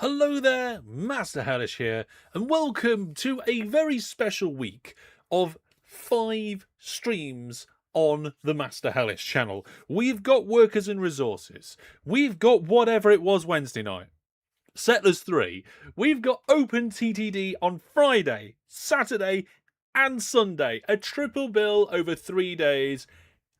Hello there, Master Hellish here, and welcome to a very special week of 5 streams on the Master Hellish channel. We've got Workers and Resources, we've got whatever it was Wednesday night, Settlers 3, we've got Open TTD on Friday, Saturday, and Sunday. A triple bill over 3 days.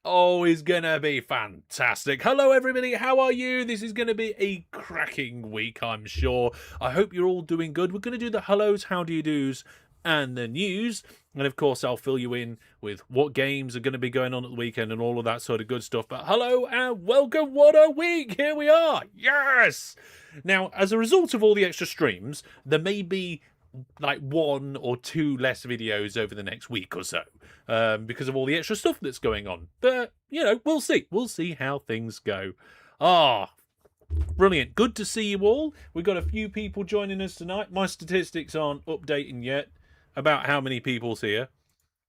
Oh, is gonna be fantastic. Hello, everybody. How are you? This is gonna be a cracking week, I'm sure. I hope you're all doing good. We're gonna do the hellos, how do you do's, and the news. And of course, I'll fill you in with what games are going to be going on at the weekend and all of that sort of good stuff. But hello and welcome. What a week. Here we are. Yes. Now, as a result of all the extra streams, there may be like 1 or 2 less videos over the next week or so because of all the extra stuff that's going on. But, you know, we'll see. We'll see how things go. Brilliant. Good to see you all. We've got a few people joining us tonight. My statistics aren't updating yet about how many people's here.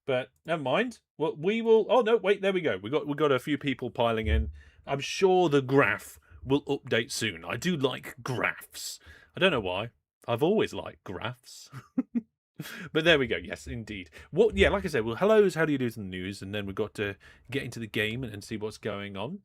But never mind. Well, we will... Oh, no, wait, there we go. We got a few people piling in. I'm sure the graph will update soon. I do like graphs. I don't know why. I've always liked graphs. But there we go. Yes, indeed. Yeah, like I said, well, hellos, how do you do in the news? And then we've got to get into the game and see what's going on.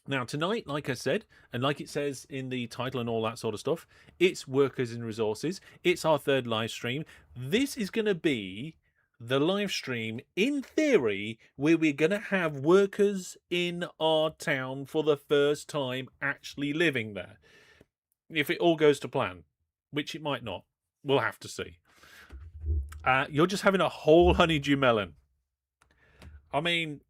Now, tonight, like I said, and like it says in the title and all that sort of stuff, it's Workers and Resources. It's our 3rd live stream. This is going to be the live stream, in theory, where we're going to have workers in our town for the first time actually living there. If it all goes to plan, which it might not. We'll have to see. You're just having a whole honeydew melon. I mean...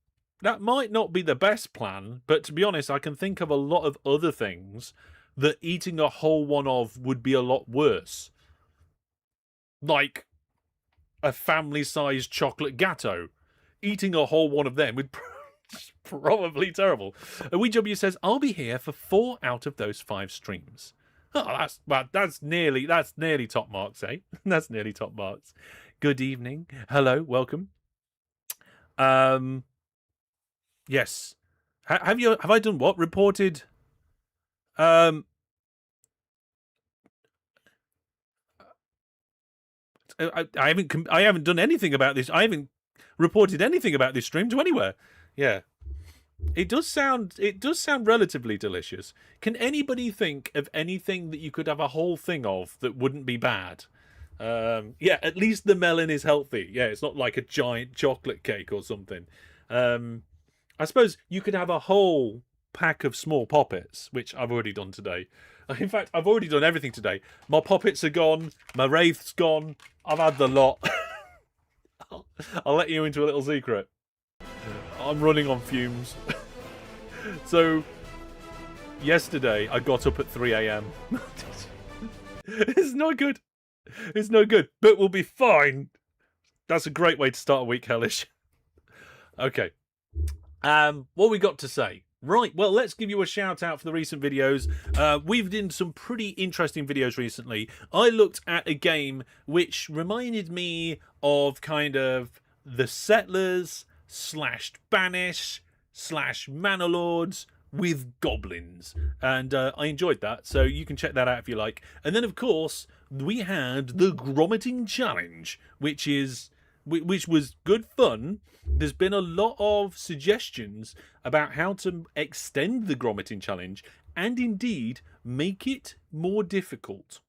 that might not be the best plan, but to be honest, I can think of a lot of other things that eating a whole one of would be a lot worse. Like a family-sized chocolate gatto. Eating a whole one of them would probably terrible. WeW says, I'll be here for 4 out of those 5 streams. Oh, that's nearly top marks, eh? That's nearly top marks. Good evening. Hello, welcome. Yes. Have I done what? Reported I haven't done anything about this. I haven't reported anything about this stream to anywhere. Yeah. It does sound relatively delicious. Can anybody think of anything that you could have a whole thing of that wouldn't be bad? Yeah, at least the melon is healthy. Yeah, it's not like a giant chocolate cake or something. I suppose you could have a whole pack of small poppets, which I've already done today. In fact, I've already done everything today. My poppets are gone. My wraith's gone. I've had the lot. I'll let you into a little secret. I'm running on fumes. So, yesterday, I got up at 3 a.m. It's not good. It's no good. But we'll be fine. That's a great way to start a week, Hellish. Okay. What we got to say? Right, well, let's give you a shout out for the recent videos. We've done some pretty interesting videos recently. I looked at a game which reminded me of kind of the Settlers / Banish / Manor Lords with goblins, and I enjoyed that, so you can check that out if you like. And then, of course, we had the Grommeting Challenge, which was good fun. There's been a lot of suggestions about how to extend the Grommeting Challenge and indeed make it more difficult.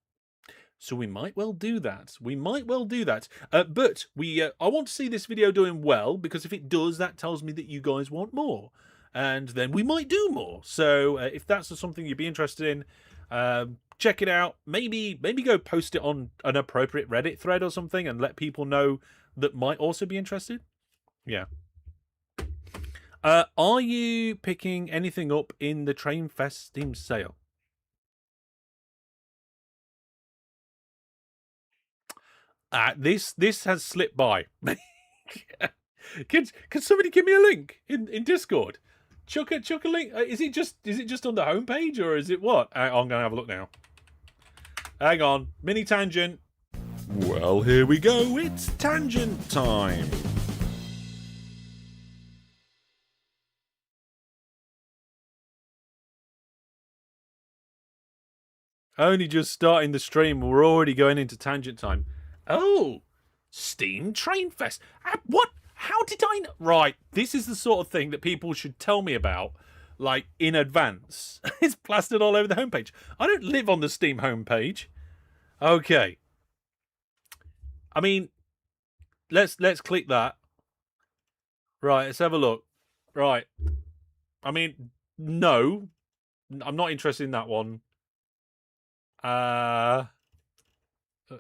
So we might well do that. But I want to see this video doing well, because if it does, that tells me that you guys want more. And then we might do more. So if that's something you'd be interested in, check it out. Maybe go post it on an appropriate Reddit thread or something and let people know that might also be interested. Yeah. Are you picking anything up in the Train Fest Steam sale? This has slipped by. Can somebody give me a link in Discord? Chuck a link. Is it just on the homepage, or is it what? I'm gonna have a look now. Hang on, mini tangent. Well, here we go. It's tangent time. Only just starting the stream. We're already going into tangent time. Oh, Steam Train Fest. What? How did I know? Right, this is the sort of thing that people should tell me about, like, in advance. It's plastered all over the homepage. I don't live on the Steam homepage. Okay. I mean, let's click that. Right, let's have a look. Right. I mean, no. I'm not interested in that one.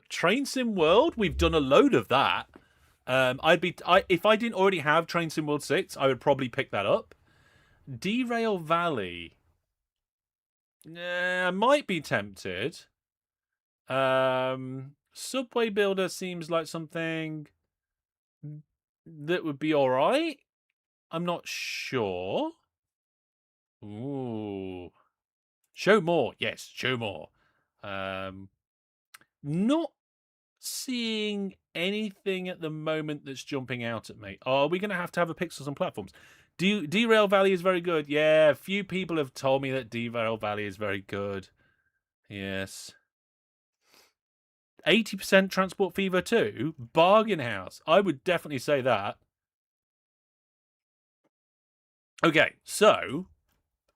Train Sim World, we've done a load of that. If I didn't already have Train Sim World 6, I would probably pick that up. Derail Valley. I might be tempted. Subway Builder seems like something that would be alright. I'm not sure. Ooh. Show more. Yes, show more. Not seeing anything at the moment that's jumping out at me. Are we going to have a Pixels on platforms? Derail Valley is very good. Yeah, a few people have told me that Derail Valley is very good. Yes. 80% Transport Fever 2? Bargain House. I would definitely say that. Okay, so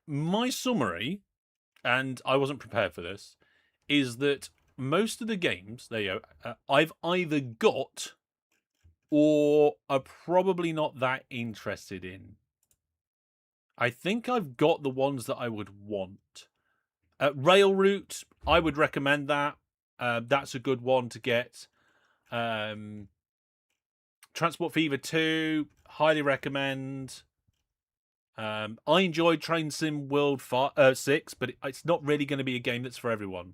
my summary, and I wasn't prepared for this, is that most of the games, there you go, I've either got or are probably not that interested in. I think I've got the ones that I would want. Railroute, I would recommend that. That's a good one to get. Transport Fever 2, highly recommend. I enjoyed Train Sim World 6, but it's not really going to be a game that's for everyone.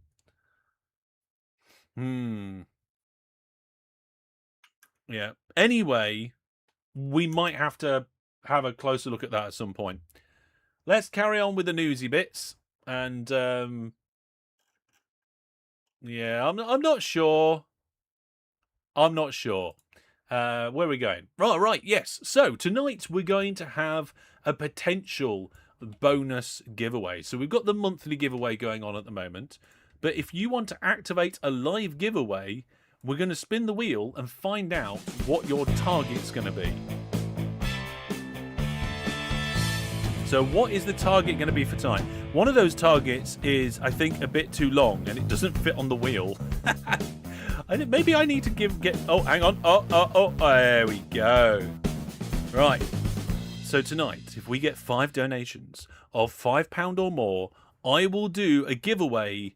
Yeah. Anyway, we might have to have a closer look at that at some point. Let's carry on with the newsy bits. And, yeah, I'm not sure. I'm not sure. Where are we going? Right, yes. So, tonight we're going to have a potential bonus giveaway. So, we've got the monthly giveaway going on at the moment. But if you want to activate a live giveaway, we're going to spin the wheel and find out what your target's going to be. So what is the target going to be for tonight? One of those targets is, I think, a bit too long and it doesn't fit on the wheel. Maybe I need to get... Oh, hang on. Oh, there we go. Right. So tonight, if we get 5 donations of £5 or more, I will do a giveaway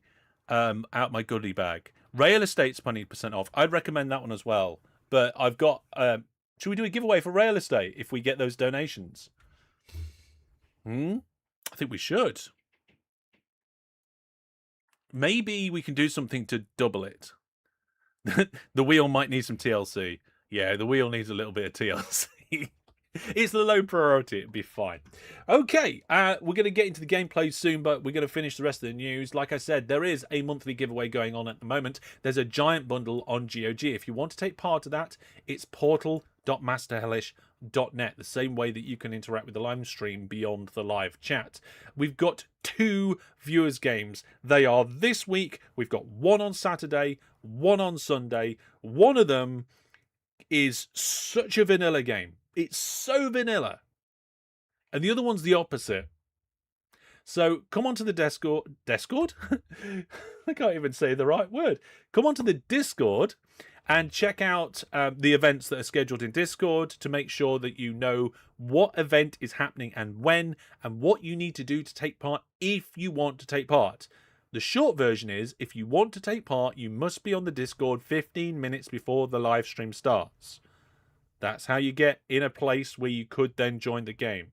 out my goodie bag. Rail Estate's 20% off. I'd recommend that one as well. But I've got... should we do a giveaway for Rail Estate if we get those donations? I think we should. Maybe we can do something to double it. The wheel might need some TLC. Yeah, the wheel needs a little bit of TLC. It's the low priority. It'd be fine. Okay, we're going to get into the gameplay soon, but we're going to finish the rest of the news. Like I said, there is a monthly giveaway going on at the moment. There's a giant bundle on GOG. If you want to take part of that, it's portal.masterhellish.net, the same way that you can interact with the live stream beyond the live chat. We've got 2 viewers' games. They are this week. We've got one on Saturday, one on Sunday. One of them is such a vanilla game. It's so vanilla. And the other one's the opposite. So come onto the Discord. I can't even say the right word. Come onto the Discord and check out the events that are scheduled in Discord to make sure that you know what event is happening and when, and what you need to do to take part if you want to take part. The short version is, if you want to take part, you must be on the Discord 15 minutes before the live stream starts. That's how you get in a place where you could then join the game.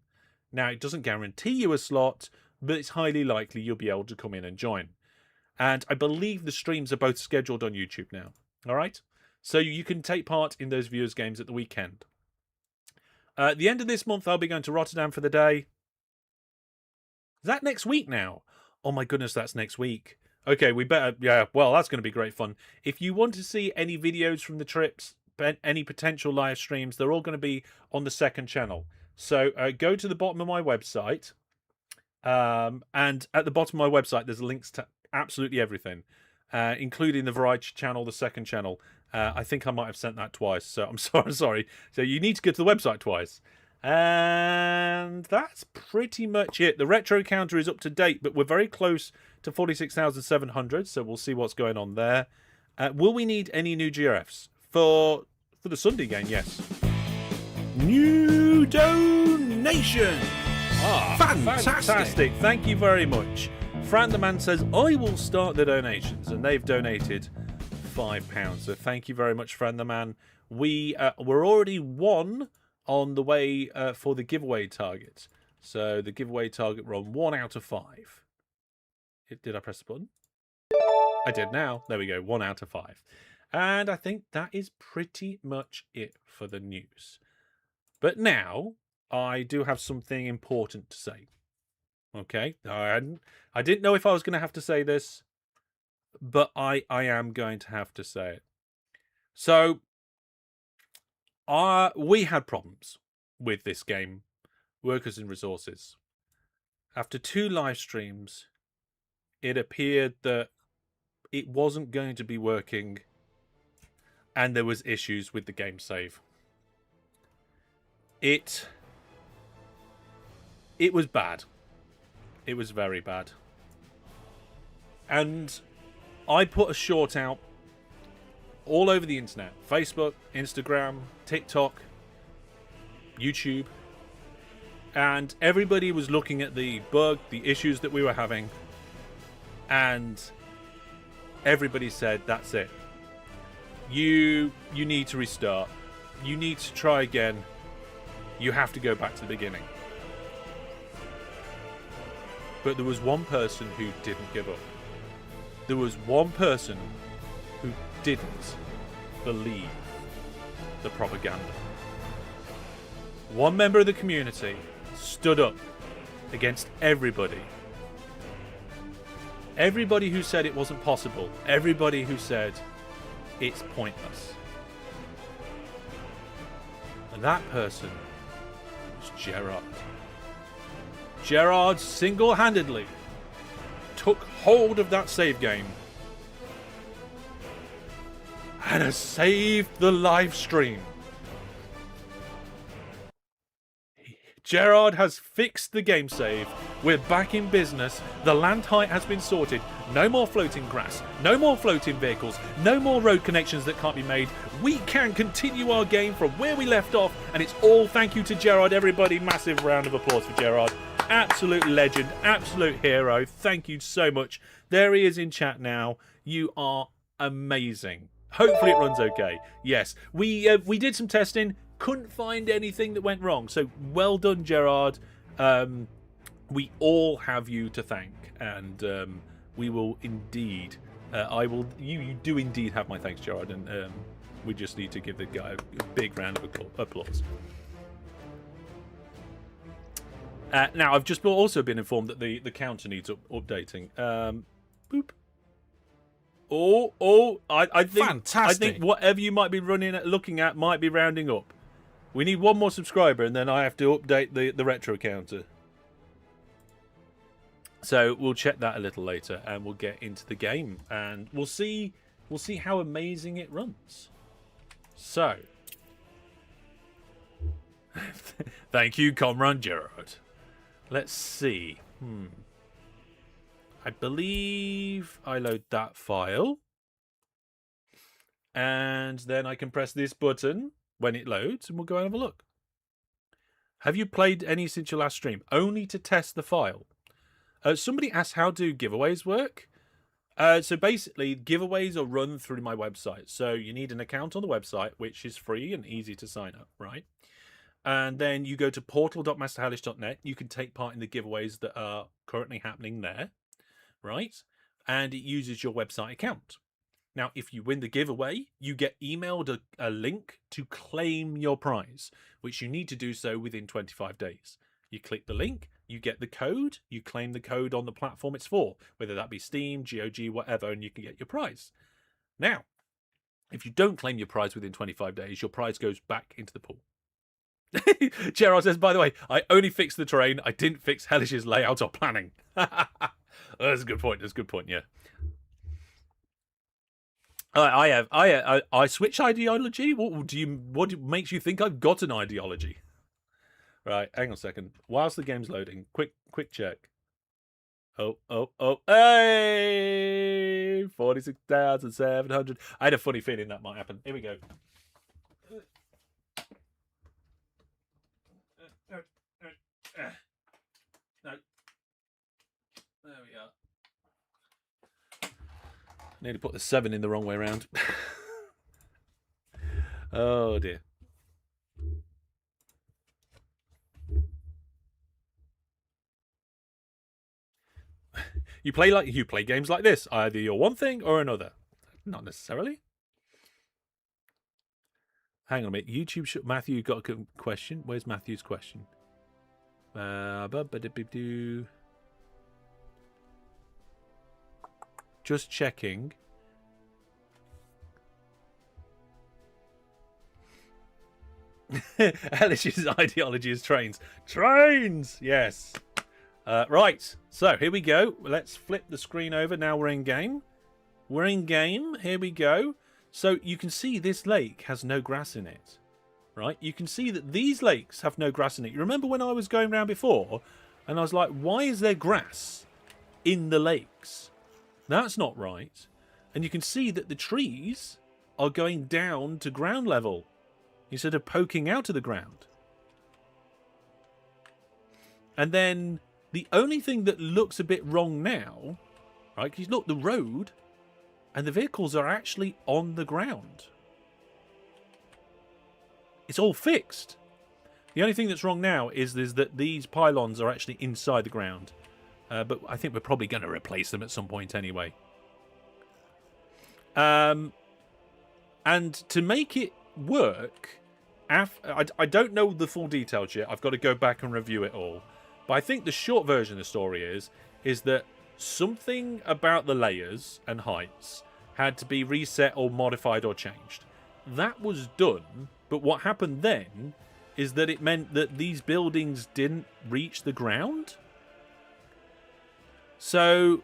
Now, it doesn't guarantee you a slot, but it's highly likely you'll be able to come in and join. And I believe the streams are both scheduled on YouTube now. All right? So you can take part in those viewers' games at the weekend. At the end of this month, I'll be going to Rotterdam for the day. Is that next week now? Oh my goodness, that's next week. Okay, we better... Yeah, well, that's going to be great fun. If you want to see any videos from the trips, any potential live streams, they're all going to be on the second channel. So go to the bottom of my website. And at the bottom of my website, there's links to absolutely everything, including the variety channel, the second channel. I think I might have sent that twice, so I'm sorry. So you need to go to the website twice. And that's pretty much it. The retro counter is up to date, but we're very close to 46,700, so we'll see what's going on there. Will we need any new GRFs? For the Sunday game, yes. New donation! Fantastic. Thank you very much. Fran the Man says, I will start the donations, and they've donated £5. So thank you very much, Fran the Man. We're already one on the way for the giveaway target. So the giveaway target, we're on 1 out of 5. Did I press the button? I did now. There we go, 1 out of 5. And I think that is pretty much it for the news. But now, I do have something important to say. Okay? I didn't know if I was going to have to say this, but I am going to have to say it. So, we had problems with this game, Workers and Resources. After 2 live streams, it appeared that it wasn't going to be working, and there was issues with the game save. It was bad. It was very bad. And I put a short out all over the internet. Facebook, Instagram, TikTok, YouTube. And everybody was looking at the bug, the issues that we were having. And everybody said, that's it. You need to restart. You need to try again. You have to go back to the beginning. But there was one person who didn't give up. There was one person who didn't believe the propaganda. One member of the community stood up against everybody. Everybody who said it wasn't possible. Everybody who said it's pointless. And that person was Gerard. Gerard single-handedly took hold of that save game and has saved the live stream. Gerard has fixed the game save. We're back in business. The land height has been sorted. No more floating grass. No more floating vehicles. No more road connections that can't be made. We can continue our game from where we left off. And it's all thank you to Gerard. Everybody, massive round of applause for Gerard. Absolute legend. Absolute hero. Thank you so much. There he is in chat now. You are amazing. Hopefully it runs okay. Yes, we did some testing. Couldn't find anything that went wrong. So well done, Gerard. We all have you to thank, and we will indeed. You do indeed have my thanks, Gerard, and we just need to give the guy a big round of applause. Now, I've just also been informed that the counter needs updating. Boop. I think fantastic. I think whatever you might be looking at might be rounding up. We need one more subscriber, and then I have to update the retro counter. So we'll check that a little later, and we'll get into the game, and we'll see how amazing it runs. So, thank you, Comrade Gerard. Let's see. I believe I load that file, and then I can press this button when it loads, and we'll go and have a look. Have you played any since your last stream? Only to test the file. Somebody asked, how do giveaways work? So basically, giveaways are run through my website. So you need an account on the website, which is free and easy to sign up, right? And then you go to portal.masterhellish.net. You can take part in the giveaways that are currently happening there, right? And it uses your website account. Now, if you win the giveaway, you get emailed a link to claim your prize, which you need to do so within 25 days. You click the link, you get the code, you claim the code on the platform it's for, whether that be Steam, GOG, whatever, and you can get your prize. Now, if you don't claim your prize within 25 days, your prize goes back into the pool. Gerard says, by the way, I only fixed the terrain. I didn't fix Hellish's layout or planning. That's a good point. That's a good point. Yeah. I switch ideology. What makes you think I've got an ideology? Right, hang on a second. Whilst the game's loading, quick check. Oh, hey! 46,700. I had a funny feeling that might happen. Here we go. No. There we are. Nearly put the 7 in the wrong way around. Oh dear. You play games like this. Either you're one thing or another. Not necessarily. Hang on a minute. YouTube Matthew got a question. Where's Matthew's question? Just checking. Hellish's ideology is trains. Trains! Yes. Right. So, here we go. Let's flip the screen over. Now we're in game. We're in game. Here we go. So, you can see this lake has no grass in it. Right? You can see that these lakes have no grass in it. You remember when I was going around before, and I was like, why is there grass in the lakes? That's not right. And you can see that the trees are going down to ground level instead of poking out of the ground. And then the only thing that looks a bit wrong now, right, because look, the road and the vehicles are actually on the ground. It's all fixed. The only thing that's wrong now is that these pylons are actually inside the ground. But I think we're probably going to replace them at some point anyway. And to make it work, I don't know the full details yet. I've got to go back and review it all. But I think the short version of the story is that something about the layers and heights had to be reset or modified or changed. That was done, but what happened then is that it meant that these buildings didn't reach the ground. So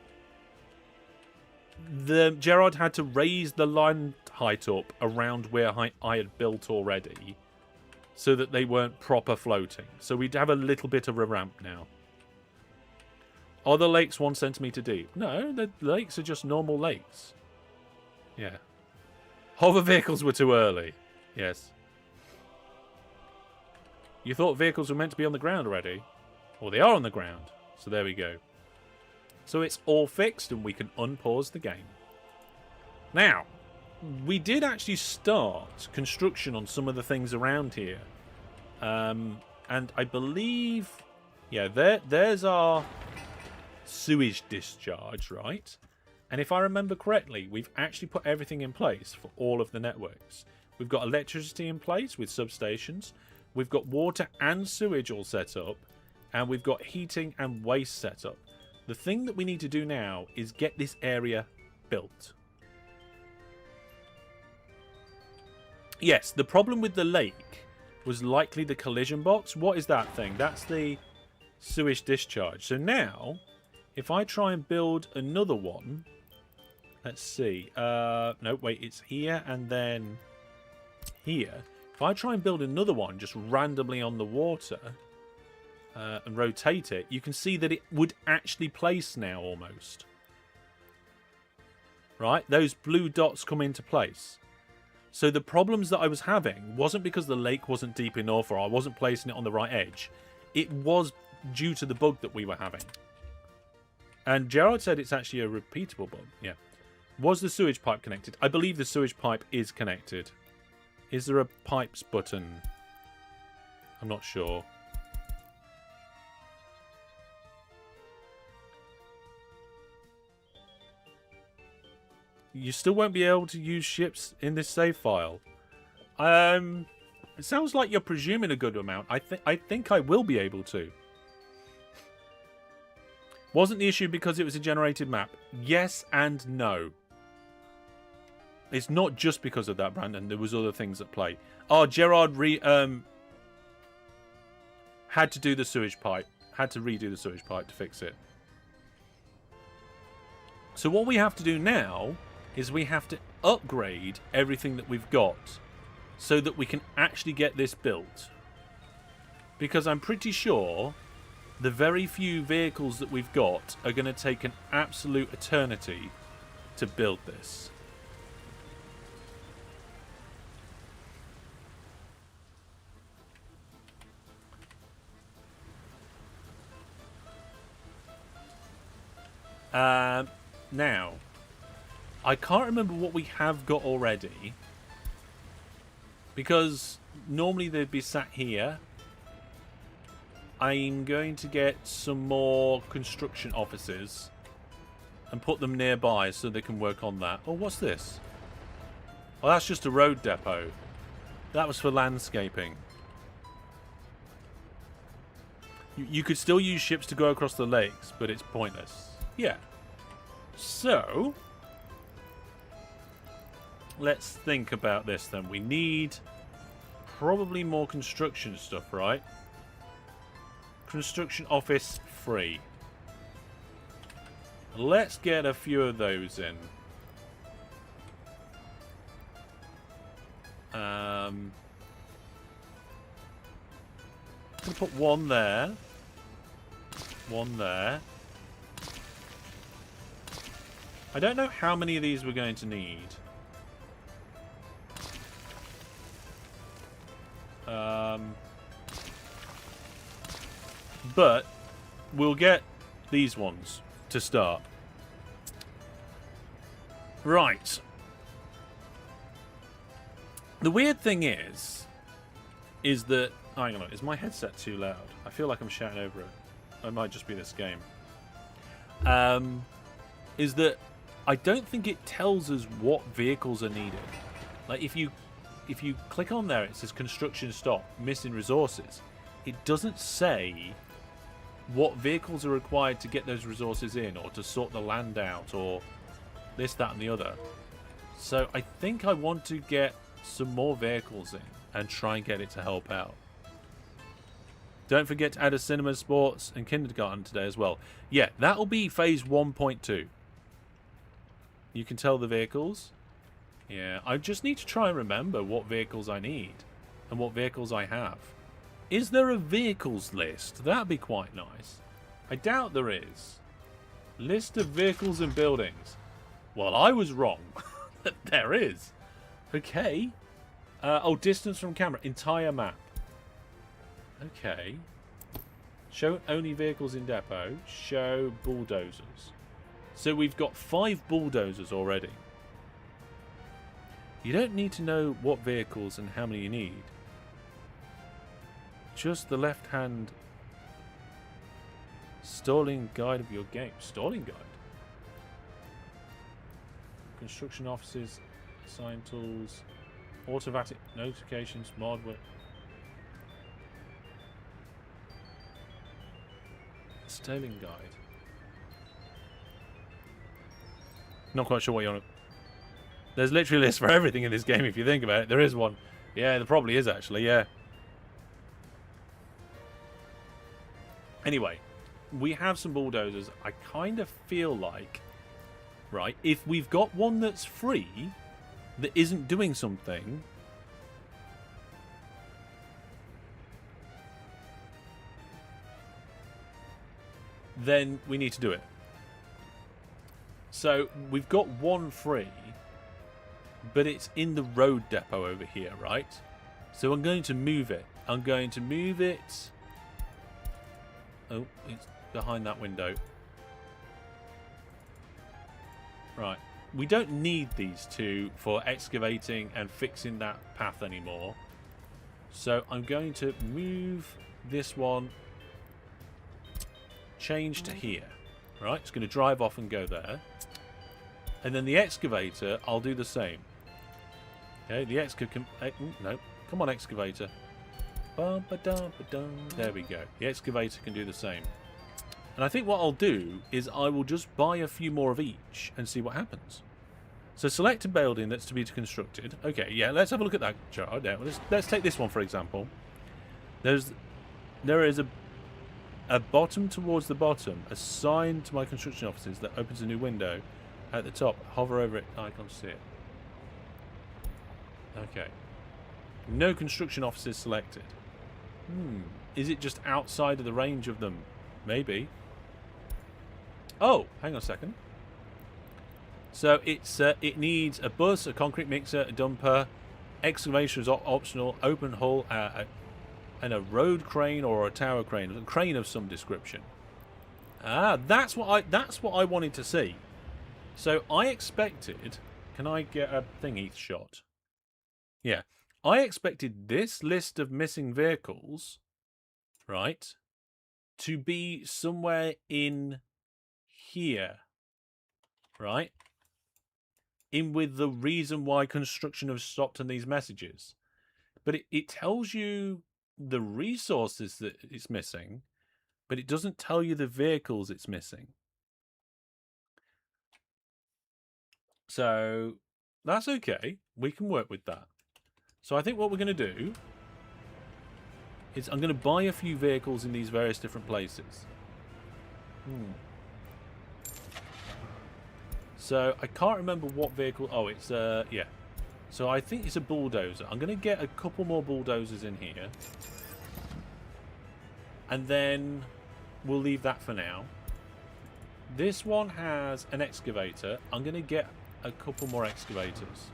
Gerard had to raise the line height up around where I had built already, so that they weren't proper floating. So we'd have a little bit of a ramp now. Are the lakes 1 centimetre deep? No, the lakes are just normal lakes. Yeah. Hover vehicles were too early. Yes. You thought vehicles were meant to be on the ground already? Well, they are on the ground. So there we go. So it's all fixed and we can unpause the game. Now, we did actually start construction on some of the things around here. And I believe... Yeah, there's our sewage discharge, right? And if I remember correctly, we've actually put everything in place for all of the networks. We've got electricity in place with substations. We've got water and sewage all set up. And we've got heating and waste set up. The thing that we need to do now is get this area built. Yes, the problem with the lake was likely the collision box. What is that thing? That's the sewage discharge. So now, if I try and build another one, let's see. No, wait, it's here and then here. If I try and build another one just randomly on the water and rotate it, you can see that it would actually place now almost. Right? Those blue dots come into place. So the problems that I was having wasn't because the lake wasn't deep enough or I wasn't placing it on the right edge. It was due to the bug that we were having. And Gerard said it's actually a repeatable bug. Yeah. Was the sewage pipe connected? I believe the sewage pipe is connected. Is there a pipes button? I'm not sure. You still won't be able to use ships in this save file. It sounds like you're presuming a good amount. I think I will be able to. Wasn't the issue because it was a generated map? Yes and no. It's not just because of that, Brandon. There was other things at play. Oh, Gerard had to do the sewage pipe. Had to redo the sewage pipe to fix it. So what we have to do now is we have to upgrade everything that we've got so that we can actually get this built. Because I'm pretty sure the very few vehicles that we've got are going to take an absolute eternity to build this. Now, I can't remember what we have got already, because normally they'd be sat here. I'm going to get some more construction offices and put them nearby so they can work on that. Oh, what's this? Oh, that's just a road depot. That was for landscaping. You could still use ships to go across the lakes, but it's pointless. Yeah. So, let's think about this then. We need probably more construction stuff, right? Construction office free. Let's get a few of those in. I'm gonna put one there. One there. I don't know how many of these we're going to need. But we'll get these ones to start. Right. The weird thing is that... Hang on, is my headset too loud? I feel like I'm shouting over it. It might just be this game. Is that I don't think it tells us what vehicles are needed. Like, if you click on there, it says construction stop, missing resources. It doesn't say what vehicles are required to get those resources in, or to sort the land out, or this, that, and the other. So I think I want to get some more vehicles in and try and get it to help out. Don't forget to add a cinema, sports, and kindergarten today as well. Yeah, that'll be phase 1.2. You can tell the vehicles. Yeah, I just need to try and remember what vehicles I need and what vehicles I have. Is there a vehicles list? That'd be quite nice. I doubt there is. List of vehicles and buildings. Well, I was wrong. There is. Okay. Oh, distance from camera. Entire map. Okay. Show only vehicles in depot. Show bulldozers. So we've got 5 bulldozers already. You don't need to know what vehicles and how many you need. Just the left-hand stalling guide of your game. Stalling guide? Construction offices, assign tools, automatic notifications, mod work. Stalling guide. Not quite sure what you're on. There's literally a list for everything in this game if you think about it. There is one. Yeah, there probably is actually, yeah. Anyway, we have some bulldozers. I kind of feel like, right, if we've got one that's free, that isn't doing something, then we need to do it. So we've got one free, but it's in the road depot over here, right? So I'm going to move it. I'm going to move it. Oh, it's behind that window. Right. We don't need these two for excavating and fixing that path anymore. So I'm going to move this one. Change to here. Right, it's going to drive off and go there. And then the excavator, I'll do the same. Okay, the excavator... no, come on, excavator. There we go. The excavator can do the same. And I think what I'll do is I will just buy a few more of each and see what happens. So select a building that's to be constructed. Okay, yeah, let's have a look at that chart. Now, let's take this one, for example. There is a bottom towards the bottom, a sign to my construction offices that opens a new window At the top, hover over it, icon to see it. Okay. No construction offices selected. Is it just outside of the range of them? Maybe. Oh, hang on a second. So it's it needs a bus, a concrete mixer, a dumper, excavation is optional, open hull, and a road crane or a tower crane, a crane of some description. Ah, that's what I wanted to see. So I expected. Can I get a thingy shot? Yeah, I expected this list of missing vehicles, right, to be somewhere in here, right? In with the reason why construction has stopped and these messages. But it tells you the resources that it's missing, but it doesn't tell you the vehicles it's missing. So that's okay. We can work with that. So I think what we're going to do is I'm going to buy a few vehicles in these various different places. So I can't remember what vehicle. Oh, it's yeah. So I think it's a bulldozer. I'm going to get a couple more bulldozers in here. And then we'll leave that for now. This one has an excavator. I'm going to get a couple more excavators.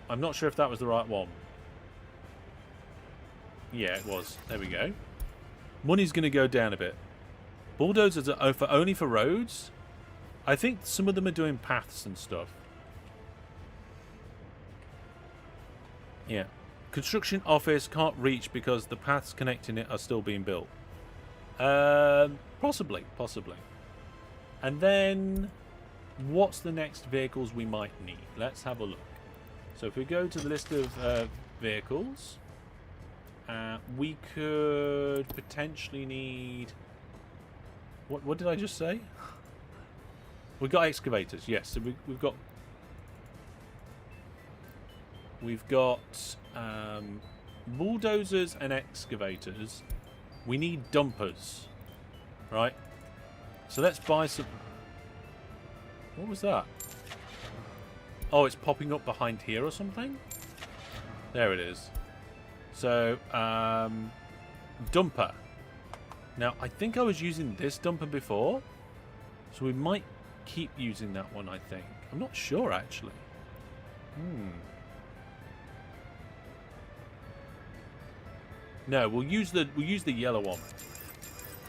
I'm not sure if that was the right one. Yeah, it was. There we go. Money's going to go down a bit. Bulldozers are only for roads. I think some of them are doing paths and stuff. Yeah. Construction office can't reach because the paths connecting it are still being built. Possibly. And then, what's the next vehicles we might need? Let's have a look. So if we go to the list of vehicles, we could potentially need... What did I just say? We've got excavators, yes. So we've got bulldozers and excavators. We need dumpers, right? So let's buy some... What was that? Oh, it's popping up behind here or something? There it is. So, dumper. Now, I think I was using this dumper before. So we might keep using that one, I think. I'm not sure, actually. No, we'll use the yellow one.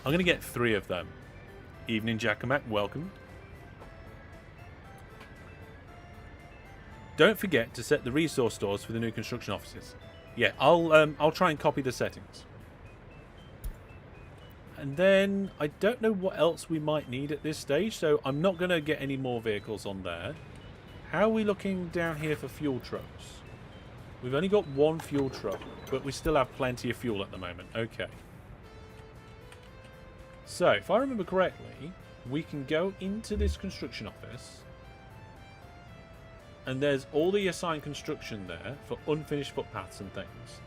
I'm going to get 3 of them. Evening, Jackamak. Welcome. Don't forget to set the resource stores for the new construction offices. Yeah, I'll try and copy the settings. And then I don't know what else we might need at this stage, so I'm not going to get any more vehicles on there. How are we looking down here for fuel trucks? We've only got 1 fuel truck, but we still have plenty of fuel at the moment. Okay. So, if I remember correctly, we can go into this construction office. And there's all the assigned construction there for unfinished footpaths and things.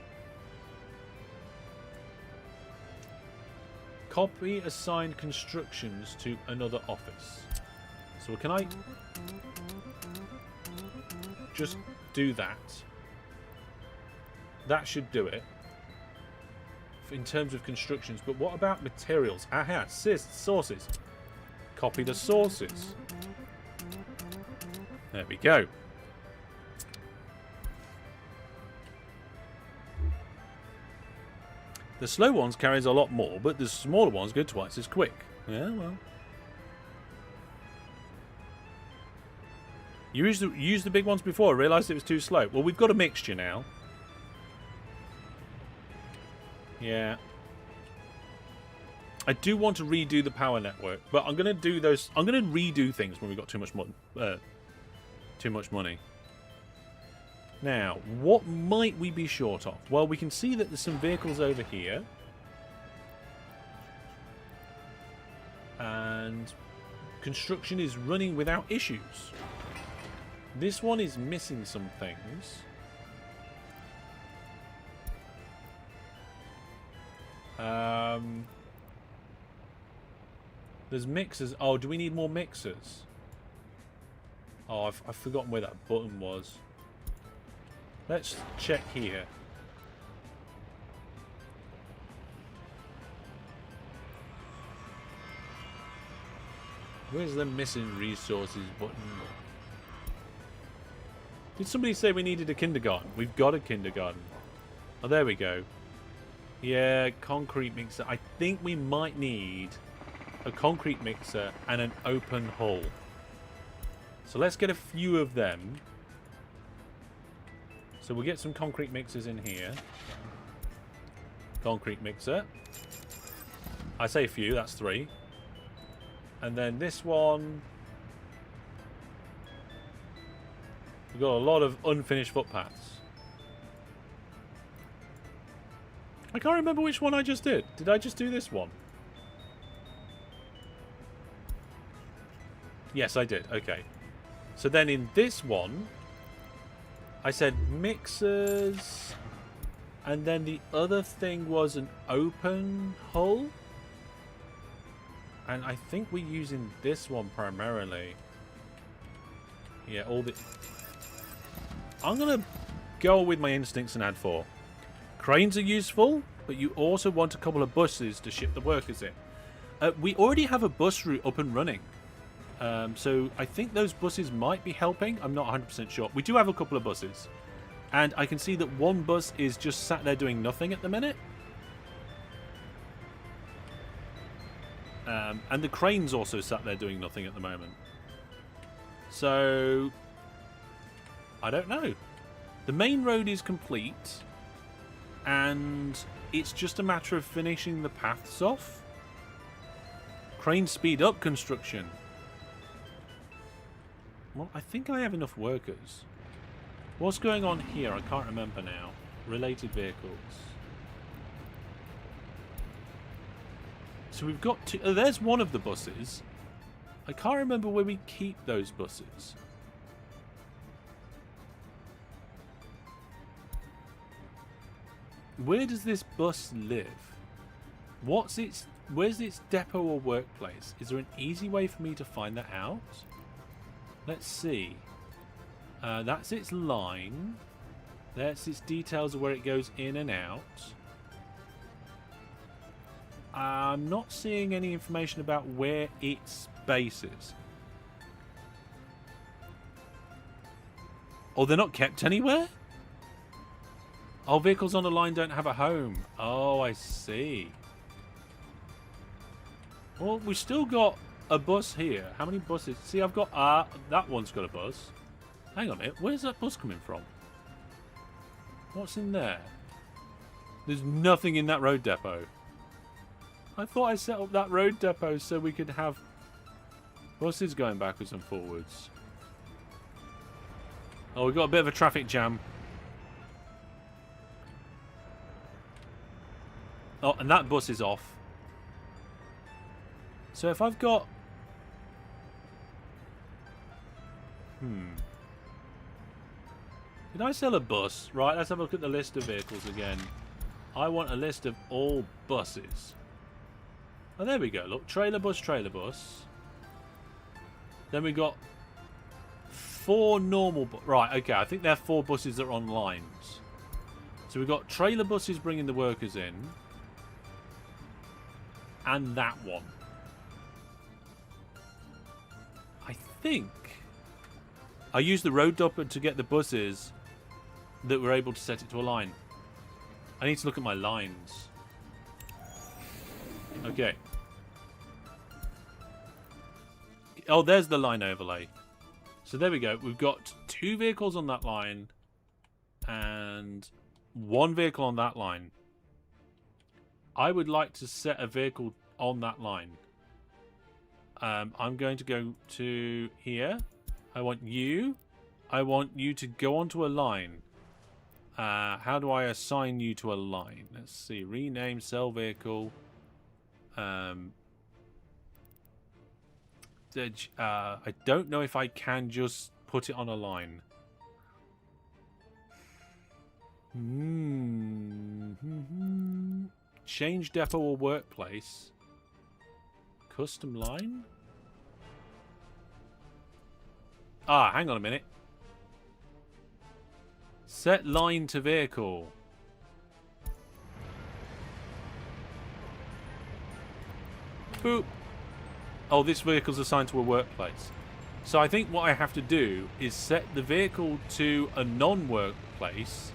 Copy assigned constructions to another office. So can I just do that? That should do it in terms of constructions. But what about materials? Aha, sources. Copy the sources. There we go. The slow ones carries a lot more, but the smaller ones go twice as quick. Yeah, well. You used the big ones before, realised it was too slow. Well, we've got a mixture now. Yeah. I do want to redo the power network, but I'm going to do those. I'm going to redo things when we've got too much money. Now, what might we be short of? Well, we can see that there's some vehicles over here. And construction is running without issues. This one is missing some things. There's mixers. Oh, do we need more mixers? Oh, I've forgotten where that button was. Let's check here. Where's the missing resources button? Did somebody say we needed a kindergarten? We've got a kindergarten. Oh, there we go. Yeah, concrete mixer. I think we might need a concrete mixer and an open hull. So let's get a few of them. So we'll get some concrete mixers in here. Concrete mixer. I say a few, that's 3. And then this one. We've got a lot of unfinished footpaths. I can't remember which one I just did. Did I just do this one? Yes, I did. Okay. So then in this one, I said mixers, and then the other thing was an open hull. And I think we're using this one primarily. Yeah, all the... I'm going to go with my instincts and add 4. Cranes are useful, but you also want a couple of buses to ship the workers in. We already have a bus route up and running. So I think those buses might be helping. I'm not 100% sure. We do have a couple of buses. And I can see that one bus is just sat there doing nothing at the minute. And the crane's also sat there doing nothing at the moment. So, I don't know. The main road is complete. And it's just a matter of finishing the paths off. Crane speed up construction. Well, I think I have enough workers. What's going on here? I can't remember now. Related vehicles. So we've got two... Oh, there's one of the buses. I can't remember where we keep those buses. Where does this bus live? What's its... Where's its depot or workplace? Is there an easy way for me to find that out? Let's see. That's its line. That's its details of where it goes in and out. I'm not seeing any information about where its base is. Oh, they're not kept anywhere? Oh, vehicles on the line don't have a home. Oh, I see. Well, we've still got a bus here. How many buses? See, I've got... that one's got a bus. Hang on a minute. Where's that bus coming from? What's in there? There's nothing in that road depot. I thought I set up that road depot so we could have buses going backwards and forwards. Oh, we've got a bit of a traffic jam. Oh, and that bus is off. So if I've got... Did I sell a bus? Right, let's have a look at the list of vehicles again. I want a list of all buses. Oh, there we go. Look, trailer bus, trailer bus. Then we got 4 normal... Right, okay. I think there are 4 buses that are on lines. So we've got trailer buses bringing the workers in. And that one. I think I used the road dopper to get the buses that were able to set it to a line. I need to look at my lines. Okay. Oh, there's the line overlay. So there we go. We've got 2 vehicles on that line and 1 vehicle on that line. I would like to set a vehicle on that line. I'm going to go to here. I want you to go onto a line. How do I assign you to a line? Let's see. Rename, sell vehicle. I don't know if I can just put it on a line. Change depot or workplace. Custom line? Ah, hang on a minute. Set line to vehicle. Boop. Oh, this vehicle's assigned to a workplace. So I think what I have to do is set the vehicle to a non-workplace.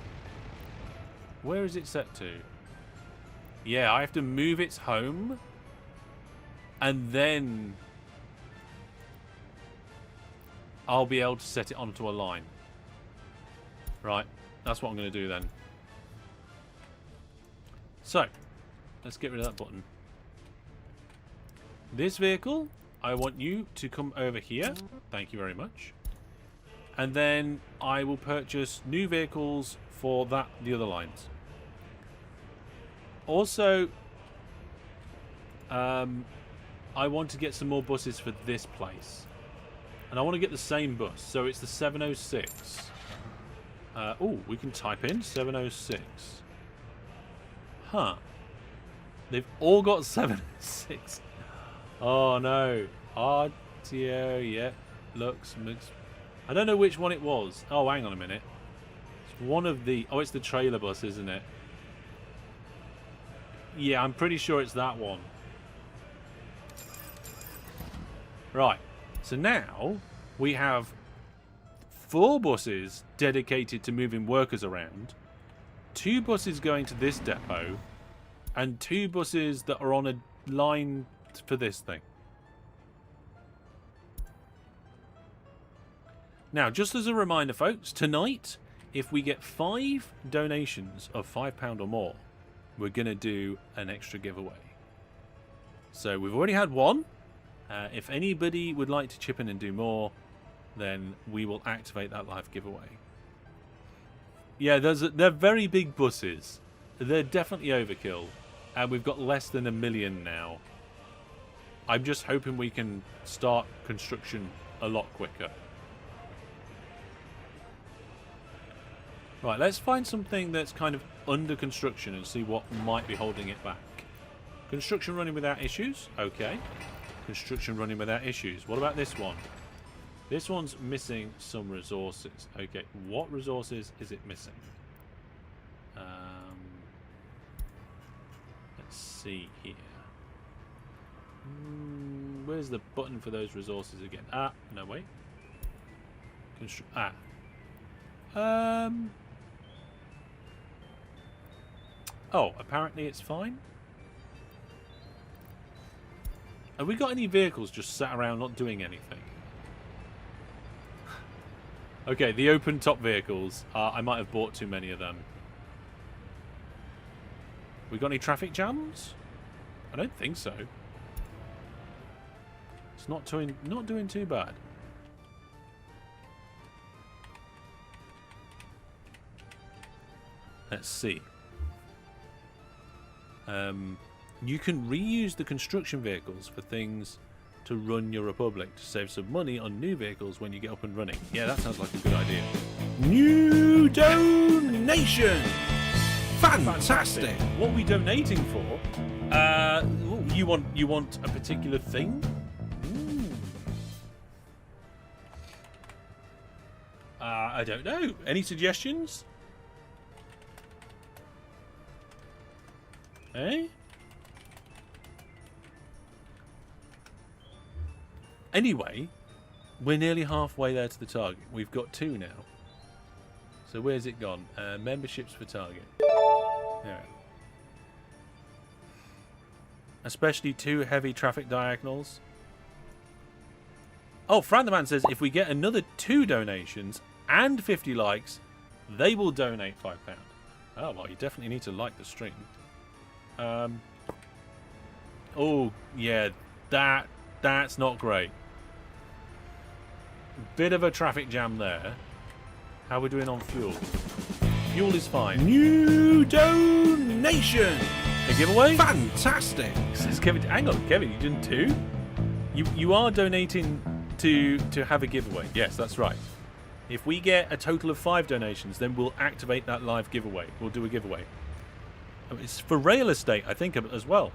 Where is it set to? Yeah, I have to move its home. And then I'll be able to set it onto a line. Right, that's what I'm going to do then. So, let's get rid of that button. This vehicle, I want you to come over here. Thank you very much. And then I will purchase new vehicles for the other lines. Also, I want to get some more buses for this place. And I want to get the same bus. So it's the 706. Oh, we can type in 706. Huh. They've all got 706. Oh no. RTO, yeah. Looks, mix. I don't know which one it was. Oh, hang on a minute. It's one of the... Oh, it's the trailer bus, isn't it? Yeah, I'm pretty sure it's that one. Right. So now we have 4 buses dedicated to moving workers around, 2 buses going to this depot, and 2 buses that are on a line for this thing. Now, just as a reminder, folks, tonight, if we get 5 donations of £5 or more, we're going to do an extra giveaway. So we've already had 1. If anybody would like to chip in and do more, then we will activate that live giveaway. Yeah, they're very big buses. They're definitely overkill. And we've got less than 1 million now. I'm just hoping we can start construction a lot quicker. Right, let's find something that's kind of under construction and see what might be holding it back. Construction running without issues? Okay. Construction running without issues. What about this one? This one's missing some resources. Okay, what resources is it missing? Let's see here. Where's the button for those resources again? Ah, no, wait. Oh, apparently it's fine. Have we got any vehicles just sat around not doing anything? Okay, the open top vehicles. I might have bought too many of them. We got any traffic jams? I don't think so. It's not doing too bad. Let's see. You can reuse the construction vehicles for things to run your Republic to save some money on new vehicles when you get up and running. Yeah, that sounds like a good idea. New donation! Fantastic! What are we donating for? You want a particular thing? I don't know. Any suggestions? Eh? Anyway, we're nearly halfway there to the target. We've got 2 now. So where's it gone? Memberships for target. There. Especially 2 heavy traffic diagonals. Oh, Fran the Man says if we get another 2 donations and 50 likes, they will donate £5. Oh, well, you definitely need to like the stream. Oh, yeah, that's not great. Bit of a traffic jam there. How are we doing on fuel? Fuel is fine. New donation! A giveaway? Fantastic! Says Kevin. Hang on, Kevin, you did 2? You are donating to have a giveaway. Yes, that's right. If we get a total of 5 donations, then we'll activate that live giveaway. We'll do a giveaway. It's for real estate, I think, as well.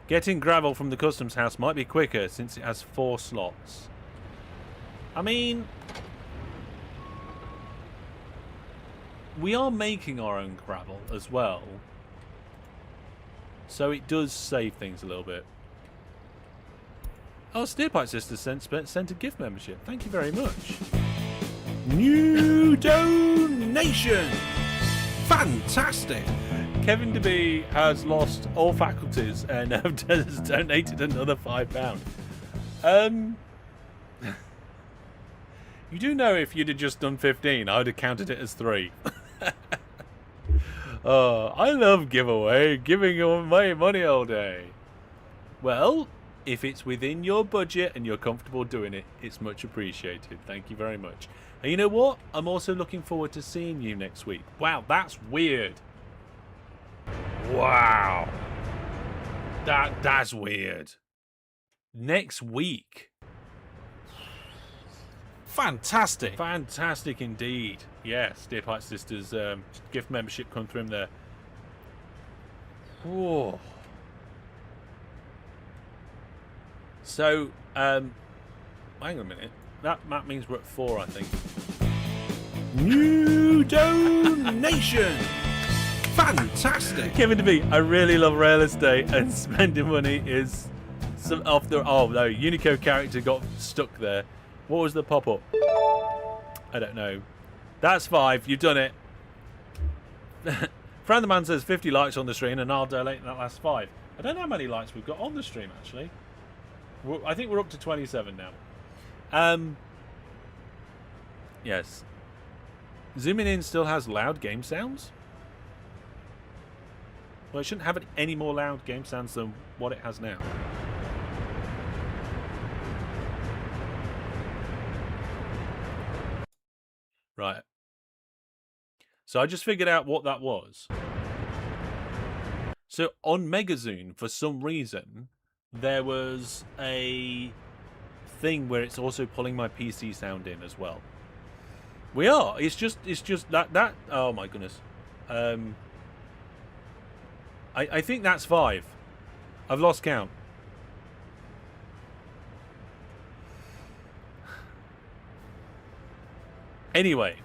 Getting gravel from the customs house might be quicker since it has 4 slots. I mean, we are making our own gravel as well. So it does save things a little bit. Oh, Steerpipe Sisters sent a gift membership. Thank you very much. New donation! Fantastic! Kevin DeBee has lost all faculties and has donated another £5. You do know if you'd have just done 15, I would have counted it as 3. Oh, I love giving away money all day. Well, if it's within your budget and you're comfortable doing it, it's much appreciated. Thank you very much. And you know what? I'm also looking forward to seeing you next week. Wow, that's weird. Wow. That's weird. Next week. Fantastic. Fantastic indeed. Yes, Dear Pipe Sisters gift membership come through there. Whoa. So, hang on a minute. That means we're at 4, I think. New donation! Fantastic! Kevin DeBee, I really love real estate, and spending money is some off the. Oh no, Unico character got stuck there. What was the pop-up? I don't know. That's 5. You've done it. Fran the Man says 50 likes on the stream, and I'll donate that last 5. I don't know how many likes we've got on the stream actually. I think we're up to 27 now. Yes. Zooming in still has loud game sounds? Well, it shouldn't have any more loud game sounds than what it has now. Right. So I just figured out what that was. So on Megazoom, for some reason, there was a thing where it's also pulling my PC sound in as well. We are. It's just that. Oh my goodness. I think that's 5. I've lost count. Anyway,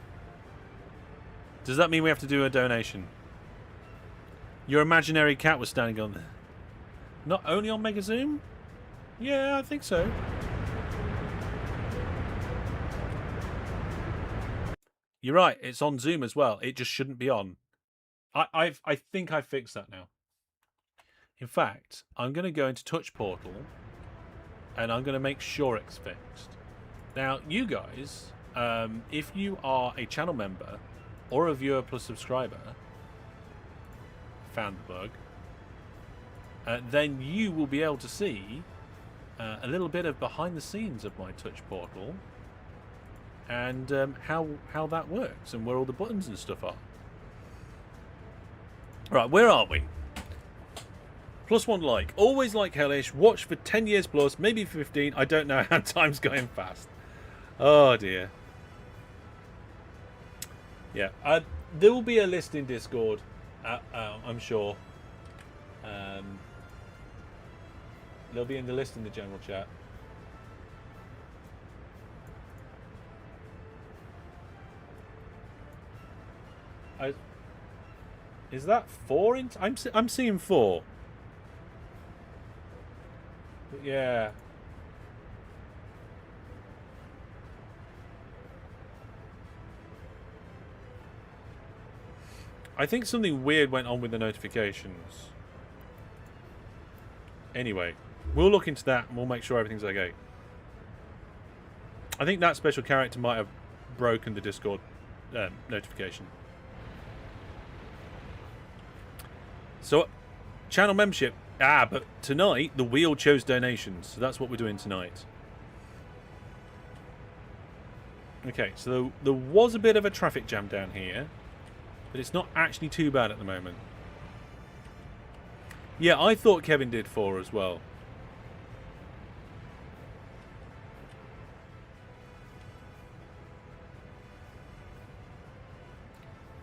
does that mean we have to do a donation? Your imaginary cat was standing on there. Not only on Megazoom? Yeah, I think so. You're right, it's on Zoom as well. It just shouldn't be on. I think I fixed that now. In fact, I'm going to go into Touch Portal and I'm going to make sure it's fixed. Now, you guys, if you are a channel member or a viewer plus subscriber, found the bug, then you will be able to see a little bit of behind the scenes of my Touch Portal and how that works and where all the buttons and stuff are. Right, where are we? +1 like. Always like Hellish. Watch for 10 years plus, maybe 15. I don't know how time's going fast. Oh dear. Yeah, there will be a list in Discord, I'm sure. There'll be in the list in the general chat. Is that 4? I'm seeing 4. But yeah. I think something weird went on with the notifications. Anyway, we'll look into that and we'll make sure everything's okay. I think that special character might have broken the Discord notification. So, channel membership. But tonight, the wheel chose donations. So that's what we're doing tonight. Okay, so there was a bit of a traffic jam down here. But it's not actually too bad at the moment. Yeah, I thought Kevin did 4 as well.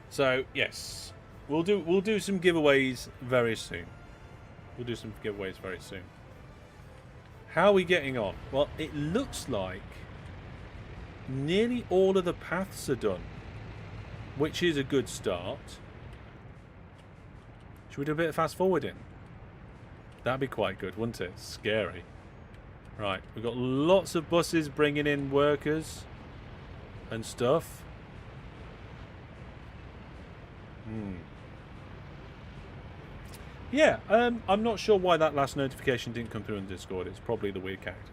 So, yes. We'll do some giveaways very soon. We'll do some giveaways very soon. How are we getting on? Well, it looks like nearly all of the paths are done, which is a good start. Should we do a bit of fast forwarding? That'd be quite good, wouldn't it? Scary. Right, we've got lots of buses bringing in workers and stuff. Yeah, I'm not sure why that last notification didn't come through on Discord. It's probably the weird character.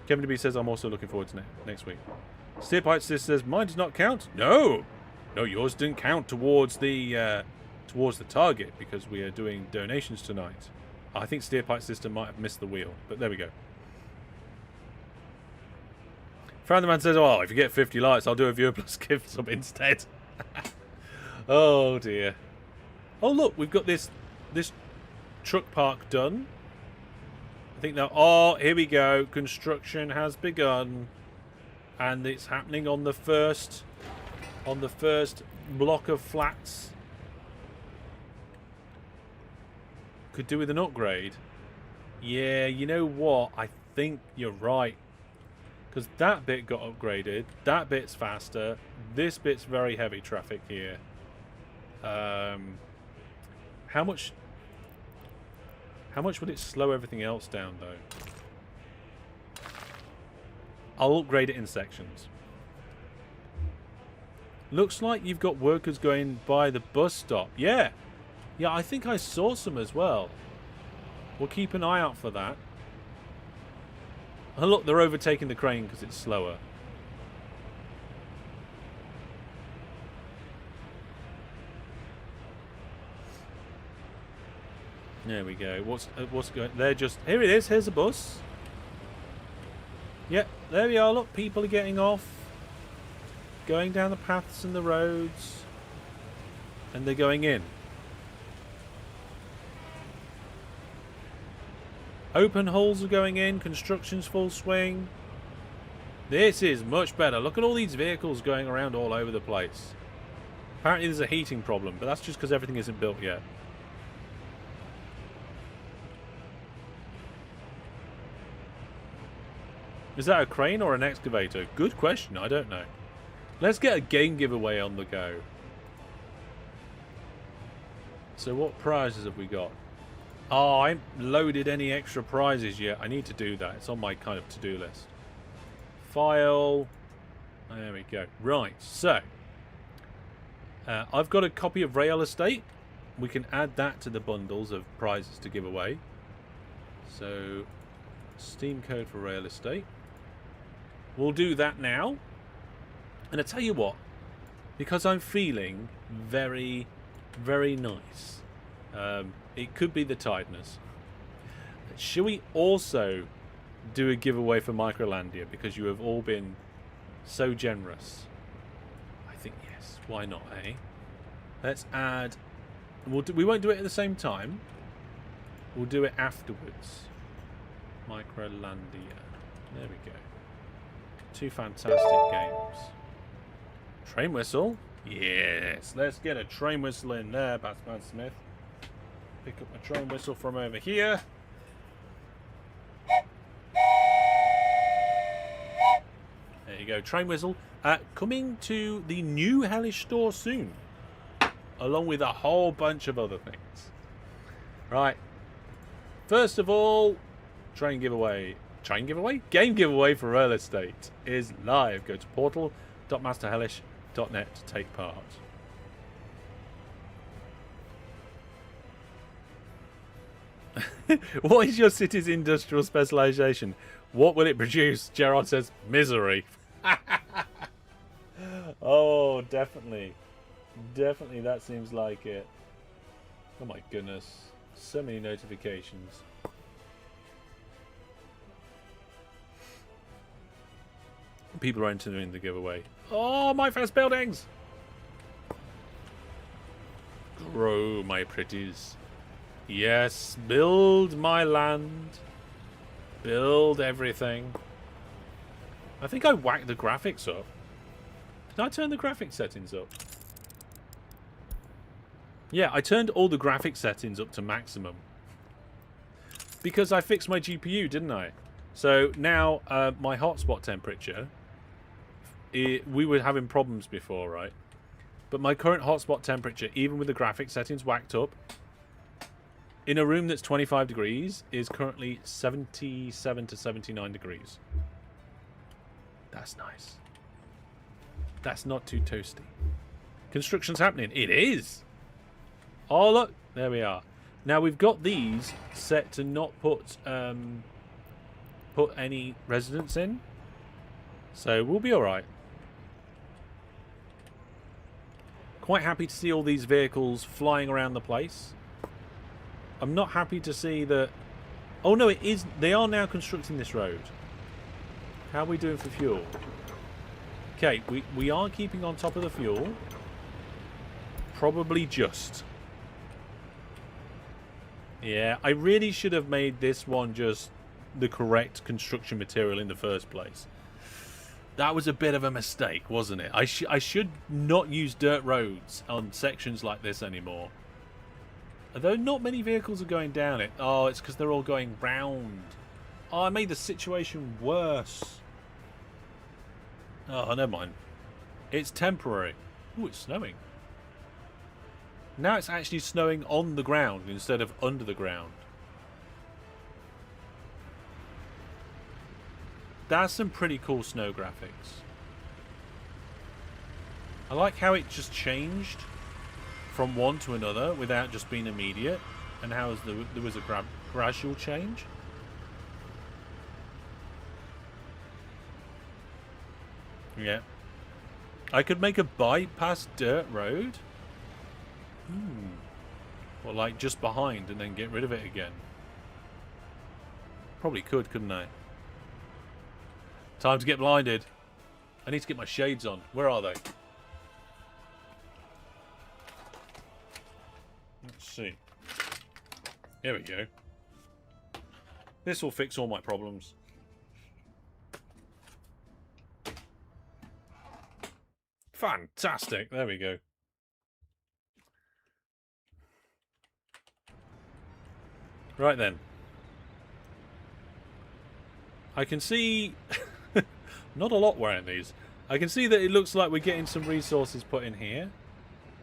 Kevin DB says, I'm also looking forward to next week. Steerpipe says, mine does not count. No, yours didn't count towards the target because we are doing donations tonight. I think Steerpipe Sister might have missed the wheel, but there we go. Found the Man says, oh, if you get 50 likes, I'll do a viewer plus gift sub instead. Oh dear. Oh look, we've got this truck park done. I think that. Oh, here we go. Construction has begun, and it's happening on the first block of flats. Could do with an upgrade. Yeah, you know what? I think you're right. Because that bit got upgraded. That bit's faster. This bit's very heavy traffic here. How much would it slow everything else down, though? I'll upgrade it in sections. Looks like you've got workers going by the bus stop. Yeah. Yeah, I think I saw some as well. We'll keep an eye out for that. Oh, look, they're overtaking the crane because it's slower. There we go. What's going? They're just here. It is. Here's a bus. Yep, there we are. Look, people are getting off, going down the paths and the roads, and they're going in. Open holes are going in. Construction's full swing. This is much better. Look at all these vehicles going around all over the place. Apparently there's a heating problem, but that's just because everything isn't built yet. Is that a crane or an excavator? Good question. I don't know. Let's get a game giveaway on the go. So what prizes have we got? Oh, I haven't loaded any extra prizes yet. I need to do that. It's on my kind of to-do list. File. There we go. Right, so. I've got a copy of Rail Estate. We can add that to the bundles of prizes to give away. So, Steam code for Rail Estate. We'll do that now. And I tell you what, because I'm feeling very, very nice. It could be the tiredness. Should we also do a giveaway for Microlandia because you have all been so generous? I think yes. Why not, eh? Let's add. We won't do it at the same time. We'll do it afterwards. Microlandia. There we go. Two fantastic games. Train whistle. Yes. Let's get a train whistle in there, Batman Smith. Pick up my train whistle from over here. There you go, train whistle. Coming to the new Hellish store soon, along with a whole bunch of other things. Right. First of all, train giveaway. Train giveaway? Game giveaway for Real Estate is live. Go to portal.masterhellish.net to take part. What is your city's industrial specialization? What will it produce? Gerard says misery. Oh, definitely. Definitely, that seems like it. Oh my goodness. So many notifications. People are entering the giveaway. Oh, my first buildings! Grow, my pretties. Yes, build my land. Build everything. I think I whacked the graphics up. Did I turn the graphics settings up? Yeah, I turned all the graphic settings up to maximum. Because I fixed my GPU, didn't I? So now my hotspot temperature, we were having problems before, right? But my current hotspot temperature, even with the graphics settings whacked up, in a room that's 25 degrees, is currently 77 to 79 degrees. That's nice. That's not too toasty. Construction's happening. It is! Oh, look. There we are. Now, we've got these set to not put any residents in. So, we'll be alright. Quite happy to see all these vehicles flying around the place. I'm not happy to see that... Oh, no, it is... They are now constructing this road. How are we doing for fuel? Okay, we are keeping on top of the fuel. Probably just. Yeah, I really should have made this one just the correct construction material in the first place. That was a bit of a mistake, wasn't it? I should not use dirt roads on sections like this anymore. Although not many vehicles are going down it. Oh, it's because they're all going round. Oh, I made the situation worse. Oh, never mind. It's temporary. Ooh, it's snowing. Now it's actually snowing on the ground instead of under the ground. That's some pretty cool snow graphics. I like how it just changed from one to another without just being immediate, and how there was a gradual change. Yeah. I could make a bypass dirt road. Or like just behind and then get rid of it again. Probably could, couldn't I? Time to get blinded. I need to get my shades on. Where are they? Let's see. Here we go. This will fix all my problems. Fantastic. There we go. Right then. I can see... not a lot wearing these. I can see that it looks like we're getting some resources put in here.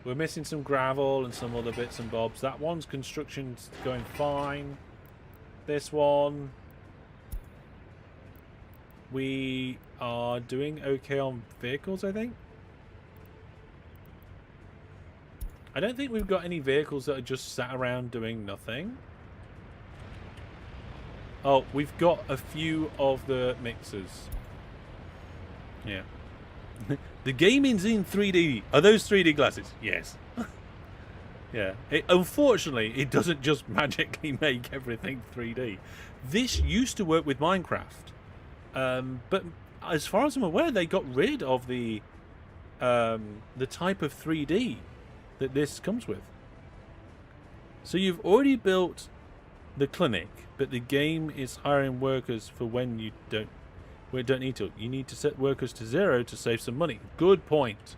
We're missing some gravel and some other bits and bobs. That one's construction's going fine. This one... we are doing okay on vehicles, I think. I don't think we've got any vehicles that are just sat around doing nothing. Oh, we've got a few of the mixers. Yeah. The gaming's in 3D. Are those 3D glasses? Yes. Yeah. Unfortunately, it doesn't just magically make everything 3D. This used to work with Minecraft. But as far as I'm aware, they got rid of the type of 3D that this comes with. So you've already built the clinic, but the game is hiring workers for when you don't need to. You need to set workers to 0 to save some money. Good point.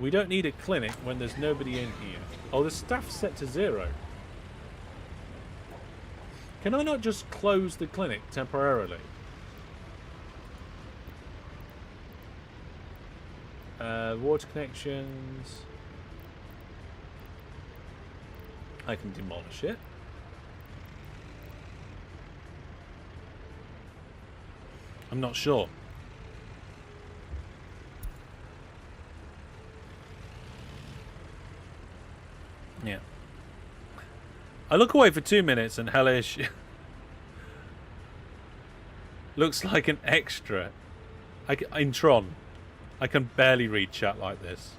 We don't need a clinic when there's nobody in here. Oh, the staff's set to 0. Can I not just close the clinic temporarily? Water connections. I can demolish it. I'm not sure. Yeah. I look away for 2 minutes and Hellish looks like an extra. In Tron. I can barely read chat like this.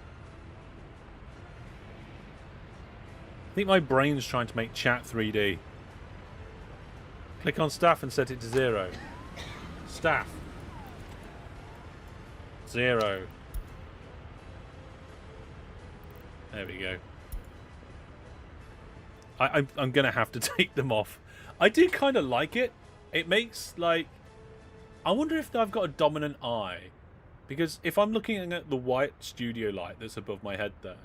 I think my brain's trying to make chat 3D. Click on staff and set it to 0. Staff. 0. There we go. I'm going to have to take them off. I do kind of like it. It makes, like... I wonder if I've got a dominant eye. Because if I'm looking at the white studio light that's above my head there,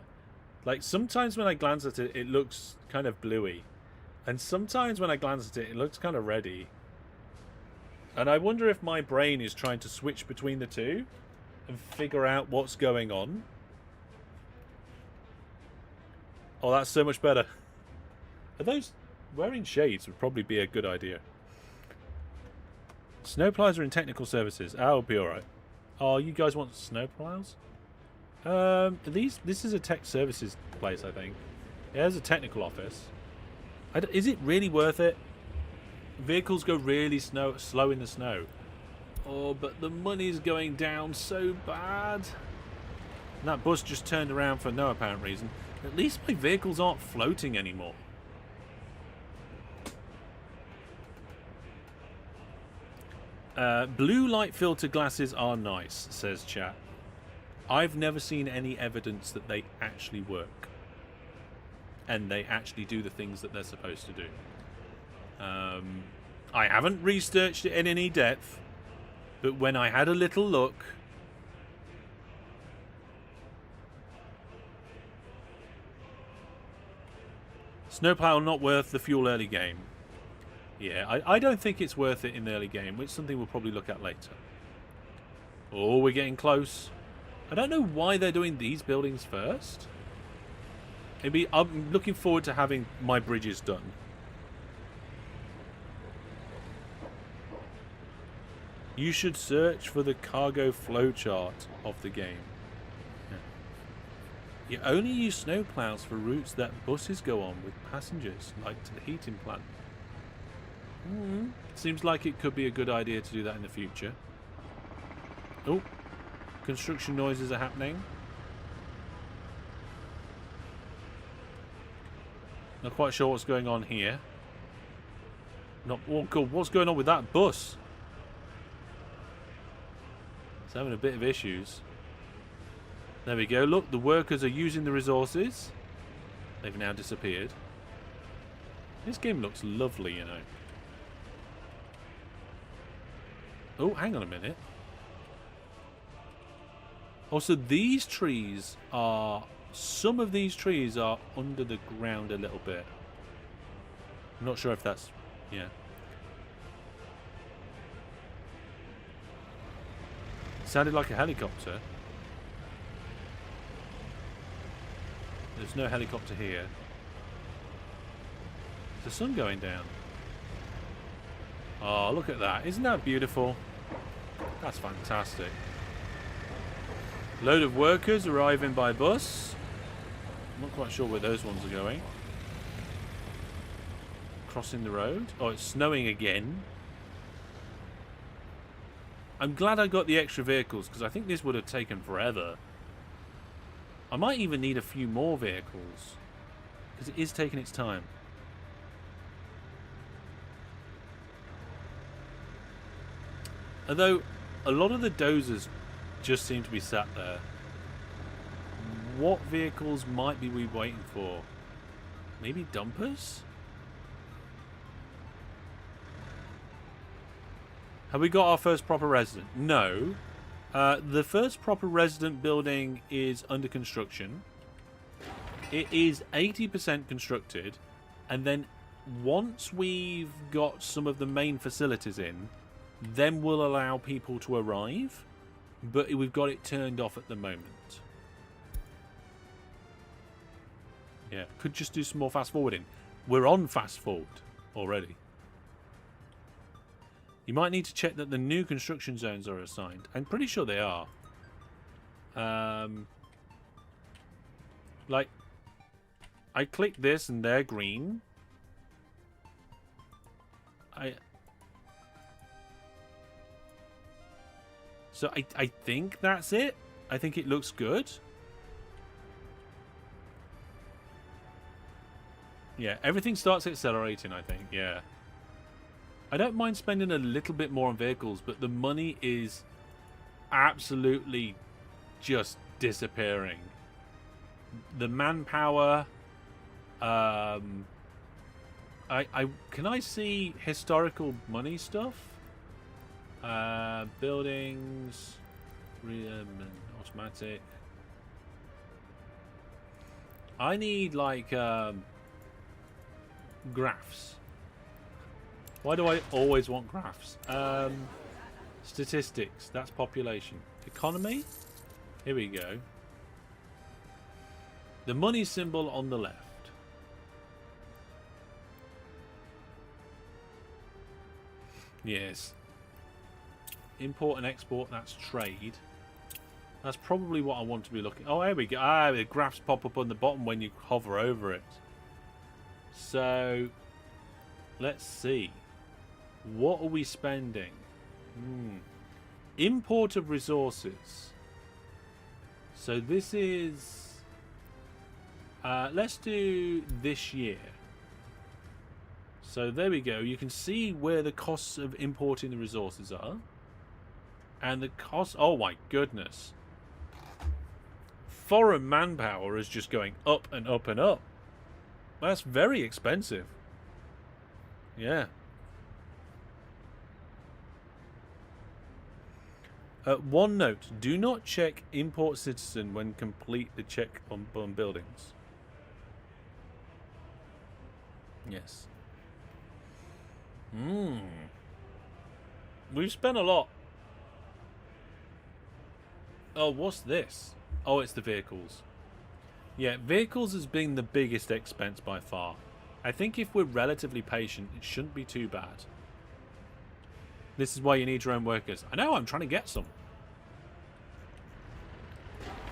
like, sometimes when I glance at it, it looks kind of bluey. And sometimes when I glance at it, it looks kind of ready. And I wonder if my brain is trying to switch between the two and figure out what's going on. Oh, that's so much better. Are those... Wearing shades would probably be a good idea. Snowplows are in technical services. I'll be alright. Oh, you guys want snowplows? This is a tech services place, I think. Yeah, there's a technical office. Is it really worth it? Vehicles go really slow in the snow. Oh, but the money's going down so bad. And that bus just turned around for no apparent reason. At least my vehicles aren't floating anymore. Blue light filter glasses are nice, says chat. I've never seen any evidence that they actually work. And they actually do the things that they're supposed to do. I haven't researched it in any depth, but when I had a little look... Snowplow not worth the fuel early game. Yeah, I don't think it's worth it in the early game, which is something we'll probably look at later. Oh, we're getting close. I don't know why they're doing these buildings first. Maybe I'm looking forward to having my bridges done. You should search for the cargo flowchart of the game. Yeah. You only use snowplows for routes that buses go on with passengers, like to the heating plant. Seems like it could be a good idea to do that in the future. Oh, construction noises are happening. Not quite sure what's going on here. Oh god, what's going on with that bus? It's having a bit of issues. There we go. Look, the workers are using the resources. They've now disappeared. This game looks lovely, you know. Oh, hang on a minute. Also, these trees are... Some of these trees are under the ground a little bit. I'm not sure if that's... Yeah. It sounded like a helicopter. There's no helicopter here. Is the sun going down? Oh, look at that. Isn't that beautiful? That's fantastic. Load of workers arriving by bus. I'm not quite sure where those ones are going. Crossing the road. Oh, it's snowing again. I'm glad I got the extra vehicles because I think this would have taken forever. I might even need a few more vehicles because it is taking its time. Although a lot of the dozers just seem to be sat there. What vehicles might be we waiting for? Maybe dumpers? Have we got our first proper resident? No. The first proper resident building is under construction. It is 80% constructed. And then once we've got some of the main facilities in, then we'll allow people to arrive. But we've got it turned off at the moment. Yeah, could just do some more fast forwarding. We're on fast forward already. You might need to check that the new construction zones are assigned. I'm pretty sure they are. Like, I click this and they're green. So I think that's it. I think it looks good. Yeah, everything starts accelerating, I think. Yeah. I don't mind spending a little bit more on vehicles, but the money is absolutely just disappearing. The manpower. Can I see historical money stuff? Buildings, automatic. I need like graphs. Why do I always want graphs? Statistics. That's population. Economy. Here we go. The money symbol on the left. Yes. Import and export, that's trade. That's probably what I want to be looking. Oh, there we go. Ah, the graphs pop up on the bottom when you hover over it. So, let's see. What are we spending? Import of resources. So this is... let's do this year. So there we go. You can see where the costs of importing the resources are. And the cost... Oh my goodness. Foreign manpower is just going up and up and up. That's very expensive. Yeah. One note. Do not check import citizen when complete the check on buildings. Yes. We've spent a lot. Oh, what's this? Oh, it's the vehicles. Yeah, vehicles has been the biggest expense by far. I think if we're relatively patient, it shouldn't be too bad. This is why you need your own workers. I know, I'm trying to get some.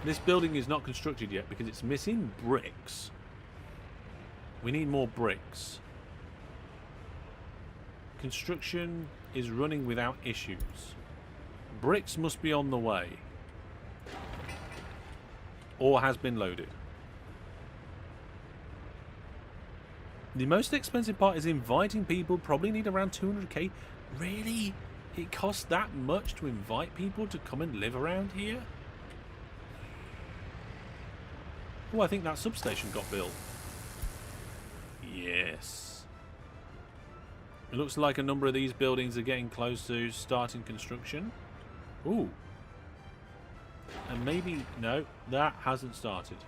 This building is not constructed yet because it's missing bricks. We need more bricks. Construction is running without issues. Bricks must be on the way. Or has been loaded. The most expensive part is inviting people. Probably need around 200k. Really? It costs that much to invite people to come and live around here? Oh, I think that substation got built. Yes. It looks like a number of these buildings are getting close to starting construction. Ooh. And maybe... No, that hasn't started.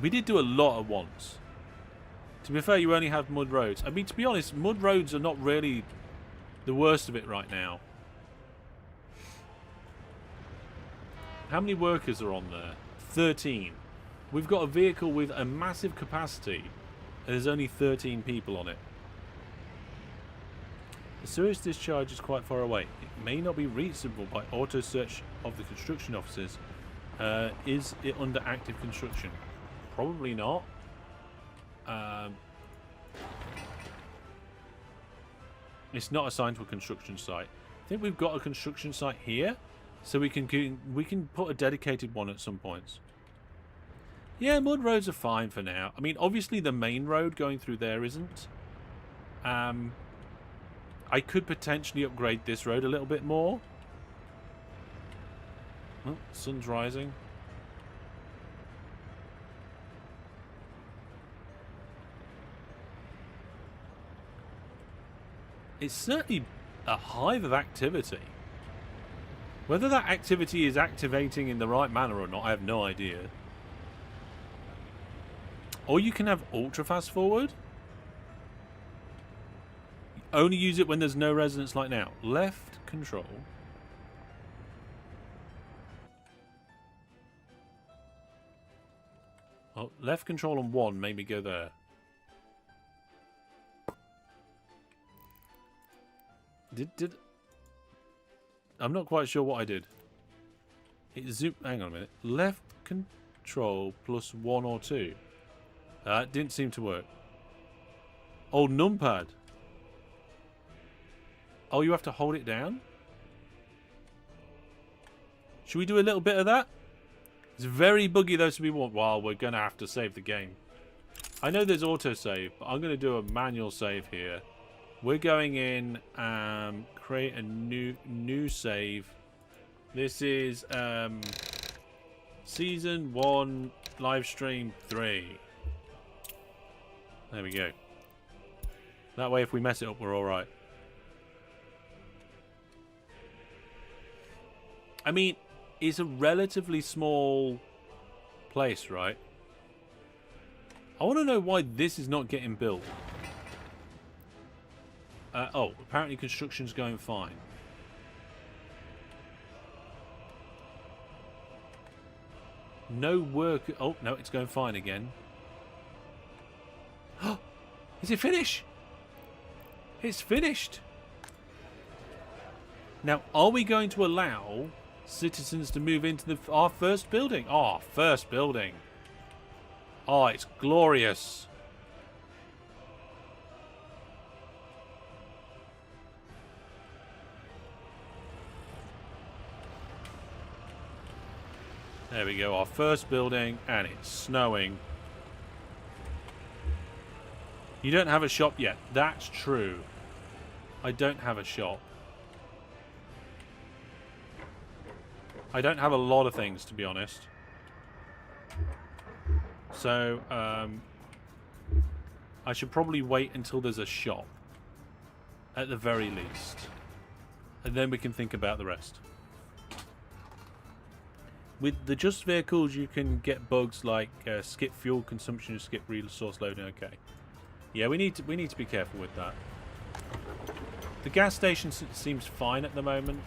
We did do a lot at once. To be fair, you only have mud roads. I mean, to be honest, mud roads are not really the worst of it right now. How many workers are on there? 13. We've got a vehicle with a massive capacity, and there's only 13 people on it. The sewage discharge is quite far away. It may not be reachable by auto search of the construction officers. Is it under active construction? Probably not. It's not assigned to a construction site. I think we've got a construction site here, so we can put a dedicated one at some points. Yeah, mud roads are fine for now. I mean, obviously the main road going through there isn't. I could potentially upgrade this road a little bit more. Oh, sun's rising. It's certainly a hive of activity. Whether that activity is activating in the right manner or not, I have no idea. Or you can have ultra fast forward. Only use it when there's no residents like now. Left control. Oh, left control on 1 made me go there. Did I'm not quite sure what I did. It zoom. Hang on a minute. Left control plus 1 or 2. Didn't seem to work. Oh, numpad. Oh, you have to hold it down? Should we do a little bit of that? It's very buggy though, so we want. Well, we're going to have to save the game. I know there's autosave, but I'm going to do a manual save here. We're going in, create a new save. This is Season 1, live stream 3. There we go. That way if we mess it up, we're alright. I mean, it's a relatively small place, right? I want to know why this is not getting built. Oh, apparently construction's going fine. No work. Oh, no, it's going fine again. Is it finished? It's finished. Now, are we going to allow citizens to move into our first building? Oh, first building. Oh, it's glorious. There we go, our first building, and it's snowing. You don't have a shop yet. That's true. I don't have a shop. I don't have a lot of things, to be honest. So, I should probably wait until there's a shop. At the very least. And then we can think about the rest. With the just vehicles, you can get bugs like skip fuel consumption, skip resource loading. Okay, yeah, we need to be careful with that. The gas station seems fine at the moment.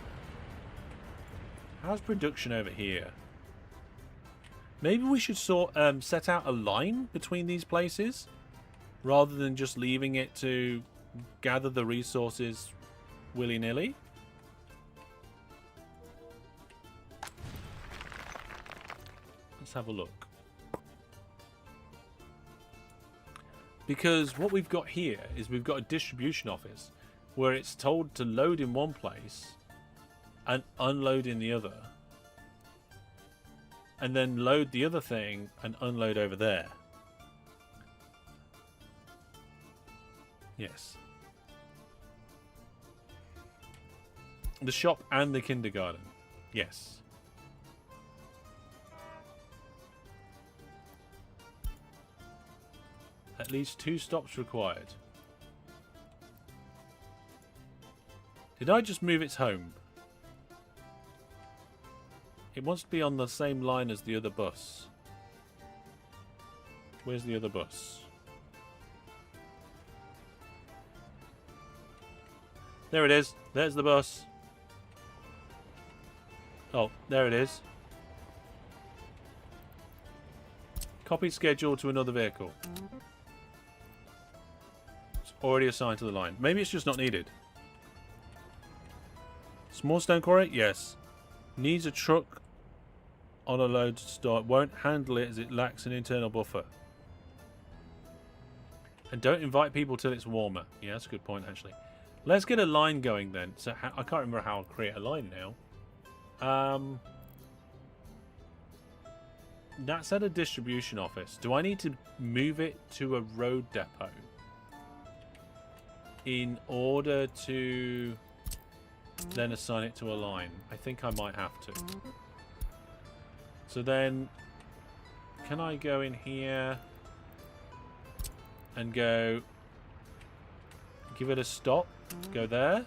How's production over here? Maybe we should set out a line between these places, rather than just leaving it to gather the resources willy-nilly. Let's have a look. Because what we've got here is we've got a distribution office where it's told to load in one place and unload in the other. And then load the other thing and unload over there. Yes. The shop and the kindergarten. Yes. At least 2 stops required. Did I just move its home? It wants to be on the same line as the other bus. Where's the other bus? There it is. There's the bus. Oh, there it is. Copy schedule to another vehicle. It's already assigned to the line. Maybe it's just not needed. Small stone quarry? Yes. Needs a truck on a load to start. Won't handle it as it lacks an internal buffer. And don't invite people till it's warmer. Yeah, that's a good point, actually. Let's get a line going then. So I can't remember how I'll create a line now. That's at a distribution office. Do I need to move it to a road depot in order to then assign it to a line? I think I might have to. So then, can I go in here and go, give it a stop, go there,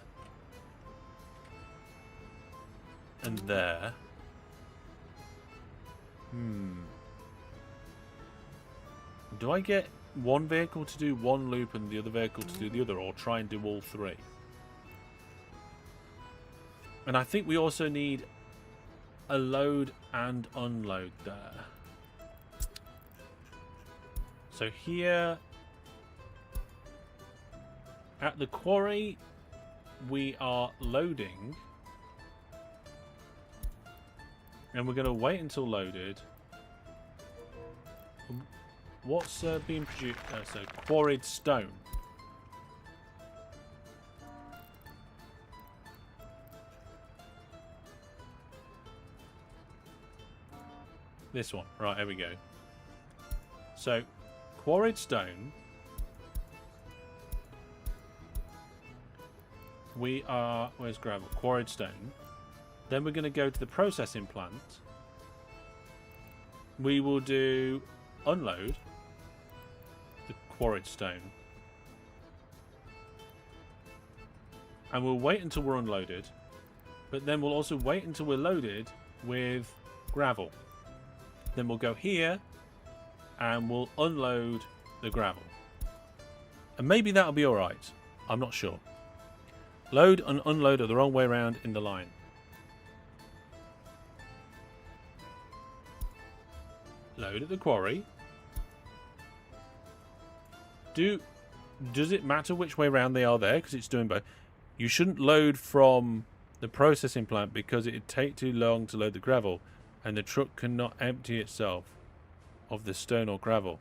and there. Do I get one vehicle to do one loop and the other vehicle to do the other, or try and do all 3? And I think we also need a load and unload there. So here at the quarry we are loading, and we're going to wait until loaded. What's being produced? So quarried stone. This one. Right, here we go. So, quarried stone. We are... Where's gravel? Quarried stone. Then we're going to go to the processing plant. We will do unload the quarried stone. And we'll wait until we're unloaded. But then we'll also wait until we're loaded with gravel. Then we'll go here and we'll unload the gravel. And maybe that'll be alright. I'm not sure. Load and unload are the wrong way around in the line. Load at the quarry. Does it matter which way around they are there? Because it's doing both. You shouldn't load from the processing plant because it'd take too long to load the gravel, and the truck cannot empty itself of the stone or gravel.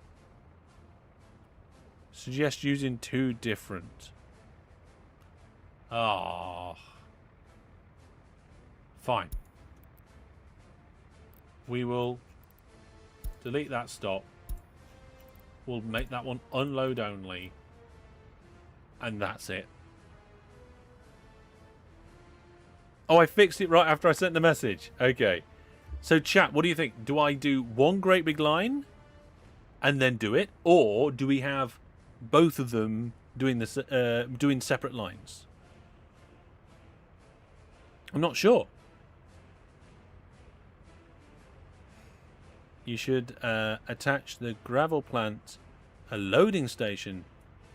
Suggest using two different. Ah. Fine. We will delete that stop. We'll make that one unload only. And that's it. Oh, I fixed it right after I sent the message. Okay. So, chat, what do you think? Do I do one great big line and then do it? Or do we have both of them doing this, doing separate lines? I'm not sure. You should attach the gravel plant a loading station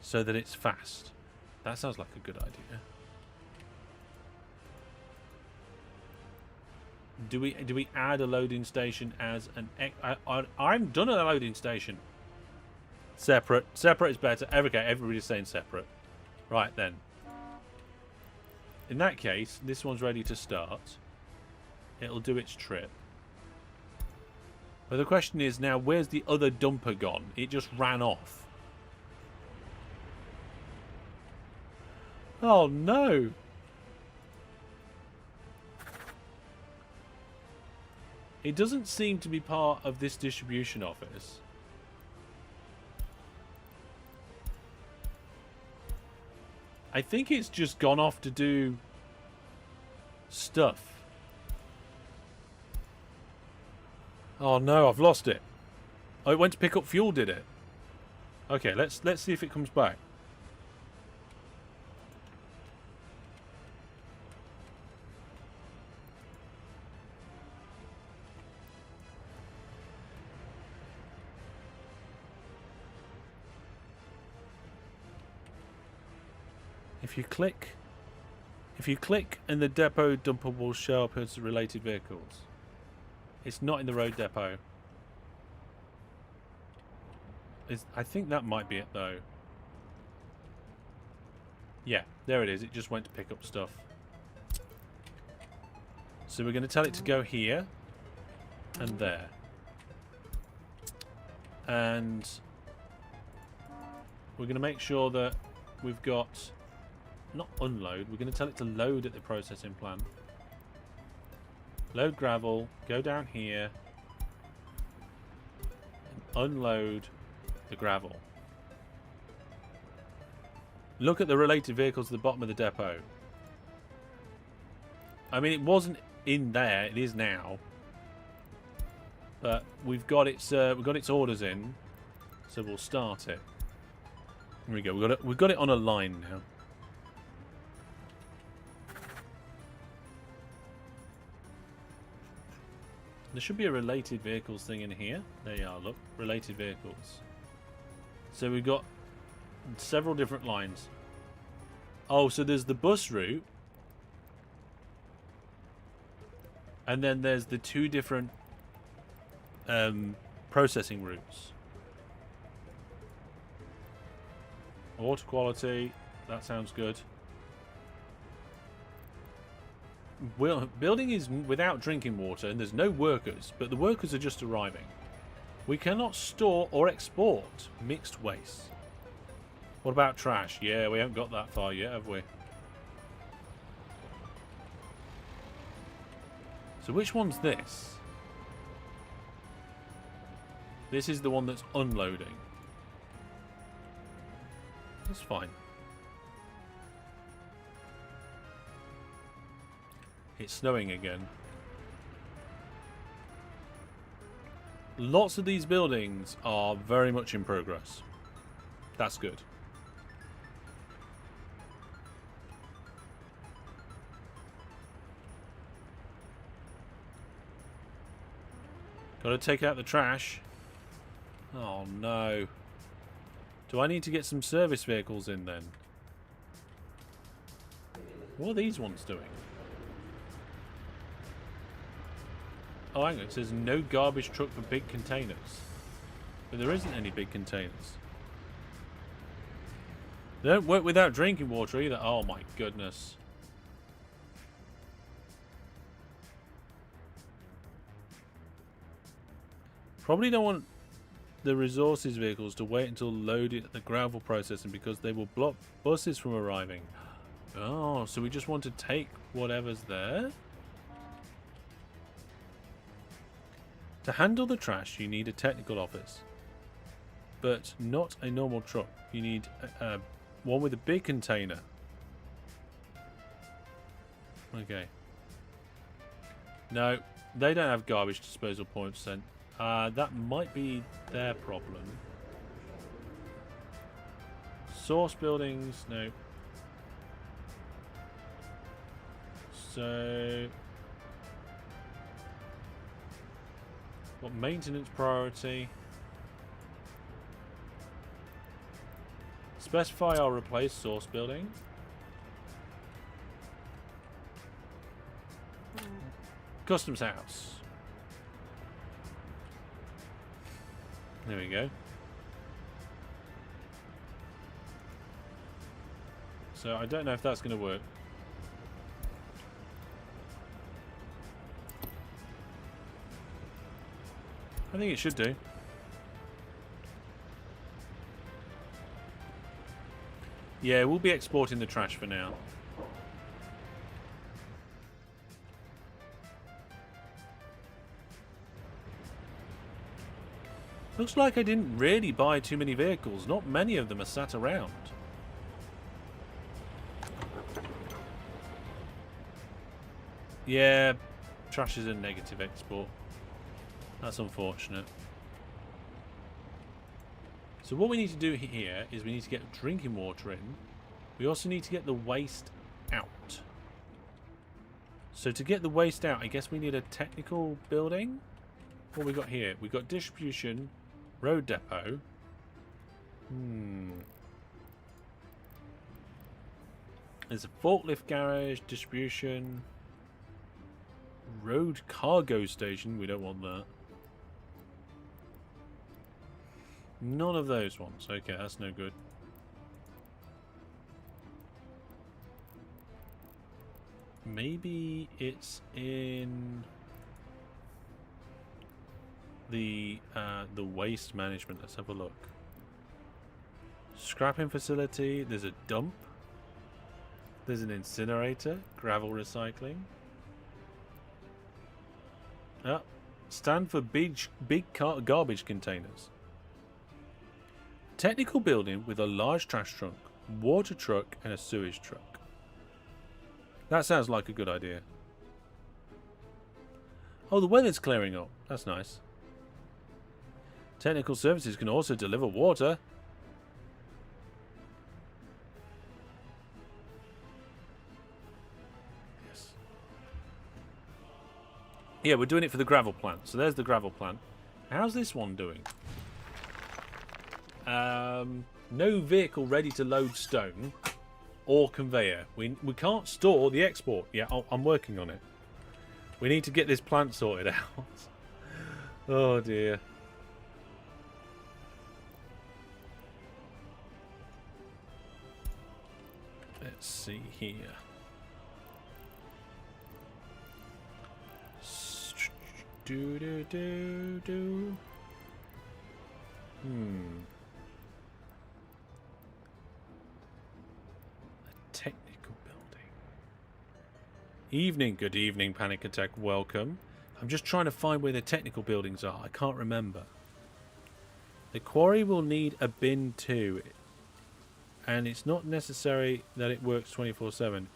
so that it's fast. That sounds like a good idea. Do we add a loading station as an... I'm done at a loading station. Separate. Separate is better. Okay, everybody's saying separate. Right, then. In that case, this one's ready to start. It'll do its trip. But the question is now, where's the other dumper gone? It just ran off. Oh, no. It doesn't seem to be part of this distribution office. I think it's just gone off to do stuff. Oh no, I've lost it. Oh, it went to pick up fuel, did it? Okay, let's see if it comes back. If you click and the depot dumper will show up as related vehicles. It's not in the road depot. I think that might be it though. Yeah, there it is. It just went to pick up stuff. So we're going to tell it to go here and there. And we're going to make sure that we've got... Not unload. We're going to tell it to load at the processing plant. Load gravel. Go down here. And unload the gravel. Look at the related vehicles at the bottom of the depot. I mean, it wasn't in there. It is now. But we've got its orders in, so we'll start it. Here we go. We've got it on a line now. There should be a related vehicles thing in here. There you are, look. Related vehicles. So we've got several different lines. Oh, so there's the bus route. And then there's the two different processing routes. Water quality. That sounds good. Building is without drinking water and there's no workers, but the workers are just arriving. We cannot store or export mixed waste. What about trash? Yeah, we haven't got that far yet, have we? So which one's this? This is the one that's unloading. That's fine. It's snowing again. Lots of these buildings are very much in progress. That's good. Got to take out the trash. Oh no. Do I need to get some service vehicles in then? What are these ones doing? Oh, hang on. It says no garbage truck for big containers. But there isn't any big containers. They don't work without drinking water either. Oh my goodness. Probably don't want the resources vehicles to wait until loaded at the gravel processing because they will block buses from arriving. Oh, so we just want to take whatever's there? To handle the trash, you need a technical office. But not a normal truck. You need one with a big container. Okay. No, they don't have garbage disposal points then. That might be their problem. Source buildings, no. So, what maintenance priority? Specify or replace source building. Customs house. There we go. So I don't know if that's going to work. I think it should do. Yeah, we'll be exporting the trash for now. Looks like I didn't really buy too many vehicles. Not many of them are sat around. Yeah, trash is a negative export. That's unfortunate. So what we need to do here is we need to get drinking water in. We also need to get the waste out. So to get the waste out, I guess we need a technical building. What we got here? We got distribution, road depot. There's a forklift garage, distribution, road cargo station. We don't want that. None of those ones. Okay, that's no good. Maybe it's in the waste management. Let's have a look. Scrapping facility. There's a dump. There's an incinerator. Gravel recycling. Stand for big garbage containers. Technical building with a large trash trunk, water truck, and a sewage truck. That sounds like a good idea. Oh, the weather's clearing up. That's nice. Technical services can also deliver water. Yes. Yeah, we're doing it for the gravel plant. So there's the gravel plant. How's this one doing? No vehicle ready to load stone or conveyor. We can't store the export. Yeah, I'm working on it. We need to get this plant sorted out. Oh dear. Let's see here. Do. Technical building. Evening, good evening, Panic Attack, welcome. I'm just trying to find where the technical buildings are. I can't remember. The quarry will need a bin too. And it's not necessary that it works 24/7.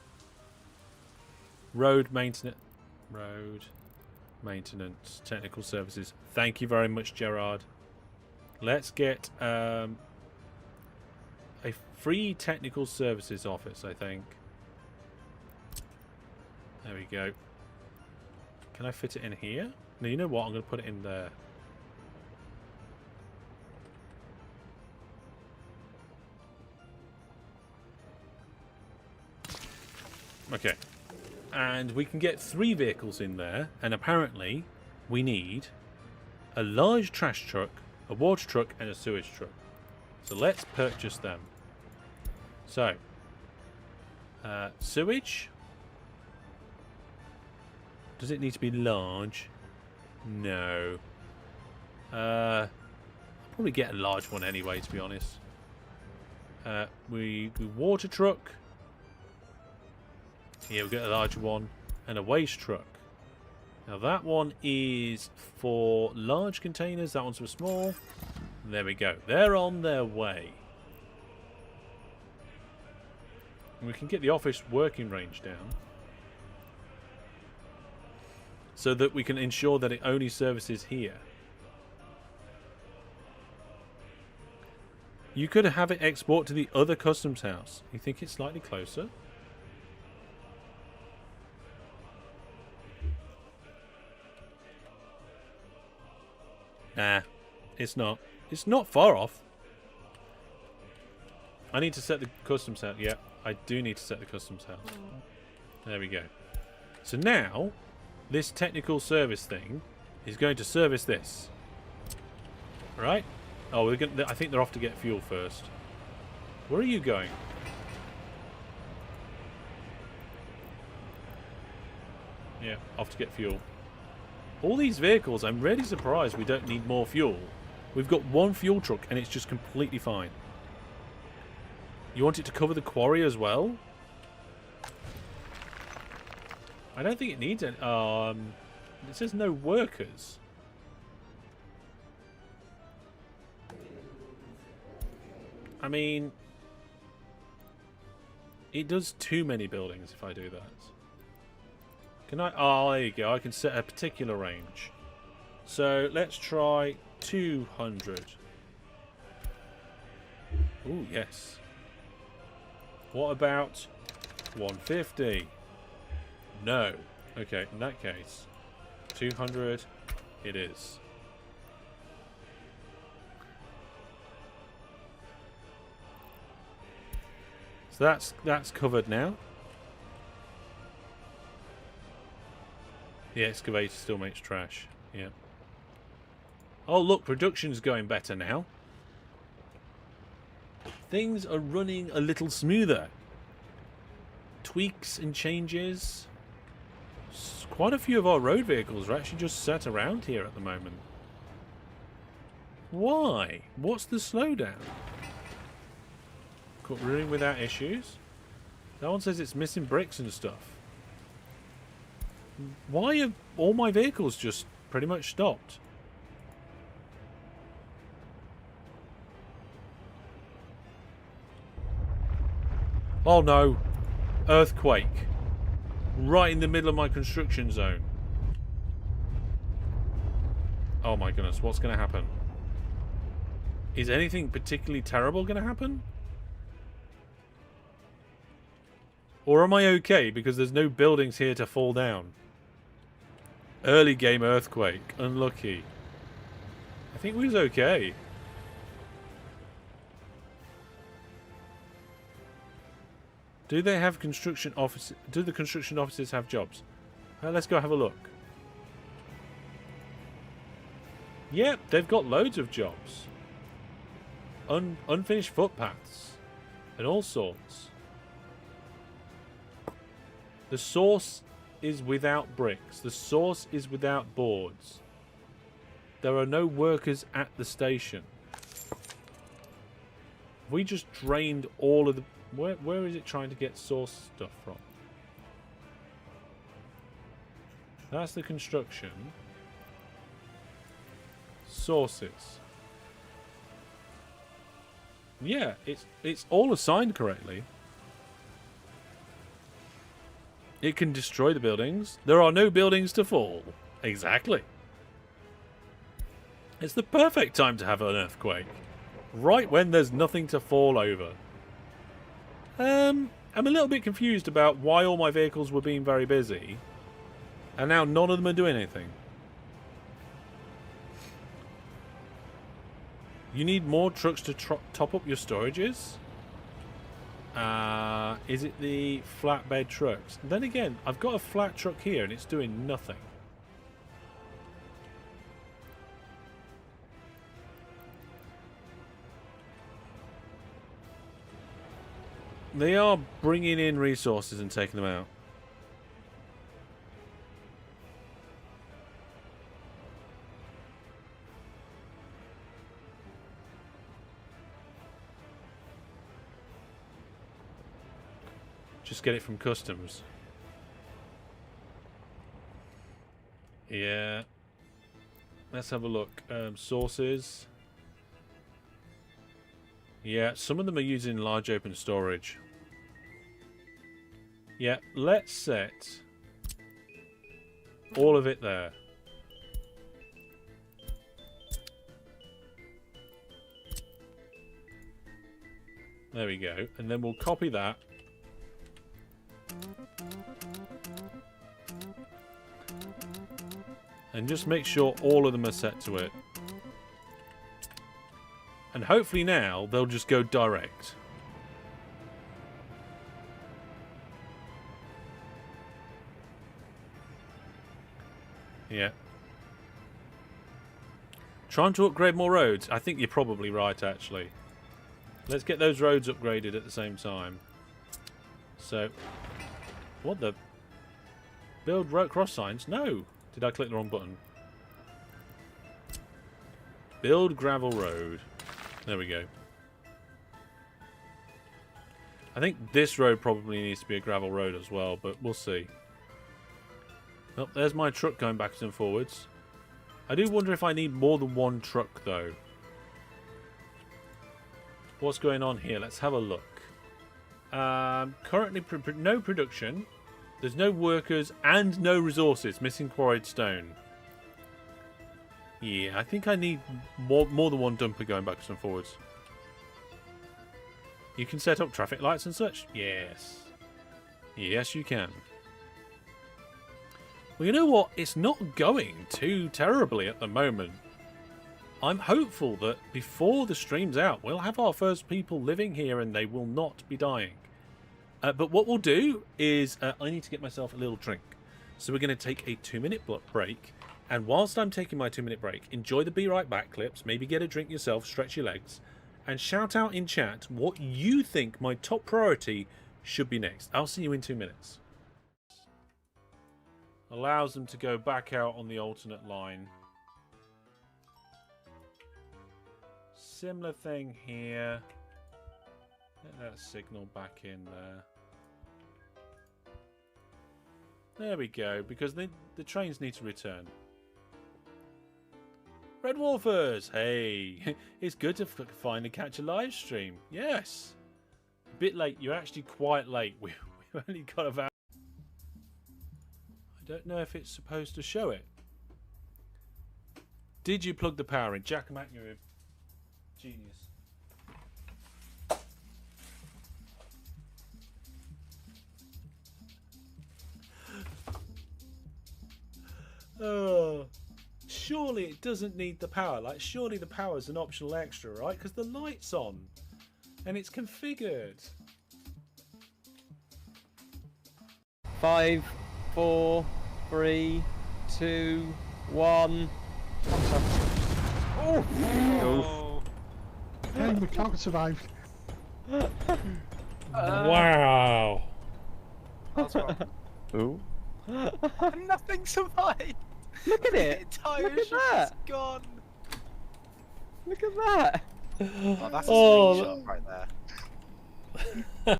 Road maintenance. Technical services. Thank you very much, Gerard. Let's get a free technical services office, I think. There we go. Can I fit it in here? No, you know what? I'm going to put it in there. Okay. And we can get 3 vehicles in there, and apparently we need a large trash truck, a water truck, and a sewage truck. So let's purchase them. So, sewage. Does it need to be large? No. I'll probably get a large one anyway, to be honest. We water truck. Yeah, we'll get a larger one. And a waste truck. Now that one is for large containers. That one's for small. There we go. They're on their way. And we can get the office working range down. So that we can ensure that it only services here. You could have it export to the other customs house. You think it's slightly closer? Nah, it's not. It's not far off. I need to set the customs house. Yeah, I do need to set the customs house. There we go. So now, this technical service thing is going to service this. Right? Oh, we're going. I think they're off to get fuel first. Where are you going? Yeah, off to get fuel. All these vehicles, I'm really surprised we don't need more fuel. We've got 1 fuel truck and it's just completely fine. You want it to cover the quarry as well? I don't think it needs it. It says no workers. I mean, it does too many buildings if I do that. Can I? Oh, there you go. I can set a particular range. So let's try 200. Ooh, yes. What about 150? No. Okay, in that case, 200 it is. So that's covered now. The excavator still makes trash. Yeah. Oh, look, production's going better now. Things are running a little smoother. Tweaks and changes. Quite a few of our road vehicles are actually just sat around here at the moment. Why? What's the slowdown? Running without issues? That one says it's missing bricks and stuff. Why have all my vehicles just pretty much stopped? Oh no. Earthquake. Right in the middle of my construction zone. Oh my goodness, what's going to happen? Is anything particularly terrible going to happen? Or am I okay because there's no buildings here to fall down? Early game earthquake. Unlucky. I think we was okay. Do they have construction offices? Do the construction offices have jobs? Let's go have a look. Yep, they've got loads of jobs. Unfinished footpaths. And all sorts. The source is without bricks. The source is without boards. There are no workers at the station. We just drained all of the... Where is it trying to get source stuff from? That's the construction. Sources. Yeah, it's all assigned correctly. It can destroy the buildings. There are no buildings to fall. Exactly. It's the perfect time to have an earthquake. Right when there's nothing to fall over. I'm a little bit confused about why all my vehicles were being very busy. And now none of them are doing anything. You need more trucks to top up your storages? Is it the flatbed trucks? Then again, I've got a flat truck here and it's doing nothing. They are bringing in resources and taking them out. Just get it from customs. Yeah. Let's have a look. Sources. Yeah, some of them are using large open storage. Yeah, let's set all of it there. There we go. And then we'll copy that. And just make sure all of them are set to it. And hopefully now they'll just go direct. Yeah. Trying to upgrade more roads. I think you're probably right, actually. Let's get those roads upgraded at the same time. So, what the? Build road cross signs? No. Did I click the wrong button? Build gravel road. There we go. I think this road probably needs to be a gravel road as well, but we'll see. Oh, there's my truck going backwards and forwards. I do wonder if I need more than one truck, though. What's going on here? Let's have a look. Currently, no production. There's no workers and no resources. Missing quarried stone. Yeah, I think I need more than one dumper going backwards and forwards. You can set up traffic lights and such? Yes. Yes, you can. Well, you know what? It's not going too terribly at the moment. I'm hopeful that before the stream's out, we'll have our first people living here and they will not be dying. But what we'll do is I need to get myself a little drink. So we're going to take a 2-minute break. And whilst I'm taking my 2-minute break, enjoy the Be Right Back clips. Maybe get a drink yourself, stretch your legs. And shout out in chat what you think my top priority should be next. I'll see you in 2 minutes. Allows them to go back out on the alternate line. Similar thing here. Get that signal back in there. There we go, because the trains need to return. Red Wolfers! Hey! It's good to finally catch a live stream. Yes! A bit late. You're actually quite late. We've only got about... I don't know if it's supposed to show it. Did you plug the power in? Jack Mac, you're a genius. Oh, surely it doesn't need the power. Like, surely the power is an optional extra, right? Because the light's on and it's configured. 5, 4, 3, 2, 1. Oh! Hey, the car survived. Wow. That's wrong. Ooh. Nothing survived. Look at it. The entire Look at ship that. is gone. Look at that. Oh, that's a screenshot right there.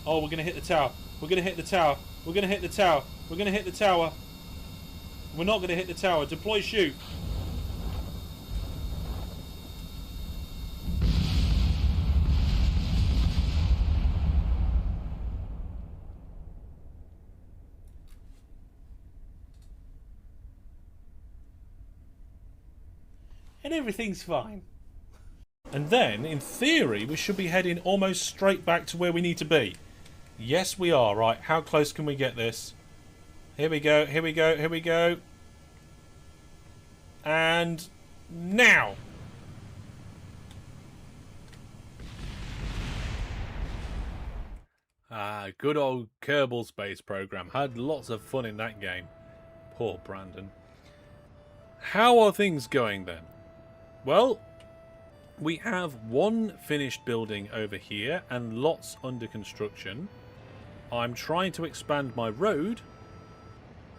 Oh, we're going to hit the tower. We're going to hit the tower. We're going to hit the tower. We're going to hit the tower. We're not going to hit the tower. Deploy shoot. And everything's fine. And then, in theory, we should be heading almost straight back to where we need to be. Yes, we are. Right, how close can we get this? Here we go, here we go, here we go. And now. Ah, good old Kerbal Space Program. Had lots of fun in that game. Poor Brandon. How are things going then? Well, we have one finished building over here and lots under construction. I'm trying to expand my road,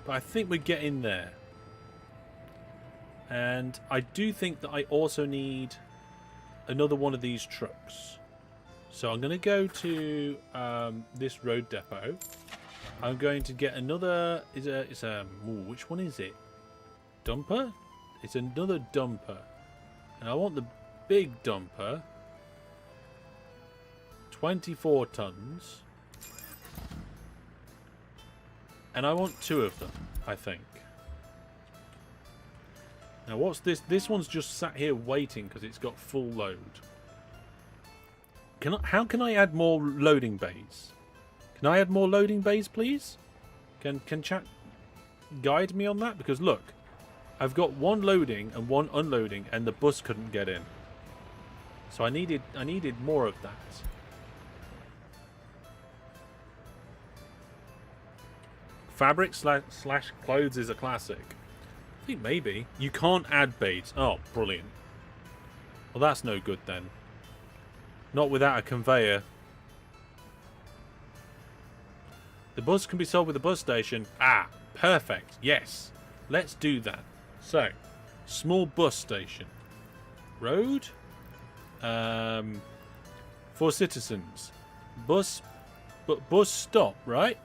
but I think we're getting there. And I do think that I also need another one of these trucks. So I'm going to go to this road depot. I'm going to get another... which one is it? Dumper? It's another dumper. And I want the big dumper. 24 tons. And I want 2 of them, I think. Now what's this? This one's just sat here waiting because it's got full load. How can I add more loading bays? Can I add more loading bays, please? Can chat guide me on that? Because look, I've got one loading and one unloading, and the bus couldn't get in. So I needed more of that. Fabric slash clothes is a classic. I think maybe you can't add bays. Oh, brilliant. Well, that's no good then. Not without a conveyor. The bus can be sold with the bus station. Ah, perfect. Yes. Let's do that. So, small bus station. Road. For citizens. Bus stop, right?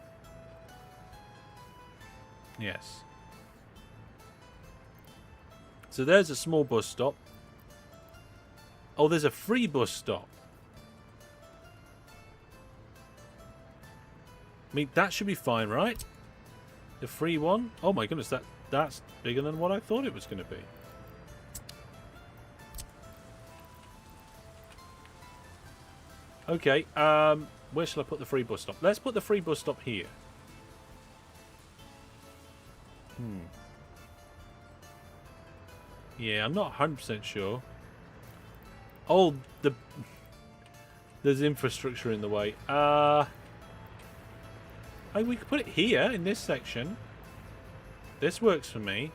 Yes. So there's a small bus stop. Oh, there's a free bus stop. I mean, that should be fine, right? The free one? Oh my goodness, that's bigger than what I thought it was going to be. Okay, where shall I put the free bus stop? Let's put the free bus stop here. Yeah, I'm not 100% sure. Oh, there's infrastructure in the way. We could put it here in this section. This works for me.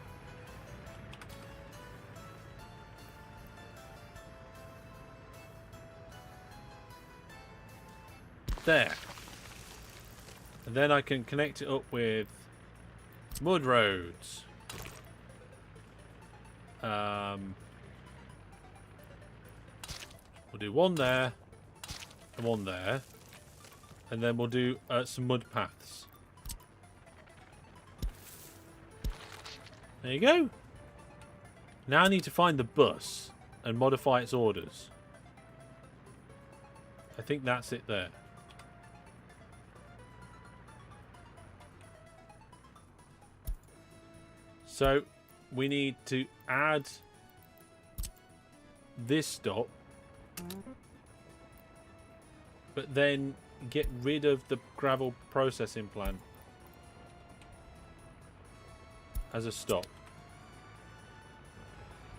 There. And then I can connect it up with mud roads. We'll do one there and one there. And then we'll do some mud paths. There you go. Now I need to find the bus and modify its orders. I think that's it there. So we need to add this stop, but then get rid of the gravel processing plant as a stop.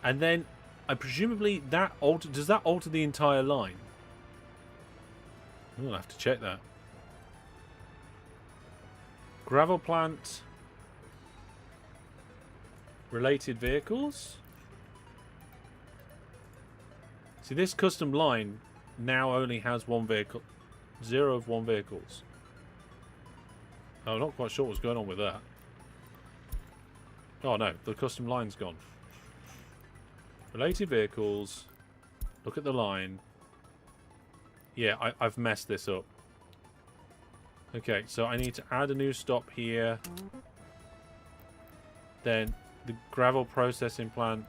And then presumably that does that alter the entire line? We'll have to check that. Gravel plant, related vehicles. See, this custom line now only has one vehicle. 0 of 1 vehicles. I'm not quite sure what's going on with that. Oh no, the custom line's gone. Related vehicles. Look at the line. Yeah, I've messed this up. Okay, so I need to add a new stop here. Then the gravel processing plant.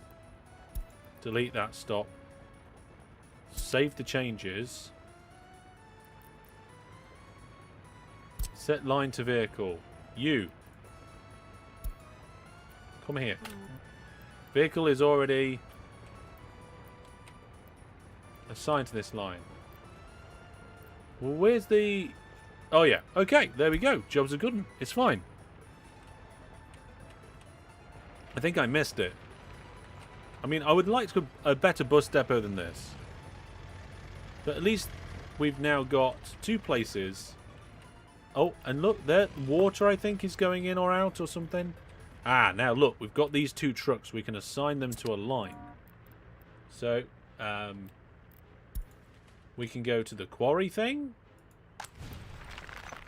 Delete that stop. Save the changes. Set line to vehicle. You. Come here. Vehicle is already assigned to this line. Well, where's the... Oh, yeah. Okay, there we go. Job's a good one. It's fine. I think I missed it. I mean, I would like to a better bus depot than this. But at least we've now got 2 places Oh, and look, there, water, I think, is going in or out or something. Ah, now look, we've got these 2 trucks. We can assign them to a line. So, we can go to the quarry thing.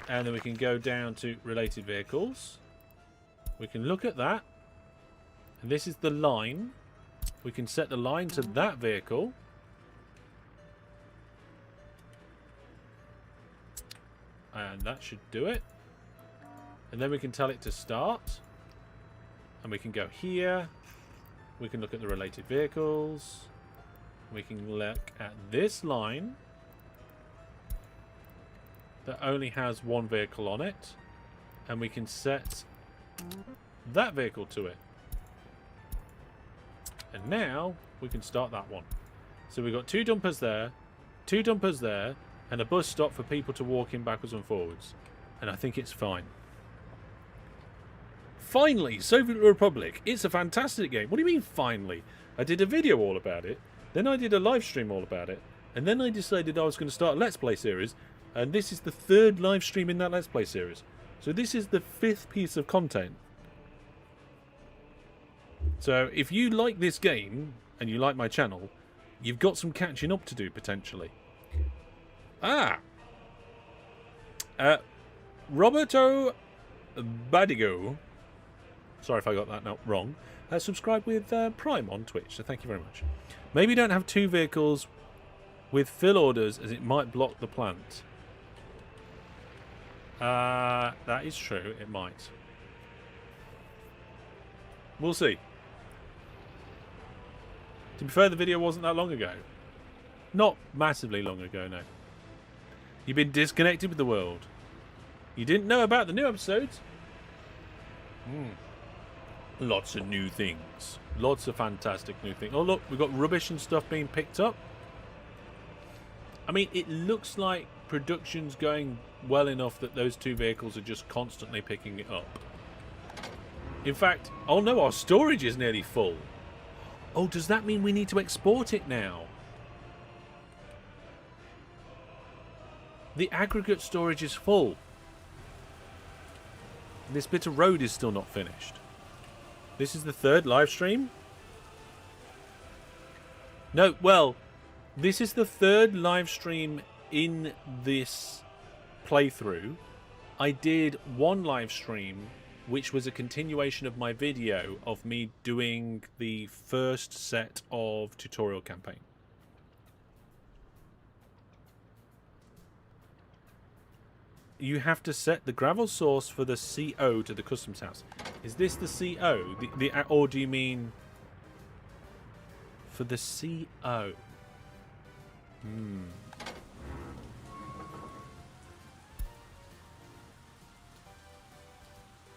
And then we can go down to related vehicles. We can look at that. And this is the line. We can set the line to that vehicle. And that should do it. And then we can tell it to start. And we can go here. We can look at the related vehicles. We can look at this line that only has 1 vehicle on it. And we can set that vehicle to it. And now we can start that one. So we've got 2 dumpers there, 2 dumpers there, and a bus stop for people to walk in backwards and forwards. And I think it's fine. Finally, Soviet Republic. It's a fantastic game. What do you mean, finally? I did a video all about it. Then I did a live stream all about it. And then I decided I was going to start a Let's Play series. And this is the 3rd live stream in that Let's Play series. So this is the 5th piece of content. So if you like this game, and you like my channel, you've got some catching up to do, potentially. Roberto Badigo. Sorry if I got that wrong. Subscribe with Prime on Twitch, so thank you very much. Maybe don't have 2 vehicles with fill orders, as it might block the plant. That is true, it might. We'll see. To be fair, the video wasn't that long ago. Not massively long ago, no. You've been disconnected with the world. You didn't know about the new episodes? Lots of new things. Lots of fantastic new things. Oh, look, we've got rubbish and stuff being picked up. I mean, it looks like production's going well enough that those 2 vehicles are just constantly picking it up. In fact, oh no, our storage is nearly full. Oh, does that mean we need to export it now? The aggregate storage is full. This bit of road is still not finished. This is the 3rd live stream? No, well, this is the 3rd live stream in this playthrough. I did 1 live stream, which was a continuation of my video of me doing the first set of tutorial campaign. You have to set the gravel source for the CO to the customs house. Is this the CO? Or do you mean for the CO?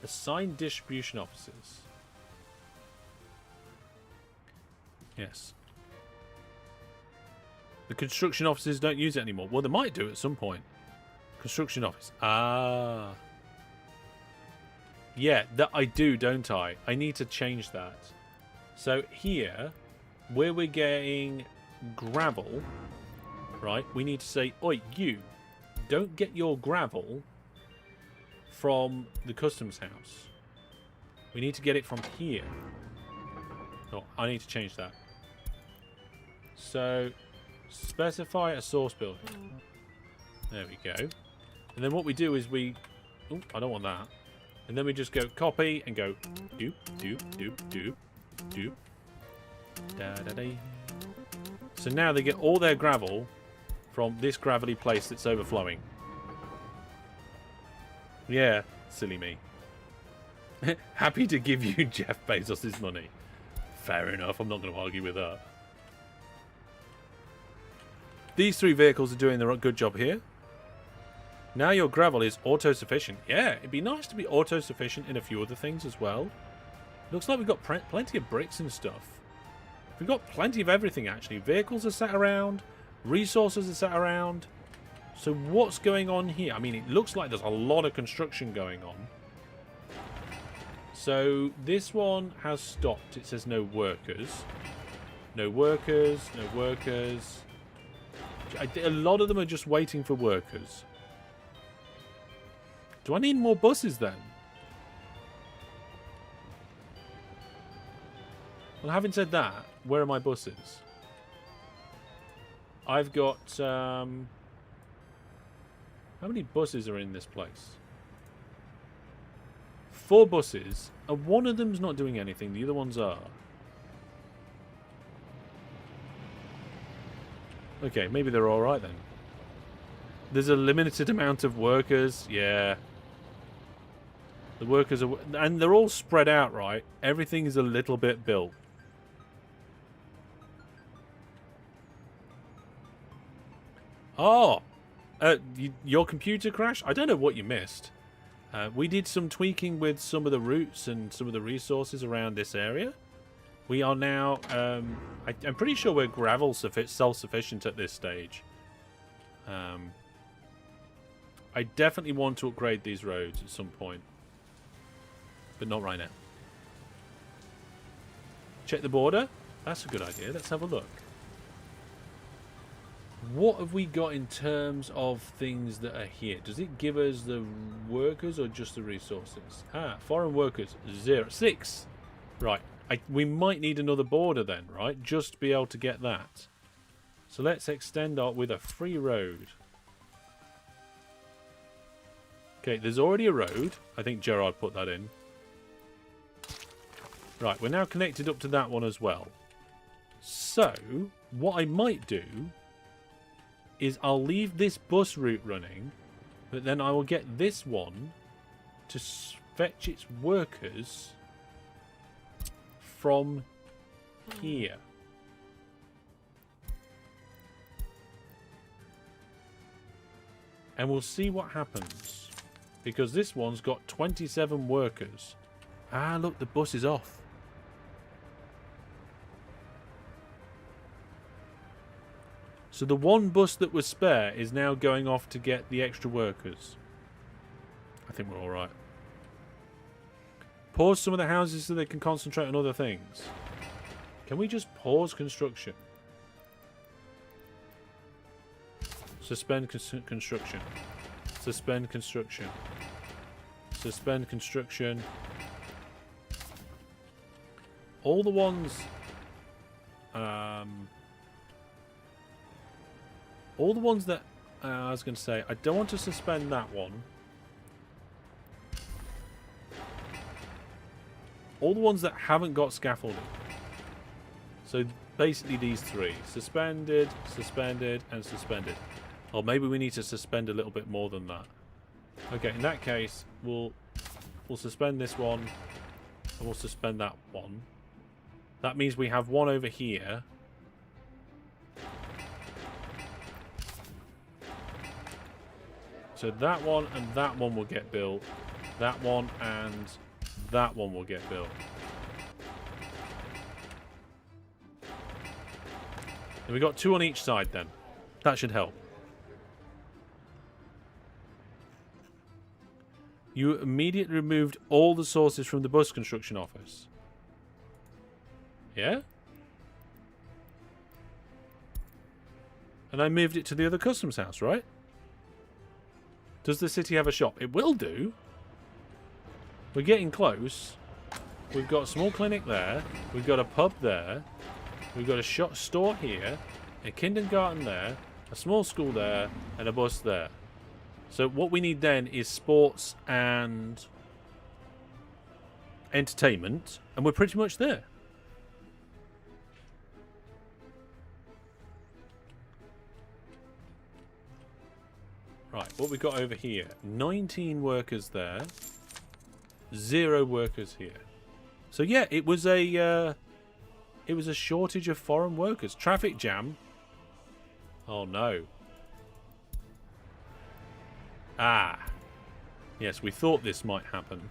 Assign distribution officers. Yes. The construction officers don't use it anymore. Well, they might do at some point. Construction office. Ah. Yeah, that I do, don't I? I need to change that. So here, where we're getting gravel, right, we need to say, oi, you, don't get your gravel from the customs house. We need to get it from here. Oh, I need to change that. So, specify a source building. There we go. And then what we do is we... Oh, I don't want that. And then we just go copy and go doop, doop, doop, doop, doop. Da-da-da. So now they get all their gravel from this gravelly place that's overflowing. Yeah, silly me. Happy to give you Jeff Bezos' money. Fair enough, I'm not going to argue with that. These 3 vehicles are doing the good job here. Now your gravel is auto-sufficient. Yeah, it'd be nice to be auto-sufficient in a few other things as well. Looks like we've got plenty of bricks and stuff. We've got plenty of everything, actually. Vehicles are sat around. Resources are sat around. So what's going on here? I mean, it looks like there's a lot of construction going on. So this one has stopped. It says no workers. No workers. No workers. A lot of them are just waiting for workers. Do I need more buses then? Well, having said that, where are my buses? I've got... how many buses are in this place? 4 buses, and one of them's not doing anything. The other ones are. Okay, maybe they're alright then. There's a limited amount of workers. Yeah. The workers are... And they're all spread out, right? Everything is a little bit built. Oh! Your computer crash? I don't know what you missed. We did some tweaking with some of the routes and some of the resources around this area. We are now... I'm pretty sure we're gravel self-sufficient at this stage. I definitely want to upgrade these roads at some point. But not right now. Check the border? That's a good idea. Let's have a look. What have we got in terms of things that are here? Does it give us the workers or just the resources? Ah, foreign workers, 0. 6. Right. We might need another border then, right? Just to be able to get that. So let's extend our with a free road. Okay, there's already a road. I think Gerard put that in. Right, we're now connected up to that one as well. So, what I might do is I'll leave this bus route running, but then I will get this one to fetch its workers from here. And we'll see what happens. Because this one's got 27 workers. Ah, look, the bus is off. So the one bus that was spare is now going off to get the extra workers. I think we're alright. Pause some of the houses so they can concentrate on other things. Can we just pause construction? Suspend construction. Suspend construction. Suspend construction. All the ones... all the ones that... I was going to say, I don't want to suspend that one. All the ones that haven't got scaffolding. So basically these 3. Suspended, suspended, and suspended. Or maybe we need to suspend a little bit more than that. Okay, in that case, we'll suspend this one. And we'll suspend that one. That means we have one over here. So that one and that one will get built. That one and that one will get built. And we got 2 on each side then. That should help. You immediately removed all the sources from the bus construction office. Yeah? And I moved it to the other customs house, right? Does the city have a shop? It will do. We're getting close. We've got a small clinic there. We've got a pub there. We've got a store here. A kindergarten there. A small school there. And a bus there. So what we need then is sports and entertainment. And we're pretty much there. Right, what we got over here? 19 workers there. 0 workers here. So yeah, it was a shortage of foreign workers. Traffic jam. Oh no. Ah. Yes, we thought this might happen.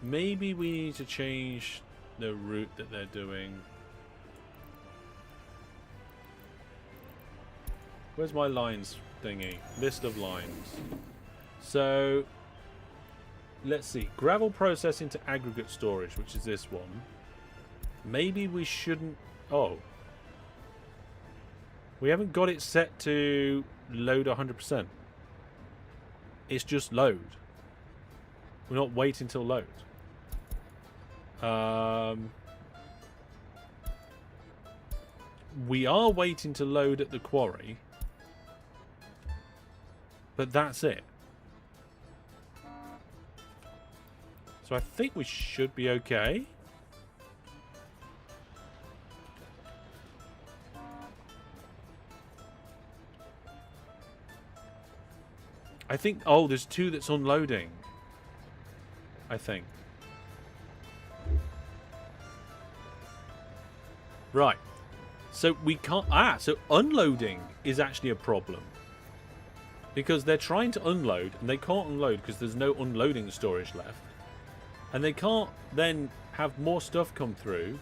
Maybe we need to change the route that they're doing. Where's my lines thingy? List of lines. So, let's see. Gravel processing to aggregate storage, which is this one. Maybe we shouldn't... Oh. We haven't got it set to load 100%. It's just load. We're not waiting till load. We are waiting to load at the quarry. But that's it. So I think we should be okay. I think... Oh, there's 2 that's unloading. I think. Right. So we can't... so unloading is actually a problem. Because they're trying to unload, and they can't unload because there's no unloading storage left. And they can't then have more stuff come through.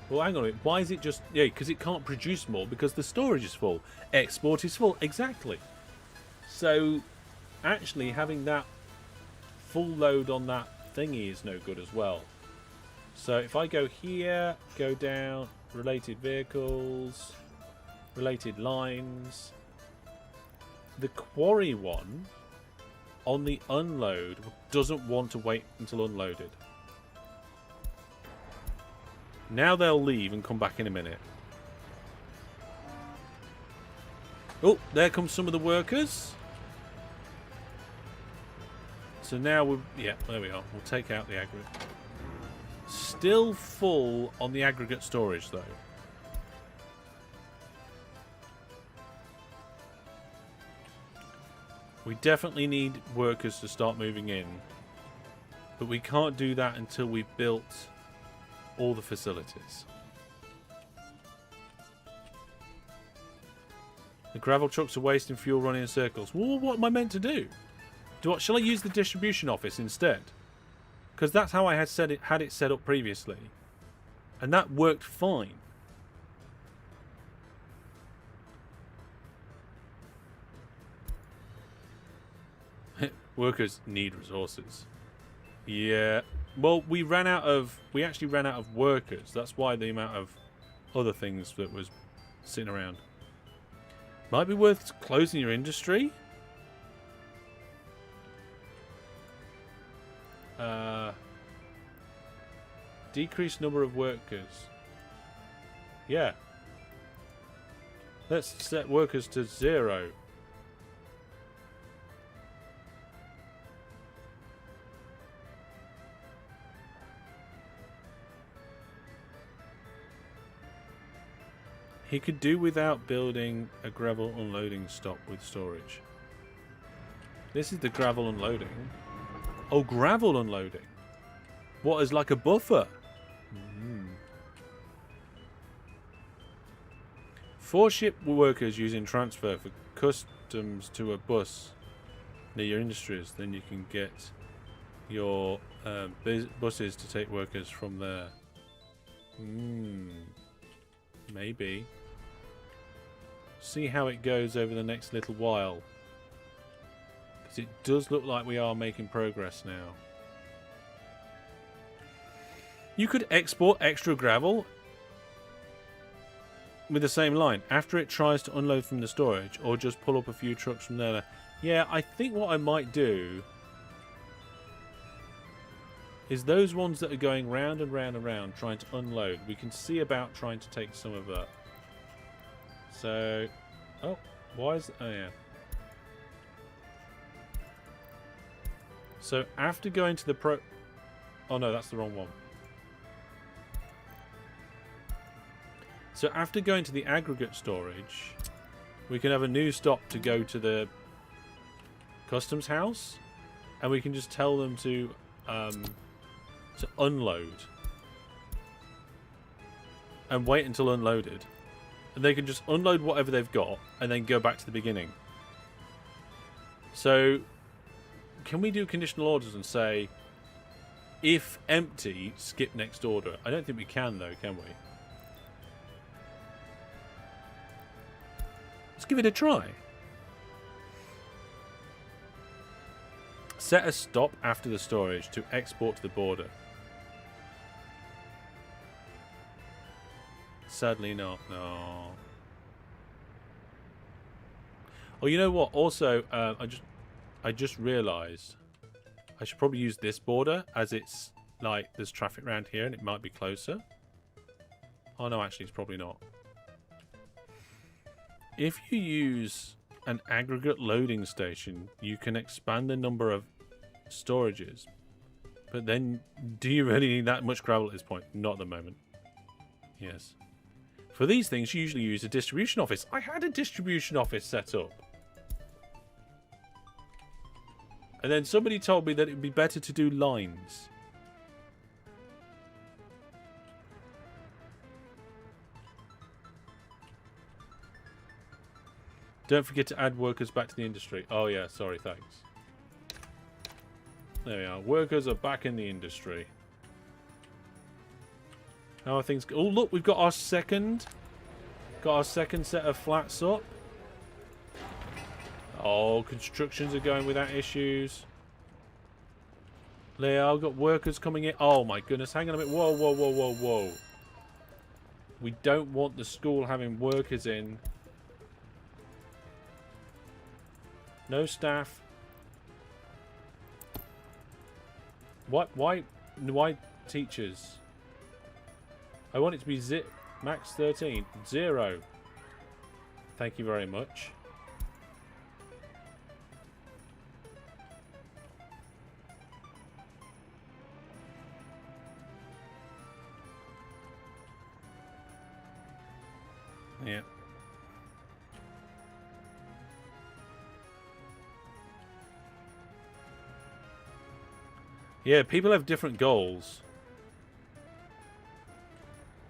Well, hang on a minute. Why is it just... Yeah, because it can't produce more because the storage is full. Export is full. Exactly. So, actually, having that full load on that thingy is no good as well. So, if I go here, go down, related vehicles, related lines... The quarry one on the unload doesn't want to wait until unloaded. Now they'll leave and come back in a minute. Oh, there comes some of the workers. So now we're... Yeah, there we are. We'll take out the aggregate. Still full on the aggregate storage, though. We definitely need workers to start moving in. But we can't do that until we've built all the facilities. The gravel trucks are wasting fuel running in circles. Well, what am I meant to do? Shall I use the distribution office instead? Because that's how I had it set up previously. And that worked fine. Workers need resources. Yeah. Well, we actually ran out of workers. That's why the amount of other things that was sitting around. Might be worth closing your industry. Decrease number of workers. Yeah. Let's set workers to 0. He could do without building a gravel unloading stop with storage. This is the gravel unloading. Oh, gravel unloading. What, is like a buffer? 4 ship workers using transfer for customs to a bus near your industries. Then you can get your buses to take workers from there. Maybe. See how it goes over the next little while. Because it does look like we are making progress now. You could export extra gravel with the same line after it tries to unload from the storage, or just pull up a few trucks from there. Yeah, I think what I might do is those ones that are going round and round and round trying to unload. We can see about trying to take some of that. So, oh, why is... Oh, yeah. So, after going to the Oh, no, that's the wrong one. So, after going to the aggregate storage, we can have a new stop to go to the customs house, and we can just tell them to unload. And wait until unloaded. And they can just unload whatever they've got and then go back to the beginning. So, can we do conditional orders and say, if empty, skip next order? I don't think we can though, can we? Let's give it a try. Set a stop after the storage to export to the border. Sadly not, no. Oh, you know what? Also, I just realised I should probably use this border as it's like there's traffic around here and it might be closer. Oh no, actually, it's probably not. If you use an aggregate loading station, you can expand the number of storages. But then, do you really need that much gravel at this point? Not at the moment. Yes. For these things, you usually use a distribution office. I had a distribution office set up. And then somebody told me that it would be better to do lines. Don't forget to add workers back to the industry. Oh yeah, sorry, thanks. There we are. Workers are back in the industry. How are things? Oh look, we've got our second set of flats up. Oh, constructions are going without issues. Leo, I've got workers coming in. Oh my goodness, hang on a minute. Whoa, whoa, whoa, whoa, whoa. We don't want the school having workers in. No staff. What? Why teachers? I want it to be max 13. 0. Thank you very much. Yeah. Yeah, people have different goals.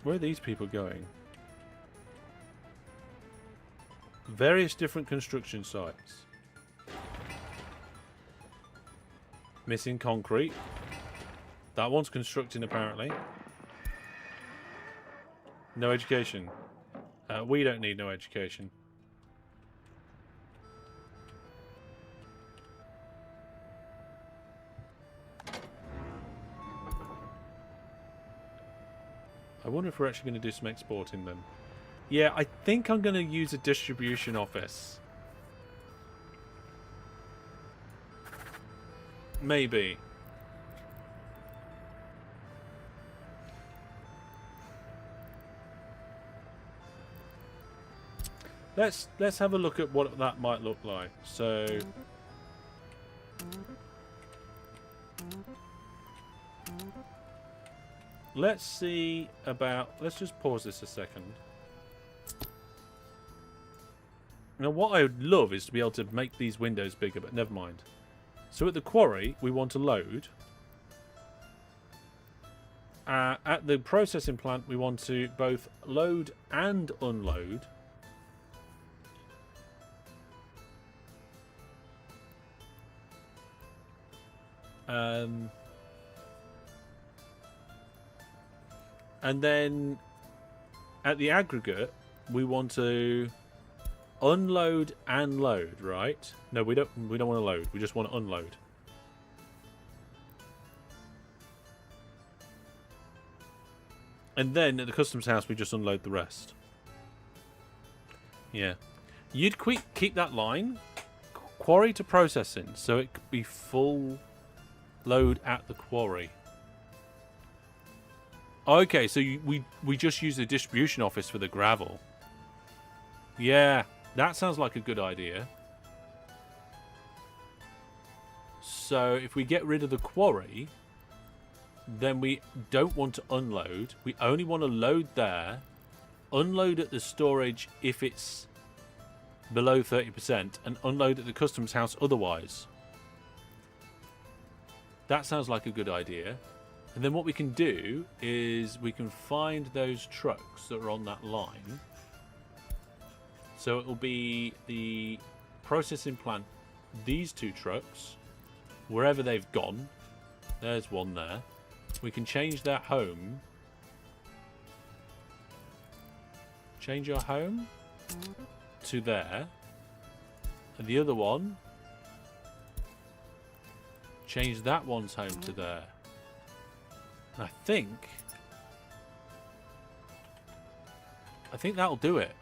Where are these people going? Various different construction sites. Missing concrete. That one's constructing apparently. No education. We don't need no education. I wonder if we're actually going to do some exporting then. Yeah, I think I'm going to use a distribution office. Maybe. Let's have a look at what that might look like. So let's see about, let's just pause this a second. Now what I would love is to be able to make these windows bigger, but never mind. So at the quarry we want to load. At the processing plant we want to both load and unload. And then at the aggregate we want to unload and load, right? No, we don't want to load, we just want to unload. And then at the customs house we just unload the rest. Yeah. You'd keep that line quarry to processing, so it could be full load at the quarry. Okay, so we just use the distribution office for the gravel. Yeah, that sounds like a good idea. So if we get rid of the quarry, then we don't want to unload. We only want to load there, unload at the storage if it's below 30%, and unload at the customs house otherwise. That sounds like a good idea. And then what we can do is we can find those trucks that are on that line. So it will be the processing plant, these two trucks, wherever they've gone. There's one there. We can change that home. Change your home to there. And the other one, change that one's home to there. And I think that'll do it.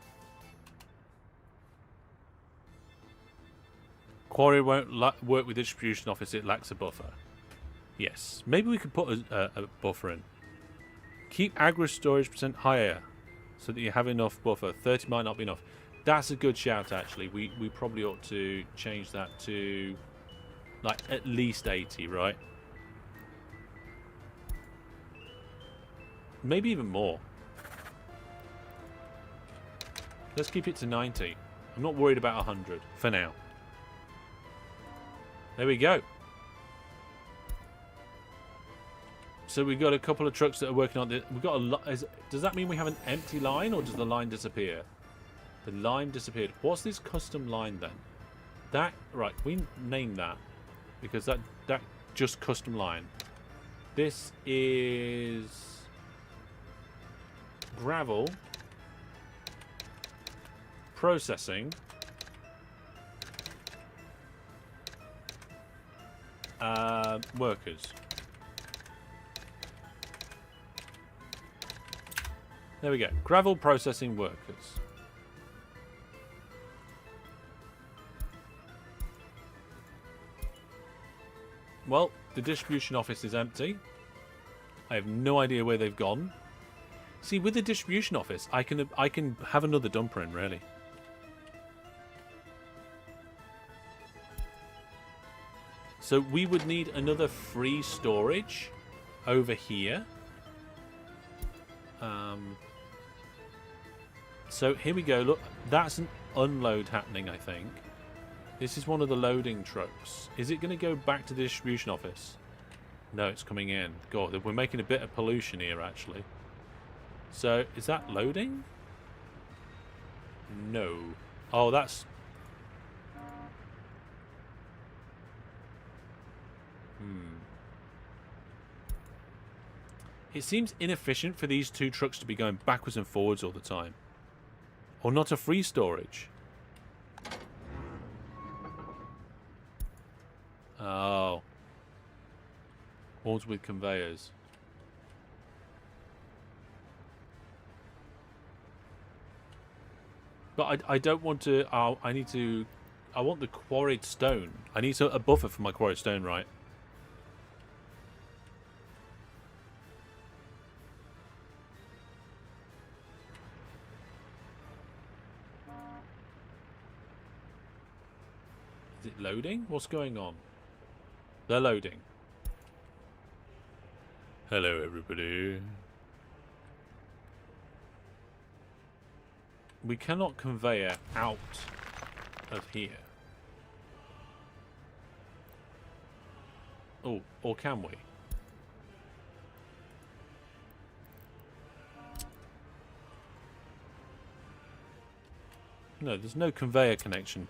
Quarry won't work with the distribution office. It lacks a buffer. Yes. Maybe we could put a buffer in. Keep aggro storage % higher so that you have enough buffer. 30 might not be enough. That's a good shout, actually. We probably ought to change that to like at least 80, right? Maybe even more. Let's keep it to 90. I'm not worried about 100 for now. There we go. So we've got a couple of trucks that are working on this. We've got a lot. Does that mean we have an empty line, or does the line disappear? The line disappeared. What's this custom line then? That right? We name that because that just custom line. This is gravel processing. Workers. There we go. Gravel processing workers. Well, the distribution office is empty. I have no idea where they've gone. See, with the distribution office, I can have another dumper in, really. So we would need another free storage over here. So here we go. Look, that's an unload happening, I think. This is one of the loading trucks. Is it going to go back to the distribution office? No, it's coming in. God, we're making a bit of pollution here, actually. So, is that loading? No. Oh, that's... It seems inefficient for these two trucks to be going backwards and forwards all the time. Or not a free storage. Oh. Ones with conveyors. But I don't want to... I need to... I want the quarried stone. I need a buffer for my quarried stone, right? Is it loading? What's going on? They're loading. Hello, everybody. We cannot conveyor out of here. Oh, or can we? No, there's no conveyor connection.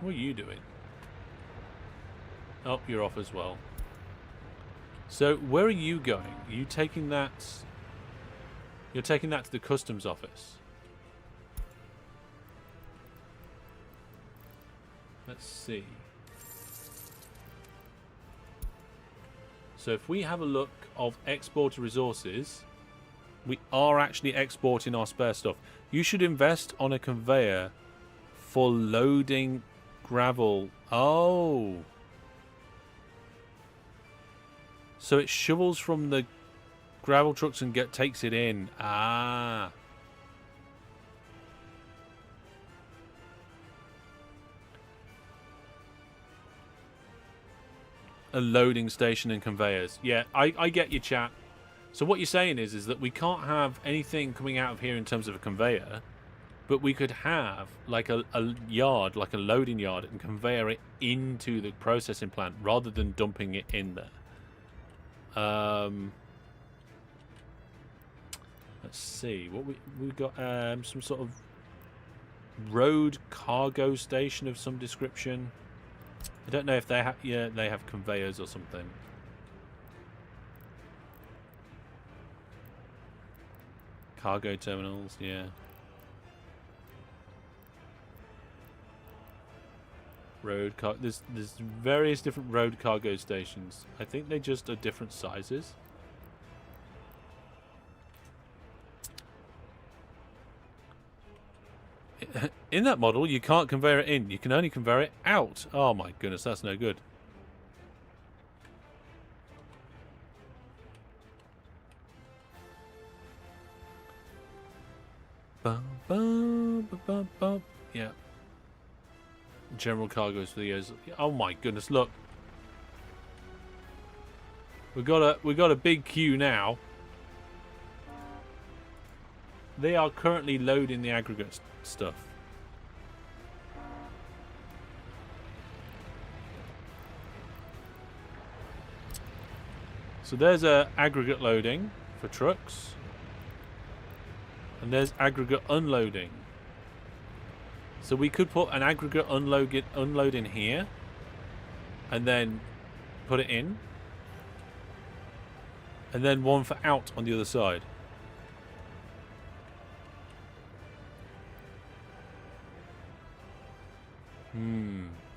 What are you doing? Oh, you're off as well. So, where are you going? Are you taking that... You're taking that to the customs office. Let's see. So, if we have a look of export resources, we are actually exporting our spare stuff. You should invest on a conveyor for loading gravel. Oh. So it shovels from the gravel trucks and takes it in. Ah. A loading station and conveyors. Yeah, I get your chat. So what you're saying is that we can't have anything coming out of here in terms of a conveyor, but we could have like a yard, like a loading yard, and conveyor it into the processing plant rather than dumping it in there. Let's see what we got. Some sort of road cargo station of some description. I don't know if they have. Yeah, they have conveyors or something. Cargo terminals. Yeah. Road car. There's various different road cargo stations. I think they just are different sizes. In that model, you can't conveyor it in. You can only conveyor it out. Oh my goodness, that's no good. Bum, bum, bum, bum, bum. Yeah. General cargoes for the years. Oh my goodness, look. We got a big queue now. They are currently loading the aggregate stuff. So there's a aggregate loading for trucks. And there's aggregate unloading. So we could put an aggregate unload in here. And then put it in. And then one for out on the other side.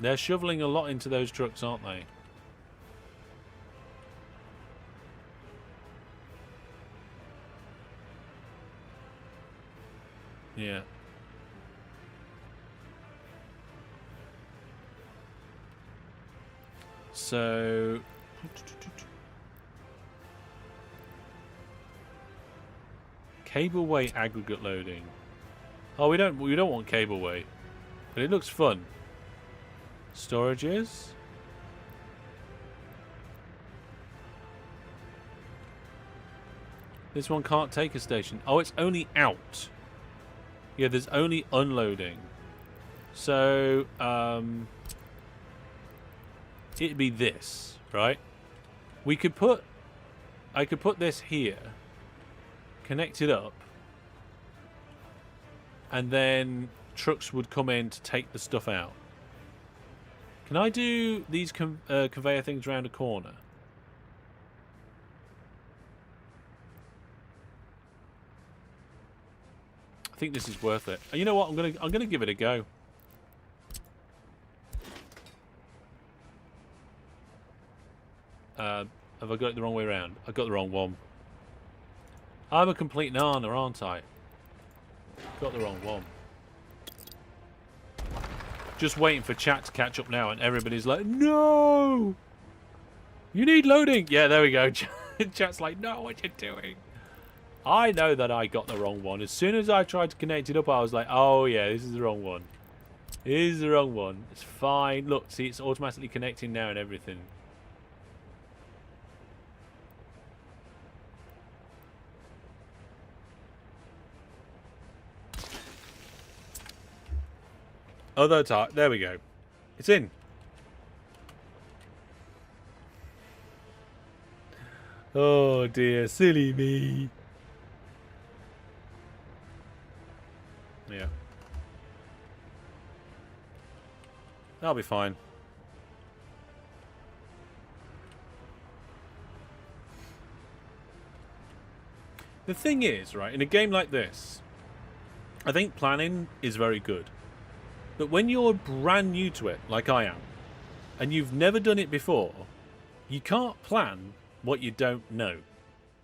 They're shoveling a lot into those trucks, aren't they? Yeah. So cableway aggregate loading. Oh, we don't want cableway, but it looks fun. Storages. This one can't take a station. Oh, it's only out. Yeah, there's only unloading. So, it'd be this, right? I could put this here, connect it up, and then trucks would come in to take the stuff out. Can I do these conveyor things around a corner? I think this is worth it. You know what? I'm gonna give it a go. Have I got it the wrong way around? I got the wrong one. I'm a complete nana, aren't I? Got the wrong one. Just waiting for chat to catch up now, and everybody's like, "No, you need loading." Yeah, there we go. Chat's like, "No, what you doing?" I know that I got the wrong one. As soon as I tried to connect it up, I was like, "Oh yeah, this is the wrong one. This is the wrong one. It's fine. Look, see, it's automatically connecting now and everything." Other time. There we go. It's in. Oh dear, silly me. Yeah. That'll be fine. The thing is, right, in a game like this, I think planning is very good. But when you're brand new to it, like I am, and you've never done it before, you can't plan what you don't know.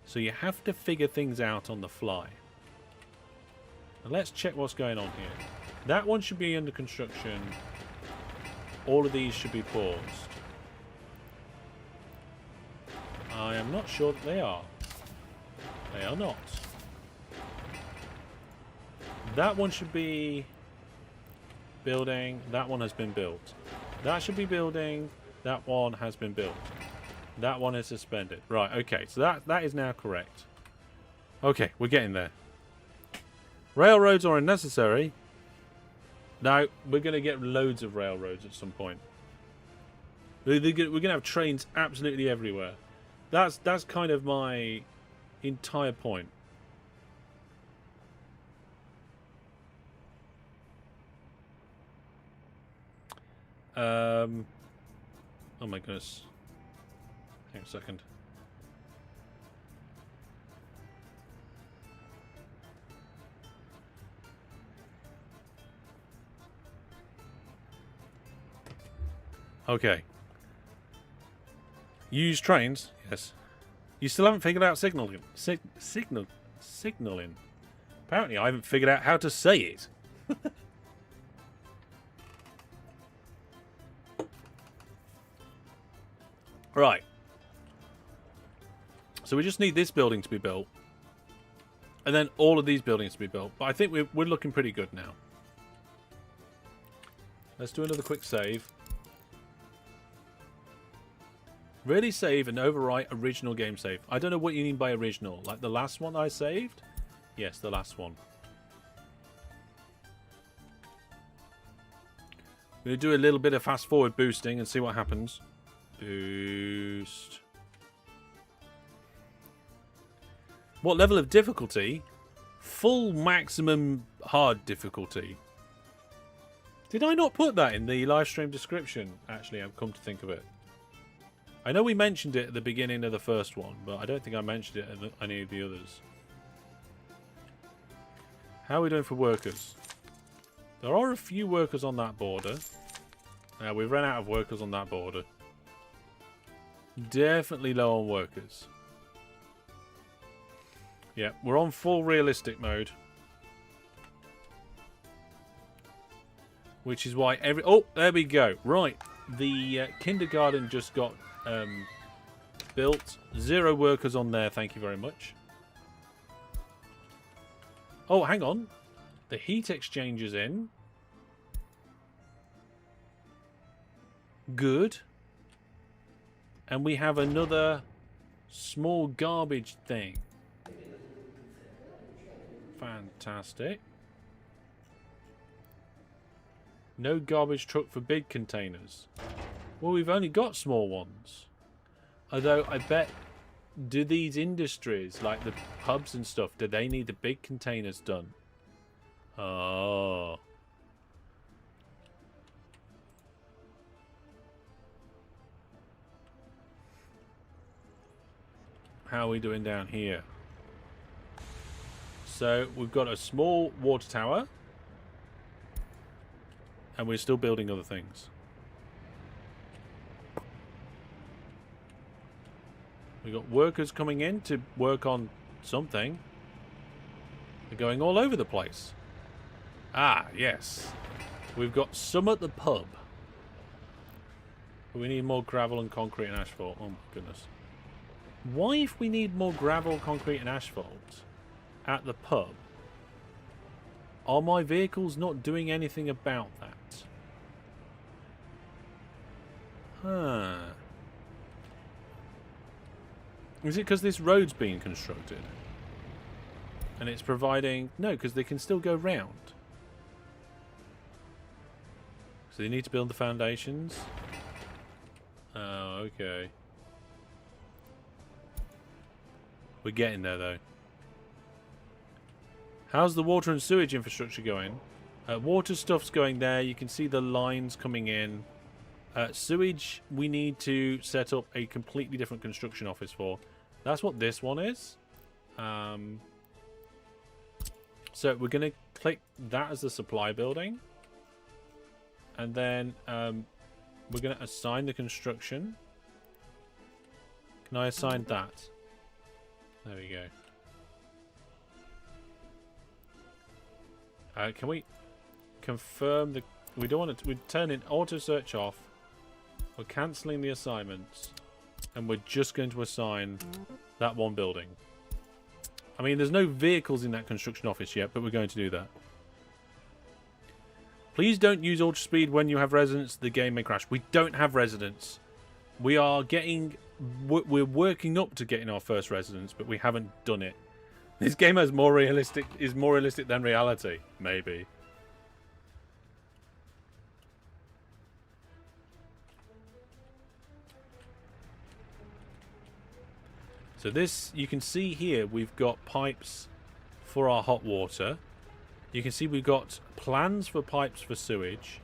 So you have to figure things out on the fly. Now let's check what's going on here. That one should be under construction. All of these should be paused. I am not sure that they are. They are not. That one should be building. That one has been built. That should be building. That one has been built. That one is suspended. Right, okay. So that is now correct. Okay, we're getting there. Railroads are unnecessary. Now, we're going to get loads of railroads at some point. We're going to have trains absolutely everywhere. That's kind of my entire point. Oh my goodness. Hang on a second. Okay. Use trains? Yes. You still haven't figured out signaling. Signaling. Apparently I haven't figured out how to say it. Right. So we just need this building to be built. And then all of these buildings to be built. But I think we're looking pretty good now. Let's do another quick save. Really save and overwrite original game save. I don't know what you mean by original. Like the last one I saved? Yes, the last one. I'm going to do a little bit of fast forward boosting and see what happens. Boost. What level of difficulty? Full maximum hard difficulty. Did I not put that in the live stream description? Actually, I've come to think of it. I know we mentioned it at the beginning of the first one, but I don't think I mentioned it at any of the others. How are we doing for workers? There are a few workers on that border. Now, we've run out of workers on that border. Definitely low on workers. Yeah, we're on full realistic mode. Which is why every... Oh, there we go. Right. The kindergarten just got built. 0 workers on there, thank you very much. Oh, hang on. The heat exchanger's in. Good. And we have another small garbage thing. Fantastic. No garbage truck for big containers. Well, we've only got small ones. Although, I bet... Do these industries, like the pubs and stuff, do they need the big containers done? Oh. How are we doing down here? So, we've got a small water tower. And we're still building other things. We've got workers coming in to work on something. They're going all over the place. Ah, yes. We've got some at the pub. But we need more gravel and concrete and asphalt. Oh my goodness. Why, if we need more gravel, concrete and asphalt at the pub, are my vehicles not doing anything about that? Huh. Is it because this road's being constructed? And it's providing... No, because they can still go round. So they need to build the foundations. Oh, okay. We're getting there, though. How's the water and sewage infrastructure going? Water stuff's going there. You can see the lines coming in. Sewage, we need to set up a completely different construction office for. That's what this one is. So we're going to click that as the supply building. And then we're going to assign the construction. Can I assign that? There we go. Can we confirm the... We don't want to... We're turning auto search off. We're cancelling the assignments. And we're just going to assign that one building. I mean, there's no vehicles in that construction office yet, but we're going to do that. Please don't use ultra speed when you have residents. The game may crash. We don't have residents. We are getting... We're working up to getting our first residents, but we haven't done it. This game is more realistic than reality, maybe. So this, you can see here, we've got pipes for our hot water. You can see we've got plans for pipes for sewage.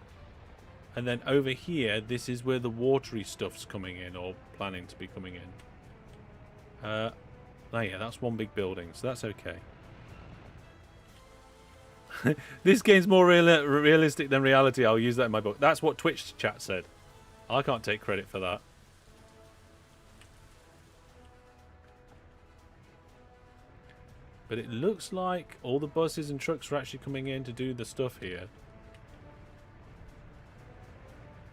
And then over here, this is where the watery stuff's coming in, or planning to be coming in. Oh yeah, that's one big building, so that's okay. This game's more realistic than reality. I'll use that in my book. That's what Twitch chat said. I can't take credit for that. But it looks like all the buses and trucks are actually coming in to do the stuff here.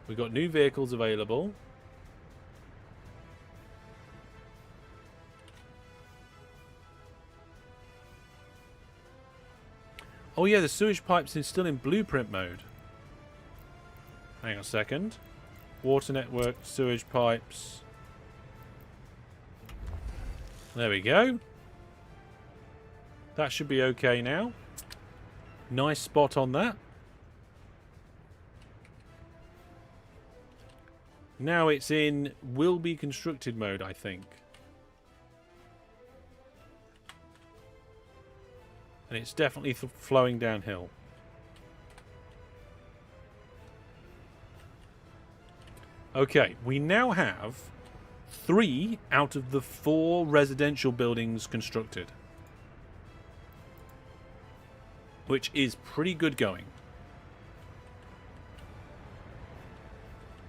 We've got new vehicles available. Oh yeah, the sewage pipes is still in blueprint mode. Hang on a second. Water network, sewage pipes. There we go. That should be okay now. Nice spot on that. Now it's in will be constructed mode, I think. And it's definitely flowing downhill. Okay, we now have 3 out of the 4 residential buildings constructed. Which is pretty good going.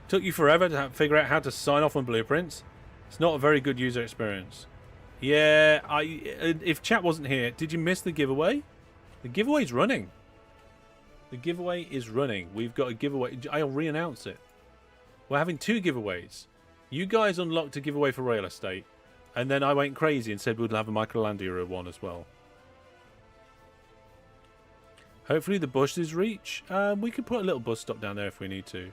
Took you forever to figure out how to sign off on blueprints. It's not a very good user experience. Yeah, if chat wasn't here, did you miss the giveaway? The giveaway's running. The giveaway is running. We've got a giveaway. I'll re-announce it. We're having 2 giveaways. You guys unlocked a giveaway for real estate, and then I went crazy and said we'd have a Michelandia one as well. Hopefully the buses reach. We could put a little bus stop down there if we need to.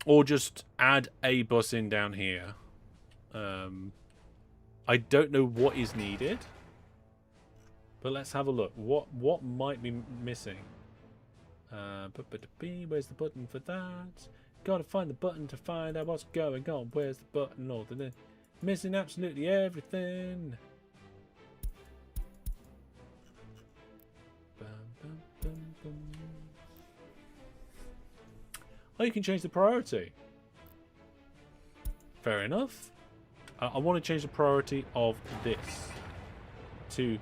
Or just add a bus in down here. I don't know what is needed. But let's have a look. What might be missing? Where's the button for that? Gotta find the button to find out what's going on. Where's the button? All the missing absolutely everything. Oh, you can change the priority. Fair enough. I want to change the priority of this to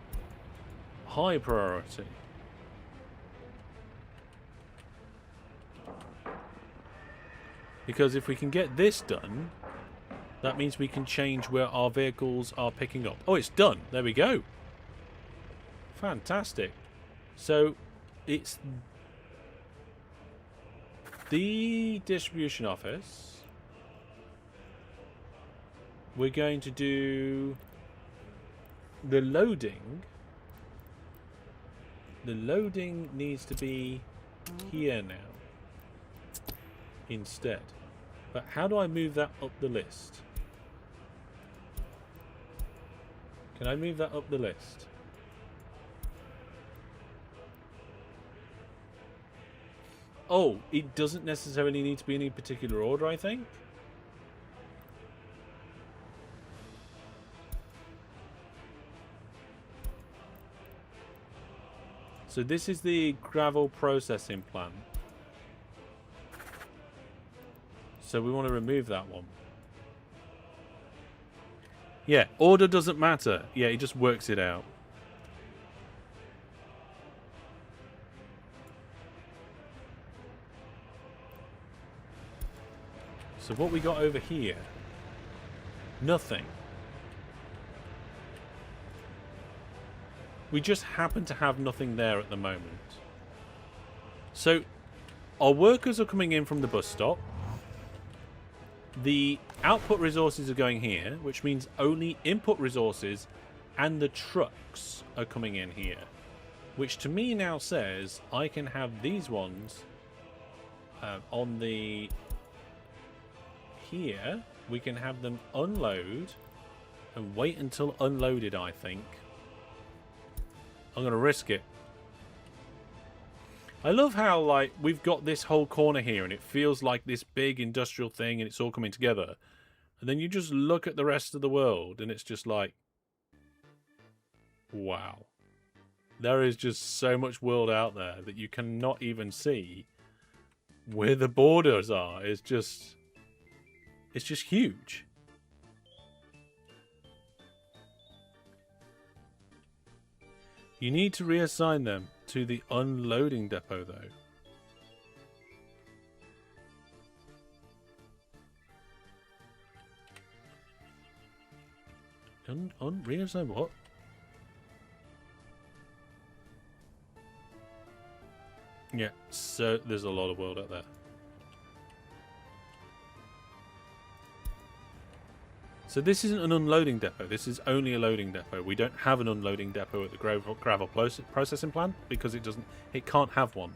high priority. Because if we can get this done, that means we can change where our vehicles are picking up. Oh, it's done. There we go. Fantastic. So, it's the distribution office. We're going to do the loading. The loading needs to be here now instead. But how do I move that up the list? Can I move that up the list? Oh, it doesn't necessarily need to be in any particular order, I think. So this is the gravel processing plant. So we want to remove that one. Yeah, order doesn't matter. Yeah, it just works it out. So what we got over here? Nothing. We just happen to have nothing there at the moment. So our workers are coming in from the bus stop. The output resources are going here, which means only input resources and the trucks are coming in here. Which to me now says I can have these ones on the... Here, we can have them unload and wait until unloaded, I think. I'm going to risk it. I love how, like, we've got this whole corner here and it feels like this big industrial thing and it's all coming together. And then you just look at the rest of the world and it's just like, wow. There is just so much world out there that you cannot even see where the borders are. It's just huge. You need to reassign them to the unloading depot, though. Reassign what? Yeah, so there's a lot of world out there. So this isn't an unloading depot. This is only a loading depot. We don't have an unloading depot at the gravel processing plant because it can't have one.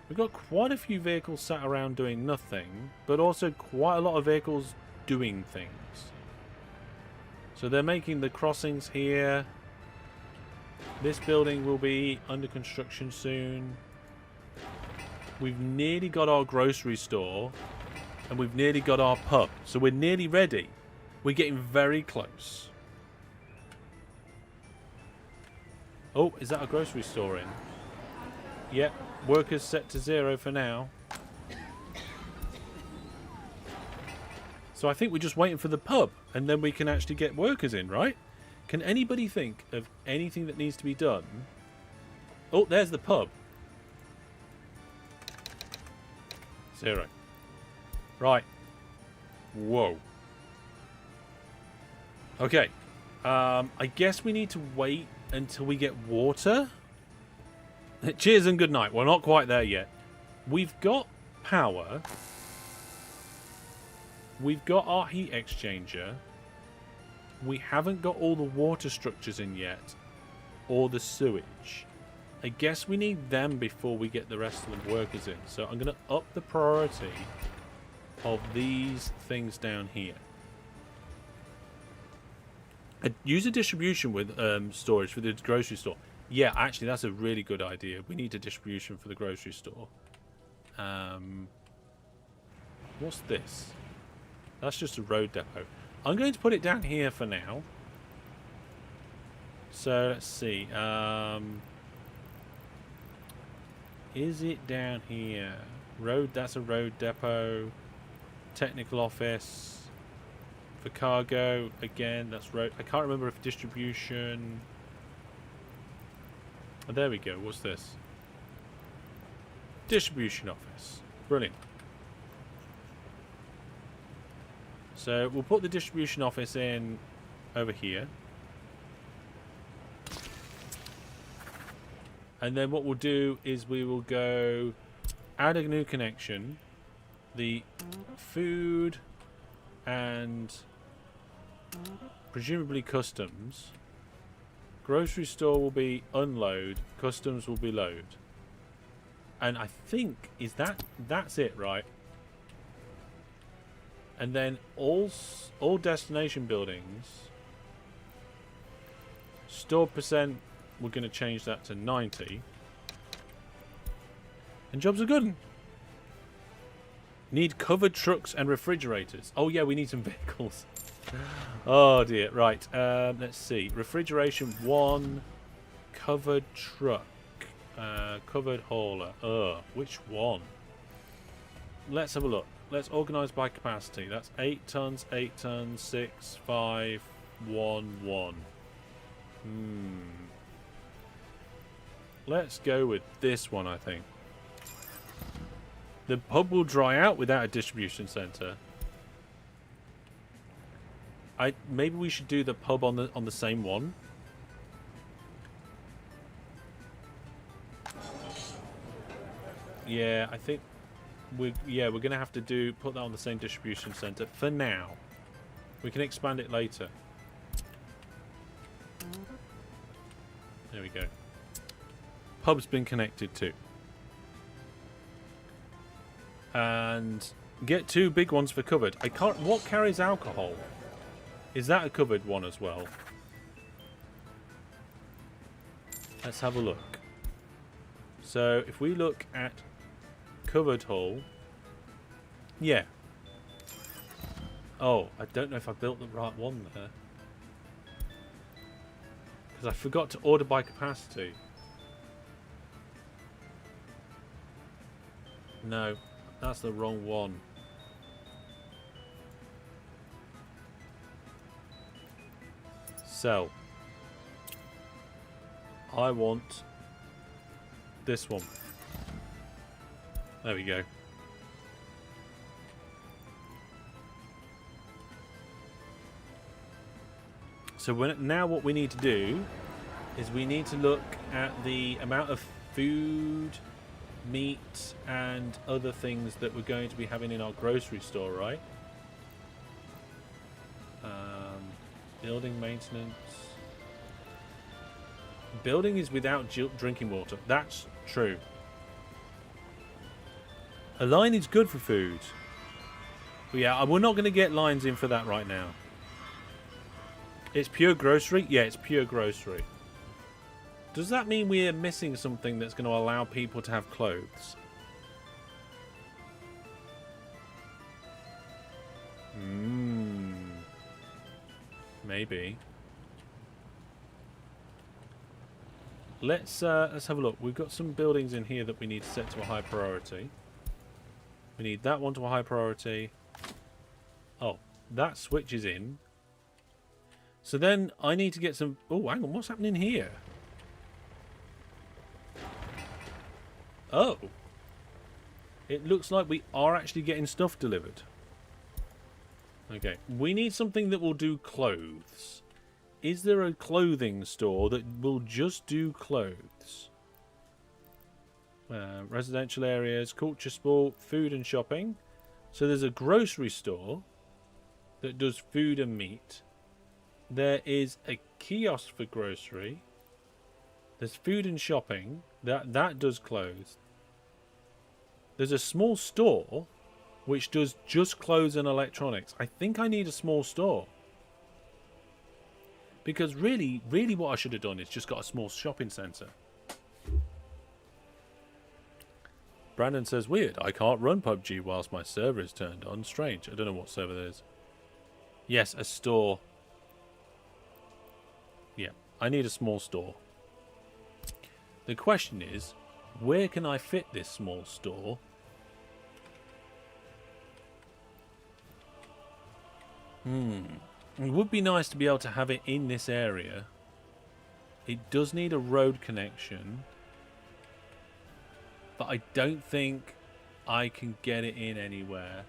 We've got quite a few vehicles sat around doing nothing, but also quite a lot of vehicles doing things. So they're making the crossings here. This building will be under construction soon. We've nearly got our grocery store. And we've nearly got our pub. So we're nearly ready. We're getting very close. Oh, is that a grocery store in? Yep. Workers set to 0 for now. So I think we're just waiting for the pub. And then we can actually get workers in, right? Can anybody think of anything that needs to be done? Oh, there's the pub. 0. Right. Whoa. Okay. I guess we need to wait until we get water. Cheers and good night. We're not quite there yet. We've got power. We've got our heat exchanger. We haven't got all the water structures in yet. Or the sewage. I guess we need them before we get the rest of the workers in. So I'm going to up the priority of these things down here. I'd use a distribution with storage for the grocery store. Yeah, actually, that's a really good idea. We need a distribution for the grocery store. What's this? That's just a road depot. I'm going to put it down here for now. So, let's see. Is it down here? Road, that's a road depot. Technical office. For cargo, again, that's road. I can't remember if distribution... Oh, there we go. What's this? Distribution office. Brilliant. So we'll put the distribution office in over here. And then what we'll do is we will go add a new connection. The food and presumably customs. Grocery store will be unload. Customs will be load. And I think that's it, right? And then all destination buildings. Store percent, we're going to change that to 90. And jobs are good. Need covered trucks and refrigerators. Oh yeah, we need some vehicles. Oh dear. Right. Let's see. Refrigeration 1. Covered truck. Covered hauler. Which one? Let's have a look. Let's organise by capacity. That's 8 tons, 8 tons, 6, 5, 1, 1. Let's go with this one, I think. The pub will dry out without a distribution centre. Maybe we should do the pub on the same one. Yeah, I think we're gonna have to put that on the same distribution centre for now. We can expand it later. There we go. Pub's been connected too. And get 2 big ones for covered. I can't. What carries alcohol? Is that a covered one as well? Let's have a look. So if we look at covered hull, yeah. Oh, I don't know if I built the right one there because I forgot to order by capacity. No. That's the wrong one. Sell. I want this one. There we go. So now what we need to do is we need to look at the amount of food, meat and other things that we're going to be having in our grocery store, right? Building maintenance. Building is without drinking water. That's true. A line is good for food. But yeah, we're not going to get lines in for that right now. It's pure grocery? Yeah, it's pure grocery. Does that mean we're missing something that's going to allow people to have clothes? Maybe. Let's have a look. We've got some buildings in here that we need to set to a high priority. We need that one to a high priority. Oh, that switch is in. So then I need to get some... Oh, hang on. What's happening here? Oh. It looks like we are actually getting stuff delivered. Okay. We need something that will do clothes. Is there a clothing store that will just do clothes? Residential areas, culture, sport, food and shopping. So there's a grocery store that does food and meat. There is a kiosk for grocery. There's food and shopping. That does clothes. There's a small store which does just clothes and electronics. I think I need a small store. Because really what I should have done is just got a small shopping centre. Brandon says, weird, I can't run PUBG whilst my server is turned on. Strange, I don't know what server that is. Yes, a store. Yeah, I need a small store. The question is, where can I fit this small store? It would be nice to be able to have it in this area. It does need a road connection. But I don't think I can get it in anywhere.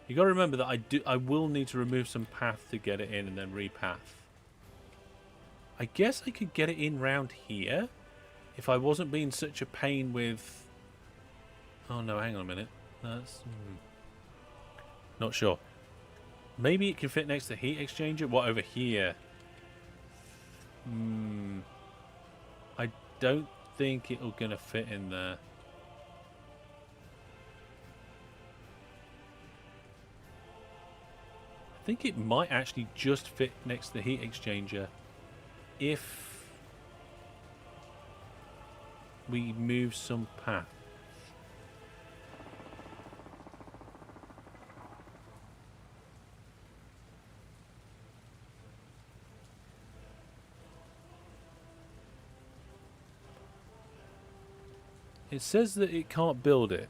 You got to remember that I will need to remove some path to get it in and then repath. I guess I could get it in round here if I wasn't being such a pain with... Oh no, hang on a minute. That's... Not sure. Maybe it can fit next to the heat exchanger? What, over here? I don't think it'll gonna fit in there. I think it might actually just fit next to the heat exchanger if we move some path. It says that it can't build it.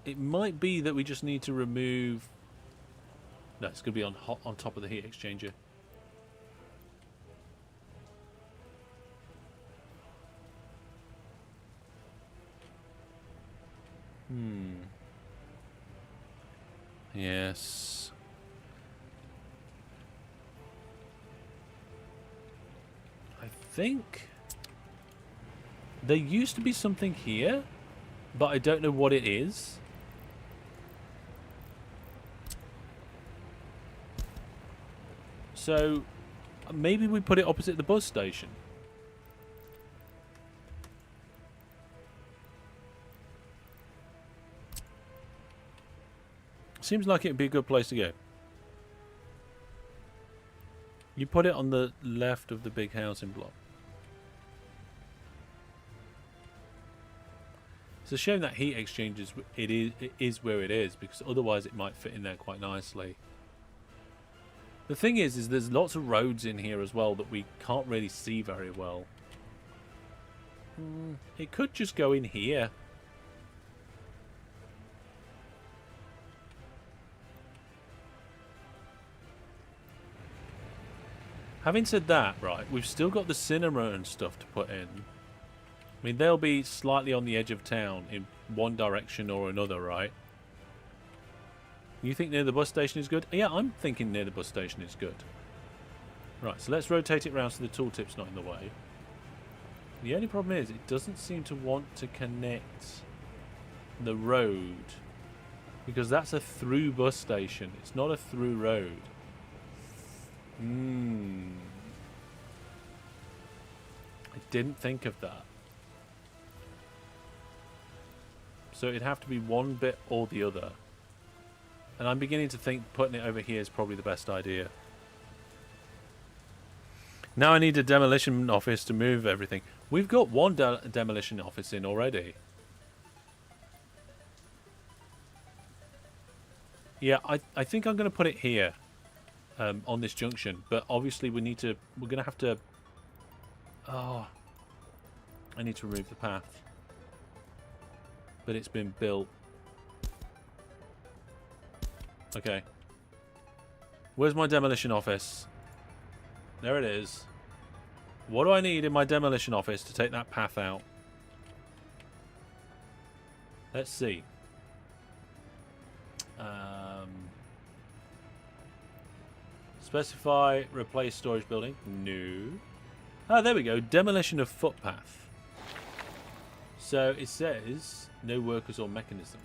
It might be that we just need to remove... No, it's going to be on top of the heat exchanger. Yes. I think there used to be something here, but I don't know what it is. So maybe we put it opposite the bus station. Seems like it'd be a good place to go. You put it on the left of the big housing block. It's a shame that heat exchangers it is where it is, because otherwise it might fit in there quite nicely. The thing is there's lots of roads in here as well that we can't really see very well. It could just go in here. Having said that, right, we've still got the cinema and stuff to put in. I mean, they'll be slightly on the edge of town in one direction or another, right? You think near the bus station is good? Yeah, I'm thinking near the bus station is good. Right, so let's rotate it around so the tooltip's not in the way. The only problem is it doesn't seem to want to connect the road. Because that's a through bus station. It's not a through road. I didn't think of that. So it'd have to be one bit or the other. And I'm beginning to think putting it over here is probably the best idea. Now I need a demolition office to move everything. We've got one demolition office in already. Yeah, I think I'm going to put it here. On this junction. But obviously we're going to have to... Oh. I need to remove the path. But it's been built. Okay. Where's my demolition office? There it is. What do I need in my demolition office to take that path out? Let's see. Specify replace storage building. No. Ah, there we go. Demolition of footpath. So it says no workers or mechanisms.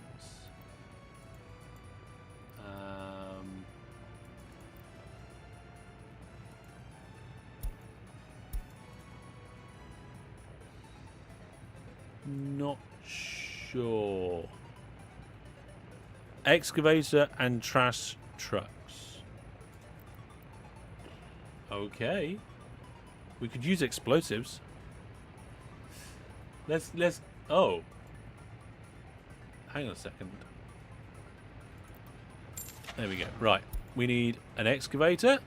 Not sure. Excavator and trash trucks. Okay. We could use explosives. Let's oh. Hang on a second. There we go. Right. We need an excavator.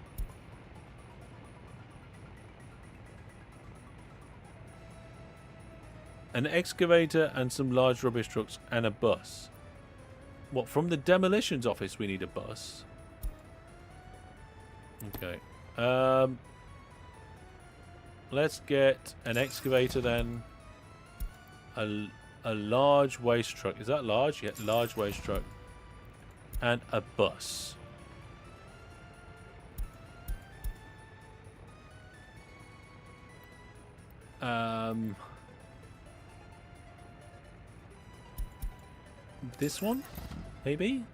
An excavator and some large rubbish trucks and a bus. What, from the demolitions office we need a bus? Okay. Let's get an excavator then. A large waste truck. Is that large? Yeah, large waste truck. And a bus. This one? Maybe?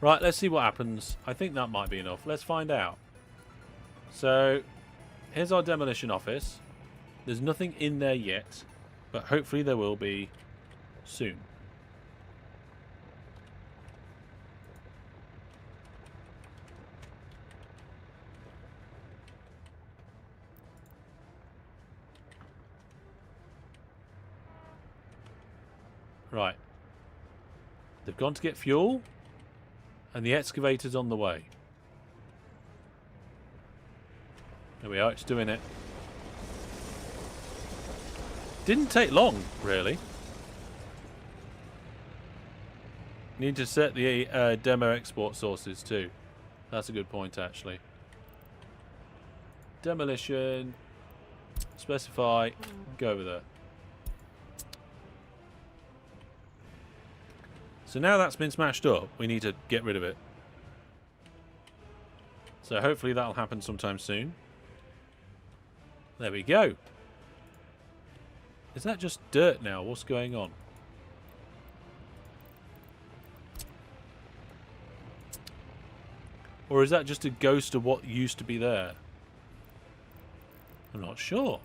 Right, let's see what happens. I think that might be enough. Let's find out. So, here's our demolition office. There's nothing in there yet, but hopefully there will be soon. Right. They've gone to get fuel, and the excavator's on the way. There we are, it's doing it. Didn't take long, really. Need to set the demo export sources too. That's a good point, actually. Demolition. Specify. Go over there. So now that's been smashed up, we need to get rid of it. So hopefully that'll happen sometime soon. There we go. Is that just dirt now? What's going on? Or is that just a ghost of what used to be there? I'm not sure.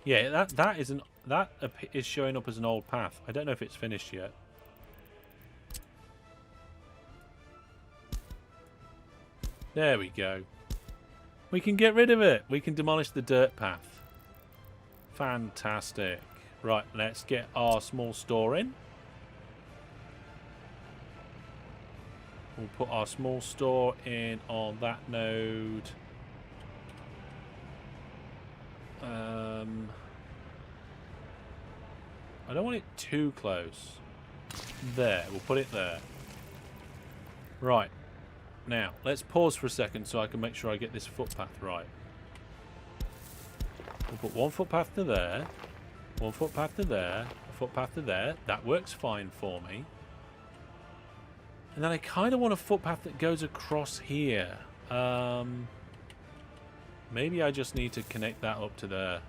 Yeah, that is showing up as an old path. I don't know if it's finished yet. There we go. We can get rid of it. We can demolish the dirt path. Fantastic. Right, let's get our small store in. We'll put our small store in on that node. I don't want it too close. There, we'll put it there. Right. Now, let's pause for a second so I can make sure I get this footpath right. We'll put one footpath to there, one footpath to there, a footpath to there. That works fine for me. And then I kind of want a footpath that goes across here. Maybe I just need to connect that up to there.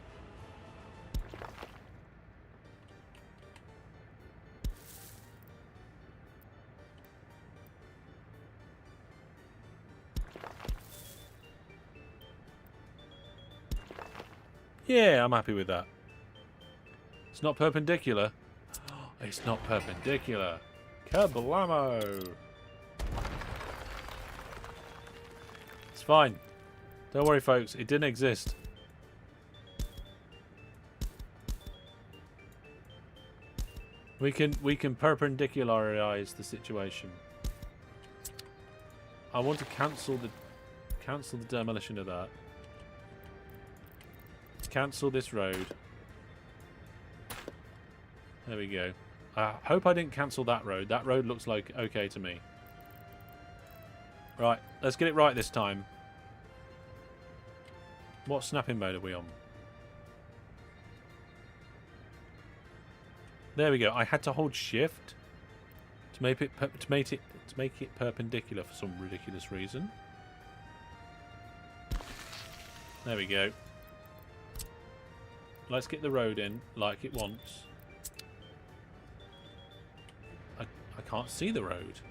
Yeah, I'm happy with that. It's not perpendicular. It's not perpendicular. Kablamo! It's fine. Don't worry, folks. It didn't exist. We can perpendicularize the situation. I want to cancel the demolition of that. Cancel this road. There we go. I hope I didn't cancel that road. That road looks like okay to me. Right, let's get it right this time. What snapping mode are we on? There we go. I had to hold shift to make it perpendicular for some ridiculous reason. There we go. Let's get the road in like it wants. I can't see the road.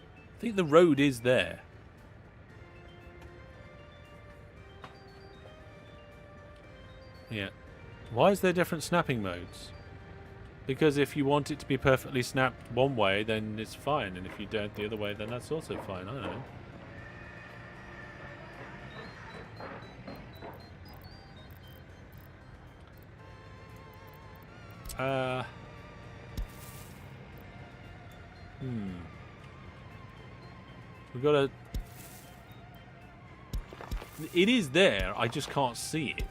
I think the road is there. Yeah. Why is there different snapping modes? Because if you want it to be perfectly snapped one way, then it's fine. And if you don't the other way, then that's also fine. I don't know. We've got to... It is there, I just can't see it.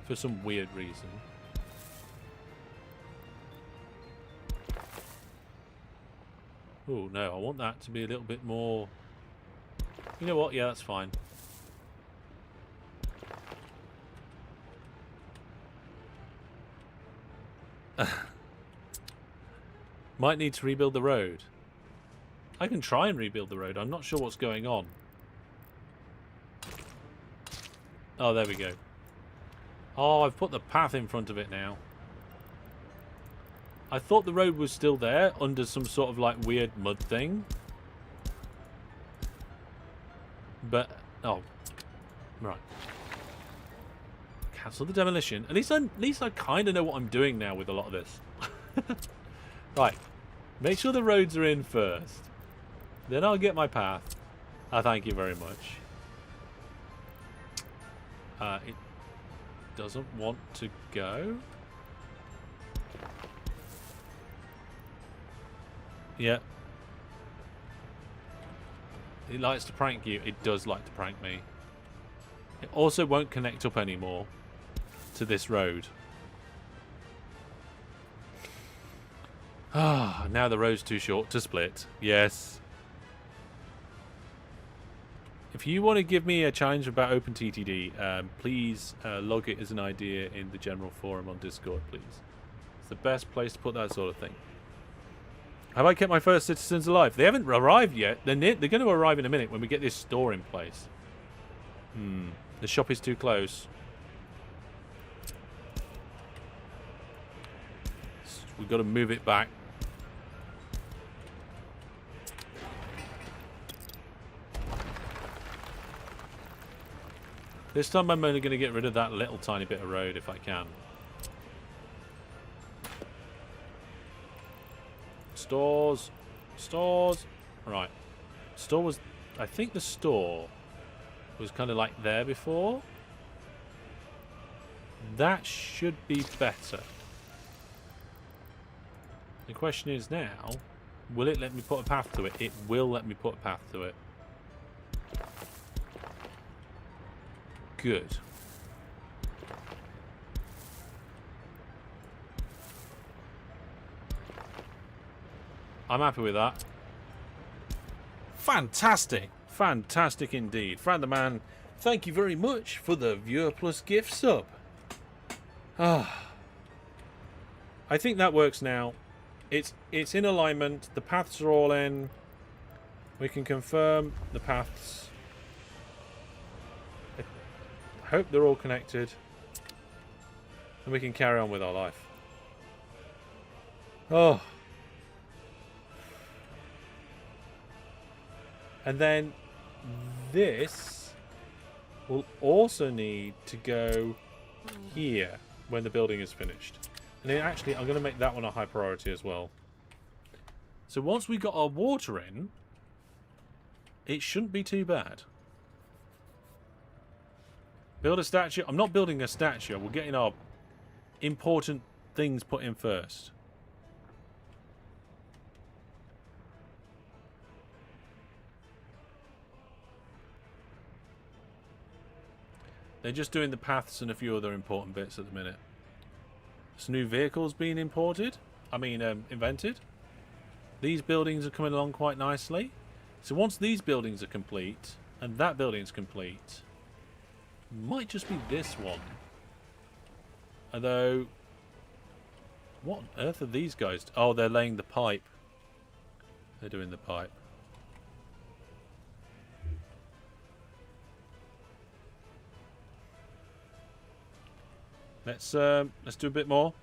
For some weird reason. Oh, no, I want that to be a little bit more... You know what? Yeah, that's fine. Might need to rebuild the road. I can try and rebuild the road. I'm not sure what's going on. Oh, there we go. Oh, I've put the path in front of it now. I thought the road was still there under some sort of like weird mud thing. But, oh. Right. Cancel the demolition. At least I kind of know what I'm doing now with a lot of this. Right. Make sure the roads are in first. Then I'll get my path. Thank you very much. It doesn't want to go. Yeah. It likes to prank you. It does like to prank me. It also won't connect up anymore to this road. Ah, now the road's too short to split. Yes. If you want to give me a challenge about OpenTTD, please log it as an idea in the general forum on Discord, please. It's the best place to put that sort of thing. Have I kept my first citizens alive? They haven't arrived yet. They're going to arrive in a minute when we get this store in place. The shop is too close. We've got to move it back. This time I'm only going to get rid of that little tiny bit of road if I can. Stores. Stores. Right. Store was... I think the store was kind of like there before. That should be better. The question is now, will it let me put a path to it? It will let me put a path to it. Good. I'm happy with that. Fantastic. Fantastic indeed. Fran the Man, thank you very much for the viewer plus gift sub. I think that works now. It's in alignment. The paths are all in. We can confirm the paths. Hope they're all connected. And we can carry on with our life. Oh. And then this will also need to go here when the building is finished. And then actually, I'm going to make that one a high priority as well. So once we got our water in, it shouldn't be too bad. Build a statue. I'm not building a statue. We're getting our important things put in first. They're just doing the paths and a few other important bits at the minute. Some new vehicles being imported. Invented. These buildings are coming along quite nicely. So once these buildings are complete, and that building's complete, might just be this one. Although, what on earth are these guys? Oh, they're laying the pipe. They're doing the pipe. Let's do a bit more.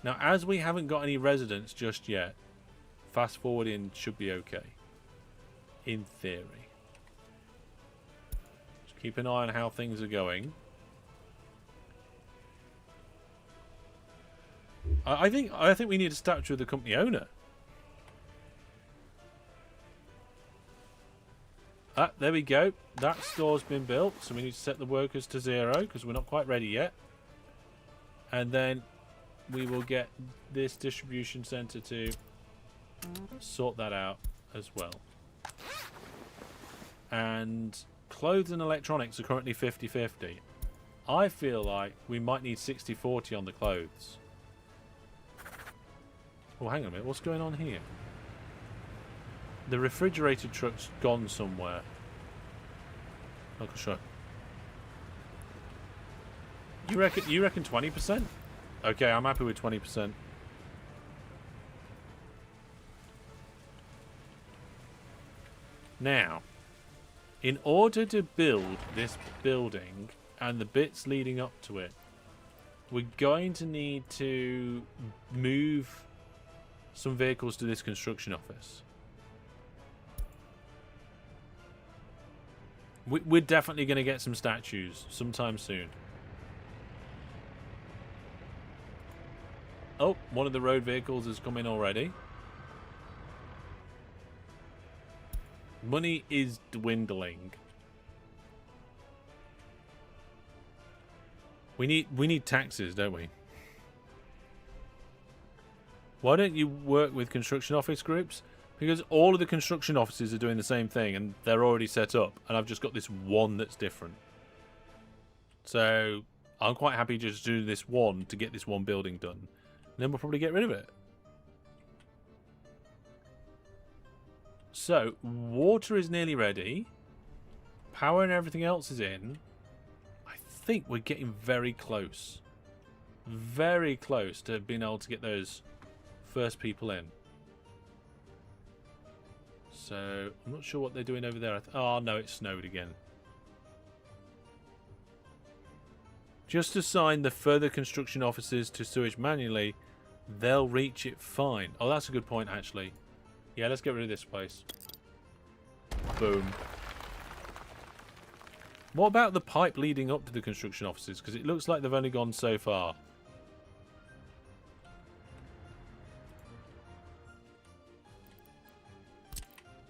Now, as we haven't got any residents just yet, fast forwarding should be okay. In theory. Just keep an eye on how things are going. I think we need a statue of the company owner. Ah, there we go. That store's been built, so we need to set the workers to 0 because we're not quite ready yet. And then we will get this distribution center to sort that out as well. And clothes and electronics are currently 50-50. I feel like we might need 60-40 on the clothes. Oh, hang on a minute. What's going on here? The refrigerated truck's gone somewhere. Uncle Shot. You reckon 20%? Okay, I'm happy with 20%. Now, in order to build this building and the bits leading up to it, we're going to need to move some vehicles to this construction office. We're definitely going to get some statues sometime soon. Oh, one of the road vehicles has come in already. Money is dwindling. We need taxes, don't we? Why don't you work with construction office groups? Because all of the construction offices are doing the same thing and they're already set up. And I've just got this one that's different. So I'm quite happy just to do this one to get this one building done. And then we'll probably get rid of it. So, water is nearly ready. Power and everything else is in. I think we're getting very close. Very close to being able to get those first people in. So, I'm not sure what they're doing over there. Oh, no, it snowed again. Just assign the further construction offices to sewage manually. They'll reach it fine. Oh, that's a good point, actually. Yeah, let's get rid of this place. Boom. What about the pipe leading up to the construction offices? Because it looks like they've only gone so far.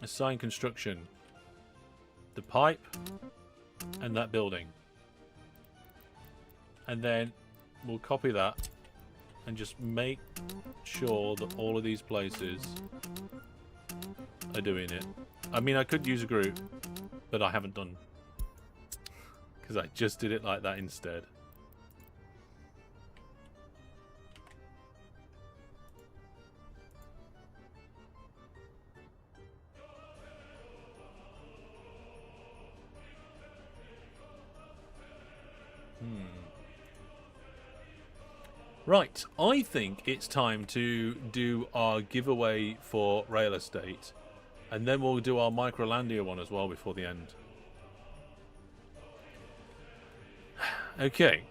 Assign construction. The pipe and that building. And then we'll copy that and just make sure that all of these places are doing it. I mean, I could use a group, but I haven't done. Because I just did it like that instead. Right, I think it's time to do our giveaway for Rail Estate. And then we'll do our Microlandia one as well before the end. Okay.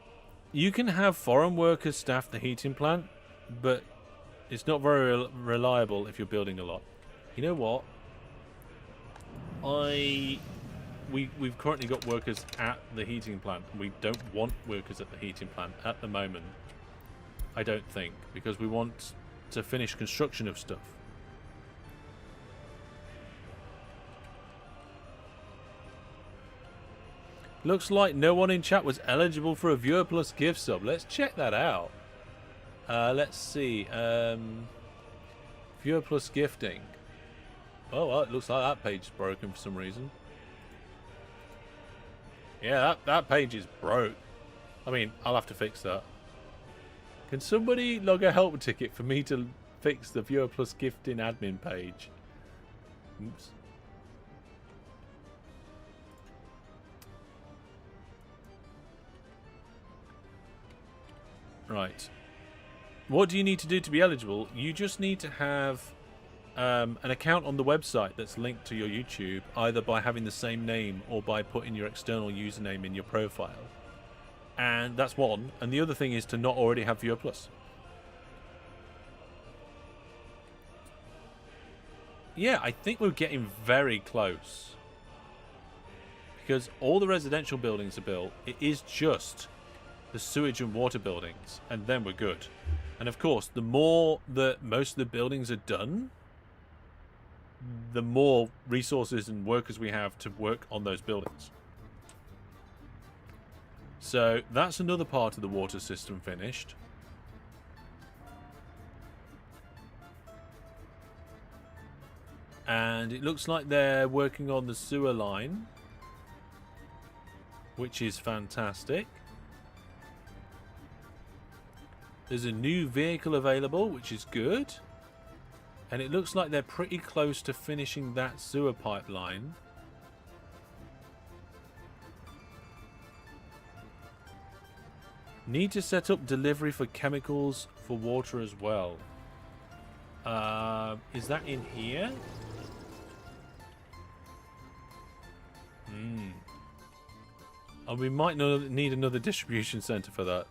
You can have foreign workers staff the heating plant, but it's not very reliable if you're building a lot. You know what? We've currently got workers at the heating plant. We don't want workers at the heating plant at the moment. I don't think, because we want to finish construction of stuff. Looks like no one in chat was eligible for a Viewer Plus gift sub. Let's check that out. Let's see. Viewer Plus gifting. Oh, well, it looks like that page is broken for some reason. Yeah, that page is broke. I mean, I'll have to fix that. Can somebody log a help ticket for me to fix the Viewer Plus gifting admin page? Oops. Right. What do you need to do to be eligible? You just need to have an account on the website that's linked to your YouTube, either by having the same name or by putting your external username in your profile. And that's one. And the other thing is to not already have Viewer Plus. Yeah, I think we're getting very close. Because all the residential buildings are built. It is just the sewage and water buildings, and then we're good. And of course, the more that most of the buildings are done, the more resources and workers we have to work on those buildings. So that's another part of the water system finished. And it looks like they're working on the sewer line, which is fantastic. There's a new vehicle available, which is good. And it looks like they're pretty close to finishing that sewer pipeline. Need to set up delivery for chemicals for water as well. Is that in here? And we might need another distribution center for that.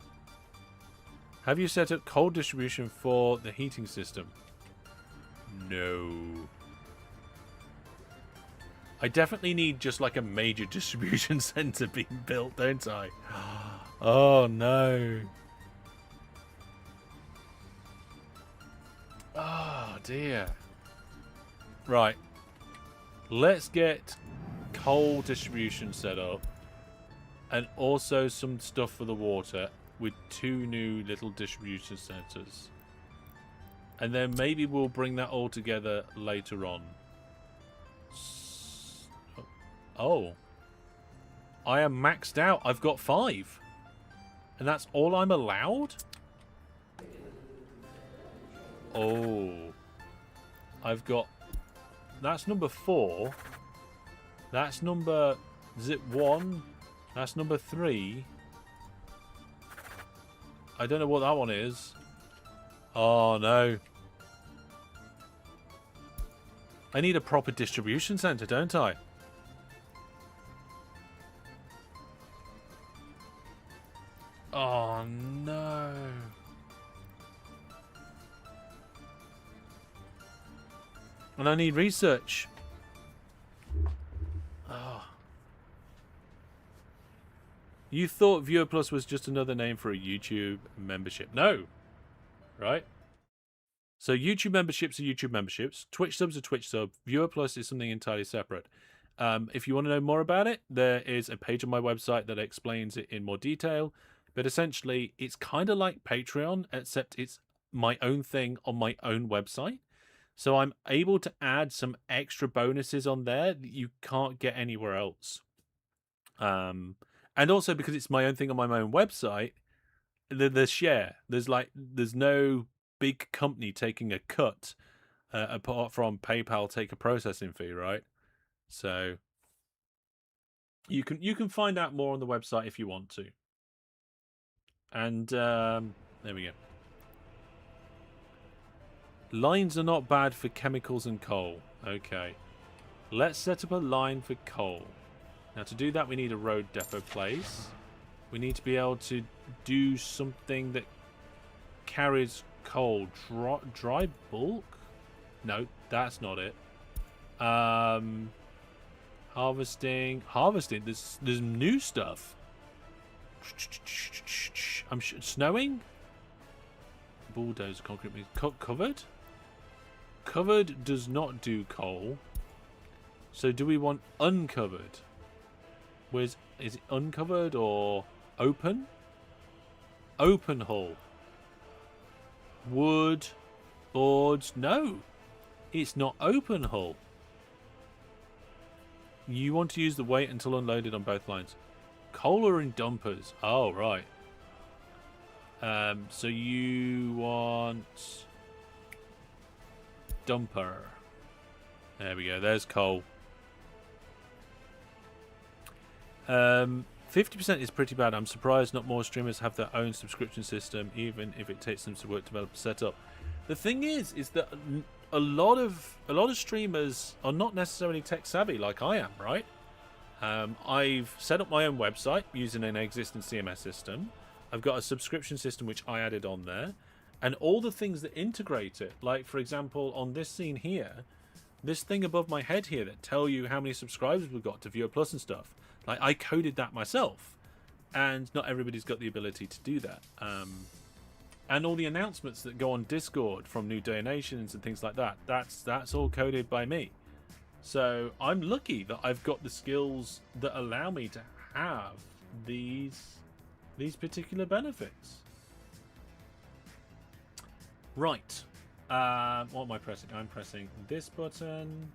Have you set up cold distribution for the heating system? No. I definitely need just like a major distribution center being built, don't I? Oh no. Oh dear. Right. Let's get coal distribution set up. And also some stuff for the water with 2 new little distribution centers. And then maybe we'll bring that all together later on. Oh. I am maxed out. I've got 5. And that's all I'm allowed? Oh. I've got... That's number 4. That's number... Is it 1? That's number 3. I don't know what that one is. Oh, no. I need a proper distribution center, don't I? Oh, no. And I need research. Oh. You thought Viewer Plus was just another name for a YouTube membership. No. Right? So YouTube memberships are YouTube memberships. Twitch subs are Twitch sub. Viewer Plus is something entirely separate. If you want to know more about it, there is a page on my website that explains it in more detail. But essentially, it's kind of like Patreon, except it's my own thing on my own website. So I'm able to add some extra bonuses on there that you can't get anywhere else. And also because it's my own thing on my own website, the share, there's no big company taking a cut apart from PayPal take a processing fee, right? So you can find out more on the website if you want to. And there we go. Lines are not bad for chemicals and coal. Okay. Let's set up a line for coal. Now to do that we need a road depot place. We need to be able to do something that carries coal. Dry bulk? No, that's not it. Harvesting. There's new stuff. Snowing. Bulldozer, concrete mix. Covered. Covered does not do coal. So do we want uncovered? Is it uncovered or open? Open hull. Wood. Boards. No. It's not open hull. You want to use the weight until unloaded on both lines. Coal are in dumpers. Oh, right. So you want dumper. There we go. There's coal. 50% is pretty bad. I'm surprised not more streamers have their own subscription system, even if it takes them to work developer setup. The thing is that a lot of streamers are not necessarily tech savvy like I am, right? I've set up my own website using an existing CMS system. I've got a subscription system which I added on there, and all the things that integrate it. Like, for example, on this scene here, this thing above my head here that tell you how many subscribers we've got to Viewer Plus and stuff. Like, I coded that myself, and not everybody's got the ability to do that. And all the announcements that go on Discord from new donations and things like that, that's all coded by me. So I'm lucky that I've got the skills that allow me to have these particular benefits. Right. What am I pressing? I'm pressing this button.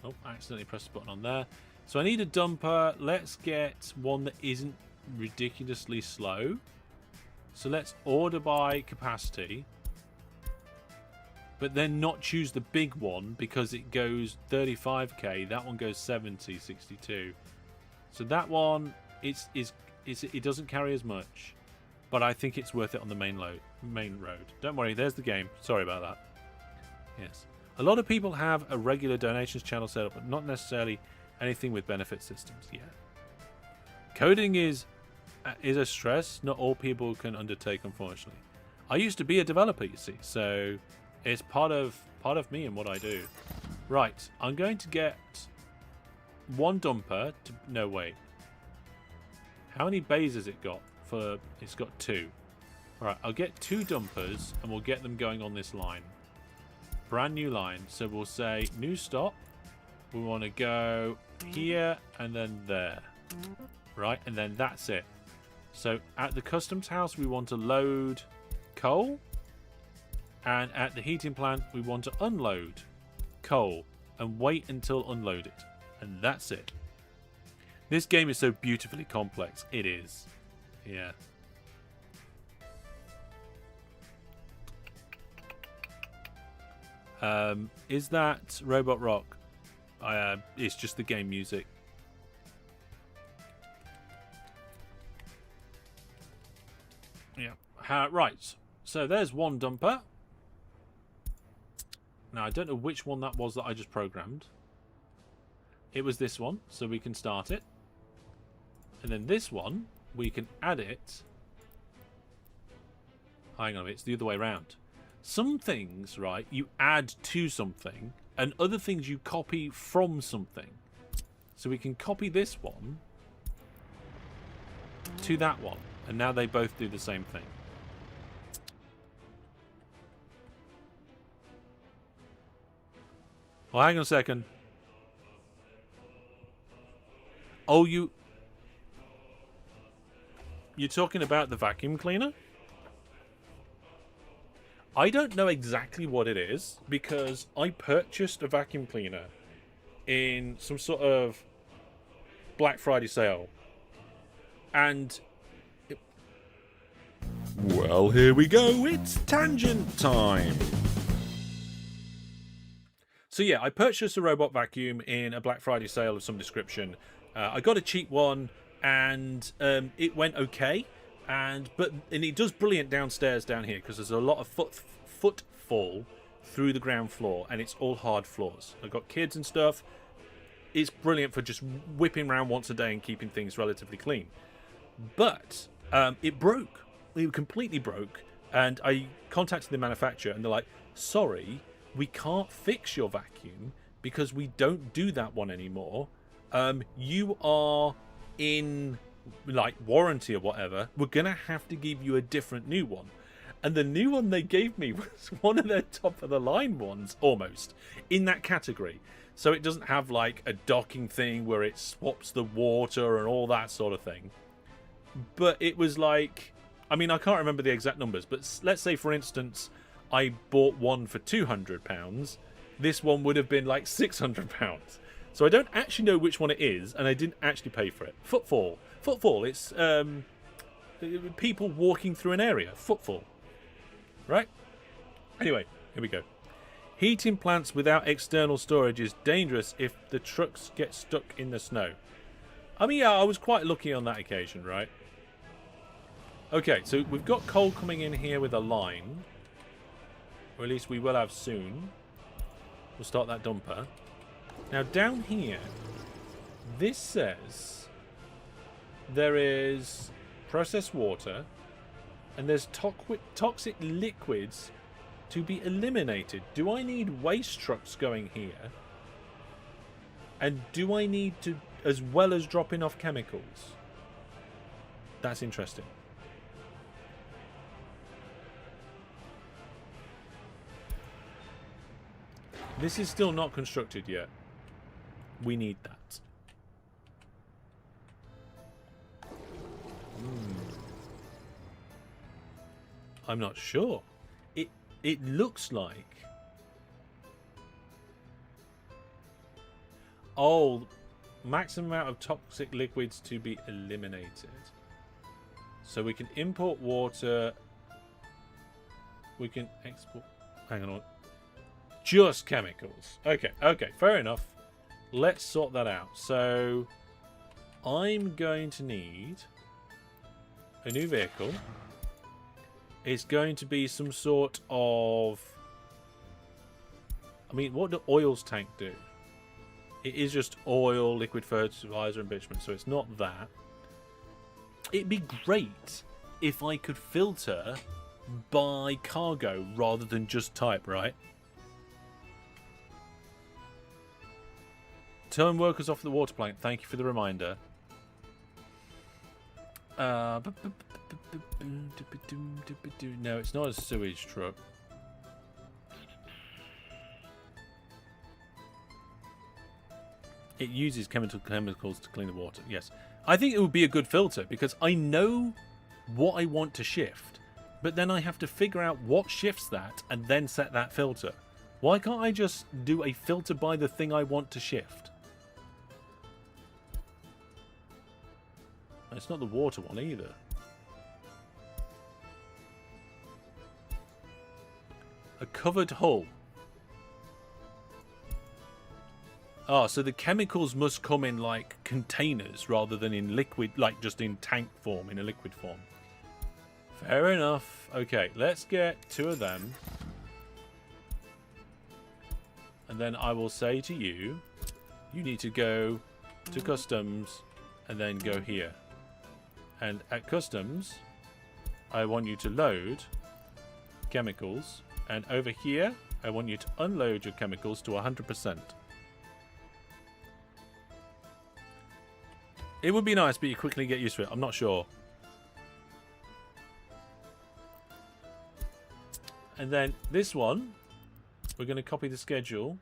Oh, I accidentally pressed the button on there. So I need a dumper. Let's get one that isn't ridiculously slow. So let's order by capacity. But then not choose the big one because it goes 35k. That one goes 70, 62. So that one it doesn't carry as much. But I think it's worth it on the main road. Don't worry, there's the game. Sorry about that. Yes. A lot of people have a regular donations channel set up, but not necessarily anything with benefit systems yet. Coding is a stress not all people can undertake, unfortunately. I used to be a developer, you see, so it's part of me and what I do. Right, I'm going to get one dumper to no wait. How many bays has it got? It's got 2. Alright, I'll get 2 dumpers and we'll get them going on this line. Brand new line. So we'll say new stop. We want to go here and then there. Right, and then that's it. So at the customs house we want to load coal. And at the heating plant we want to unload coal and wait until unloaded. And that's it. This game is so beautifully complex. It is. Yeah. Is that Robot Rock? It's just the game music. Yeah. Right. So there's one dumper. Now I don't know which one that was that I just programmed. It was this one, so we can start it. And then this one, we can add it. Hang on, it's the other way around. Some things, right, you add to something, and other things you copy from something. So we can copy this one to that one, and now they both do the same thing. Well, hang on a second. Oh, you're talking about the vacuum cleaner? I don't know exactly what it is because I purchased a vacuum cleaner in some sort of Black Friday sale. And well, here we go. It's tangent time. So yeah, I purchased a robot vacuum in a Black Friday sale of some description. I got a cheap one and it went okay. And it does brilliant downstairs down here because there's a lot of footfall through the ground floor and it's all hard floors. I've got kids and stuff. It's brilliant for just whipping around once a day and keeping things relatively clean. But it broke. It completely broke. And I contacted the manufacturer, and they're like, sorry, we can't fix your vacuum because we don't do that one anymore. You are in like warranty or whatever. We're going to have to give you a different new one. And the new one they gave me was one of their top of the line ones, almost, in that category. So it doesn't have like a docking thing where it swaps the water and all that sort of thing. But it was like, I mean, I can't remember the exact numbers, but let's say, for instance, I bought one for £200. This one would have been like £600. So I don't actually know which one it is, and I didn't actually pay for it. Footfall. It's people walking through an area. Footfall. Right? Anyway, here we go. Heating plants without external storage is dangerous if the trucks get stuck in the snow. I mean, yeah, I was quite lucky on that occasion, right? Okay, so we've got coal coming in here with a line. Or at least we will have soon. We'll start that dumper. Now, down here, this says there is processed water and there's toxic liquids to be eliminated. Do I need waste trucks going here? And do I need to, as well as dropping off chemicals? That's interesting. This is still not constructed yet. We need that. I'm not sure. It looks like... Oh, maximum amount of toxic liquids to be eliminated. So we can import water. We can export... Hang on. Just chemicals. Okay, fair enough. Let's sort that out. So I'm going to need a new vehicle. It's going to be some sort of... I mean, what do oils tank do? It is just oil, liquid fertilizer, and bitumen, so it's not that. It'd be great if I could filter by cargo rather than just type, right? Turn workers off the water plant. Thank you for the reminder. No, it's not a sewage truck. It uses chemicals to clean the water. Yes. I think it would be a good filter because I know what I want to shift, but then I have to figure out what shifts that and then set that filter. Why can't I just do a filter by the thing I want to shift? It's not the water one either. A covered hull. Oh, so the chemicals must come in like containers rather than in liquid, like just in tank form, in a liquid form. Fair enough. Okay, let's get 2 of them. And then I will say to you, you need to go to customs and then go here. And at customs, I want you to load chemicals. And over here, I want you to unload your chemicals to 100%. It would be nice, but you quickly get used to it. I'm not sure. And then this one, we're going to copy the schedule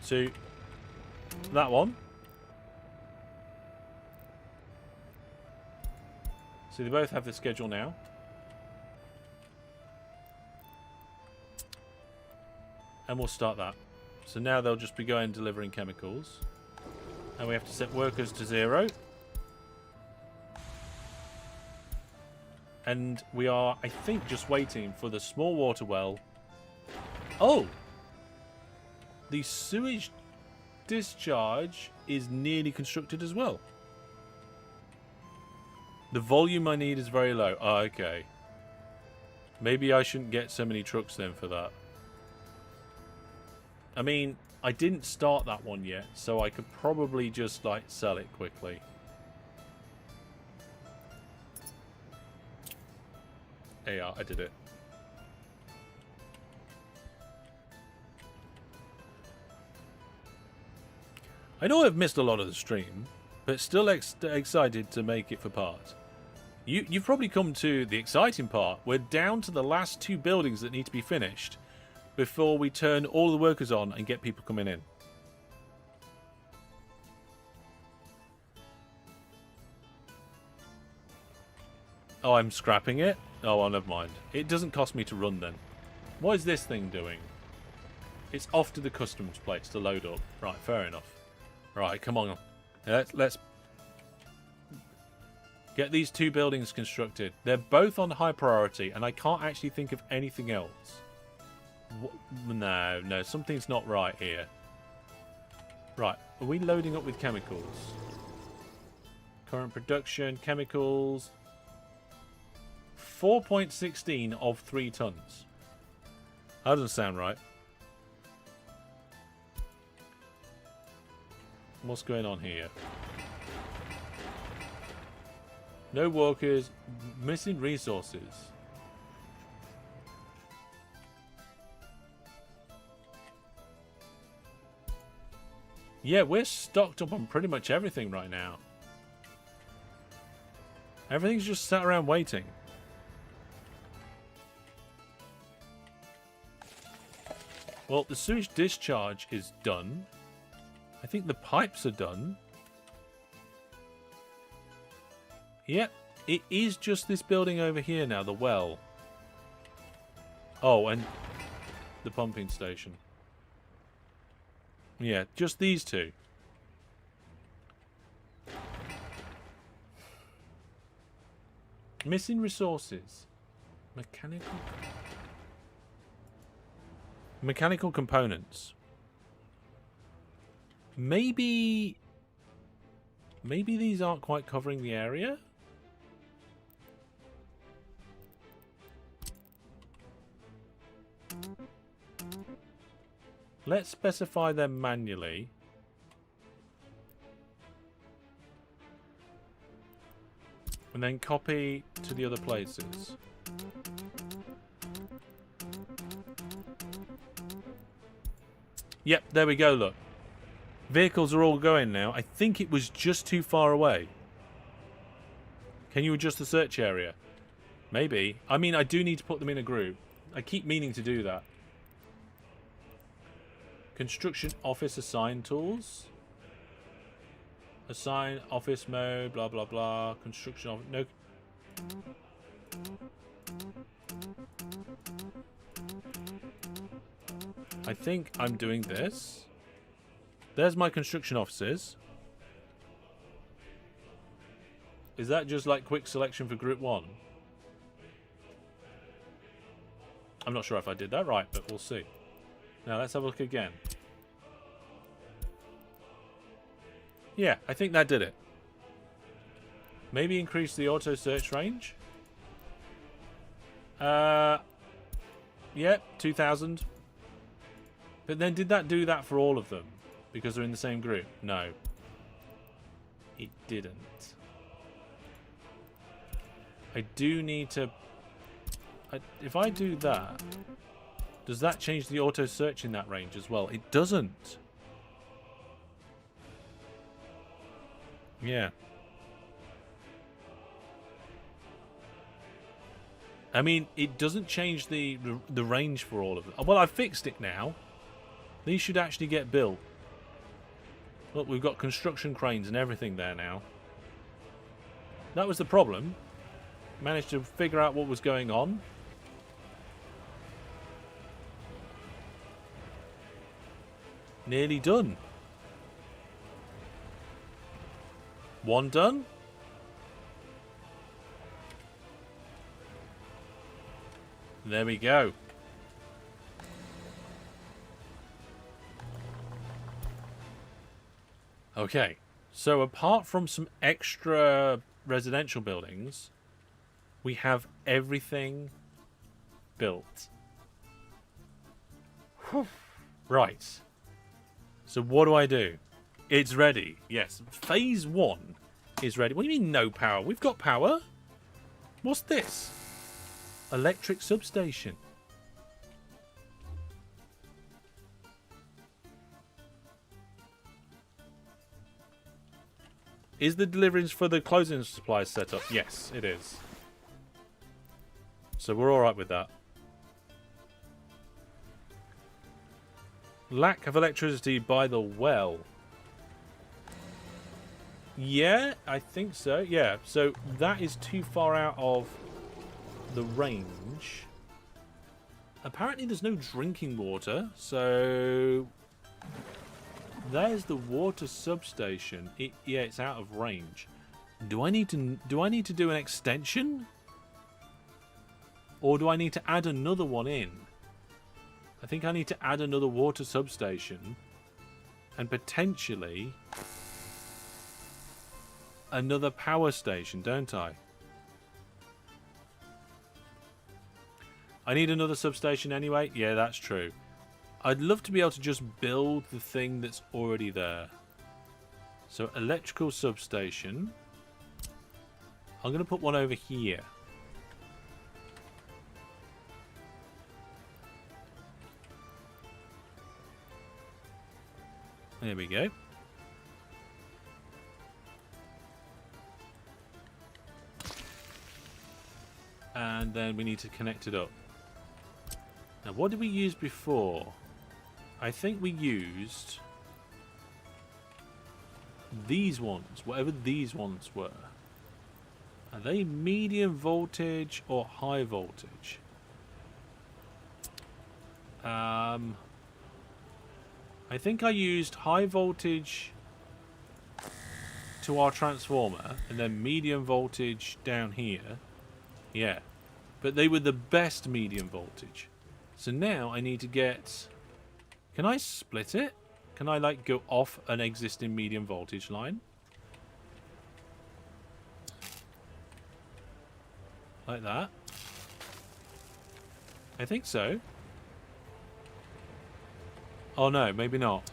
to that one. So they both have the schedule now. And we'll start that. So now they'll just be going delivering chemicals. And we have to set workers to 0. And we are, I think, just waiting for the small water well. Oh! The sewage discharge is nearly constructed as well. The volume I need is very low. Oh, okay. Maybe I shouldn't get so many trucks then for that. I mean, I didn't start that one yet, so I could probably just like sell it quickly. Yeah, I did it. I know I've missed a lot of the stream, but still excited to make it for part. You've probably come to the exciting part. We're down to the last 2 buildings that need to be finished before we turn all the workers on and get people coming in. Oh, I'm scrapping it? Oh, well, never mind. It doesn't cost me to run then. What is this thing doing? It's off to the customs place to load up. Right, fair enough. Right, come on. Let's get these 2 buildings constructed. They're both on high priority, and I can't actually think of anything else. No, something's not right here. Right, are we loading up with chemicals? Current production, chemicals. 4.16 of 3 tons. That doesn't sound right. What's going on here? No workers, missing resources. Yeah, we're stocked up on pretty much everything right now. Everything's just sat around waiting. Well, the sewage discharge is done. I think the pipes are done. Yep, it is just this building over here now, the well. Oh, and the pumping station. Yeah, just these 2. Missing resources. Mechanical components. Maybe these aren't quite covering the area? Let's specify them manually. And then copy to the other places. Yep, there we go, look. Vehicles are all going now. I think it was just too far away. Can you adjust the search area? Maybe. I mean, I do need to put them in a group. I keep meaning to do that. Construction office assign tools. Assign office mode, blah, blah, blah. Construction office. No. I think I'm doing this. There's my construction offices. Is that just like quick selection for group 1? I'm not sure if I did that right, but we'll see. Now let's have a look again. Yeah, I think that did it. Maybe increase the auto search range. Yep, 2,000. But then did that do that for all of them? Because they're in the same group? No. It didn't. I do need to... if I do that, does that change the auto search in that range as well? It doesn't. Yeah. I mean, it doesn't change the range for all of them. Well, I've fixed it now. These should actually get built. Look, we've got construction cranes and everything there now. That was the problem. Managed to figure out what was going on. Nearly done. One done. There we go. Okay, so apart from some extra residential buildings, we have everything built. Whew. Right. So what do I do? It's ready. Yes. Phase 1 is ready. What do you mean no power? We've got power. What's this? Electric substation. Is the deliveries for the closing supplies set up? Yes, it is. So we're alright with that. Lack of electricity by the well. Yeah, I think so. Yeah, so that is too far out of the range. Apparently there's no drinking water, so there's the water substation. Yeah, it's out of range. Do I need to do an extension? Or do I need to add another one in? I think I need to add another water substation and potentially another power station, don't I? I need another substation anyway. Yeah, that's true. I'd love to be able to just build the thing that's already there. So electrical substation. I'm going to put one over here. There we go. And then we need to connect it up. Now, what did we use before? I think we used these ones, whatever these ones were. Are they medium voltage or high voltage? I think I used high voltage to our transformer and then medium voltage down here. Yeah, but they were the best medium voltage. So now I need to get... Can I split it? Can I like go off an existing medium voltage line? Like that? I think so. Oh no, maybe not.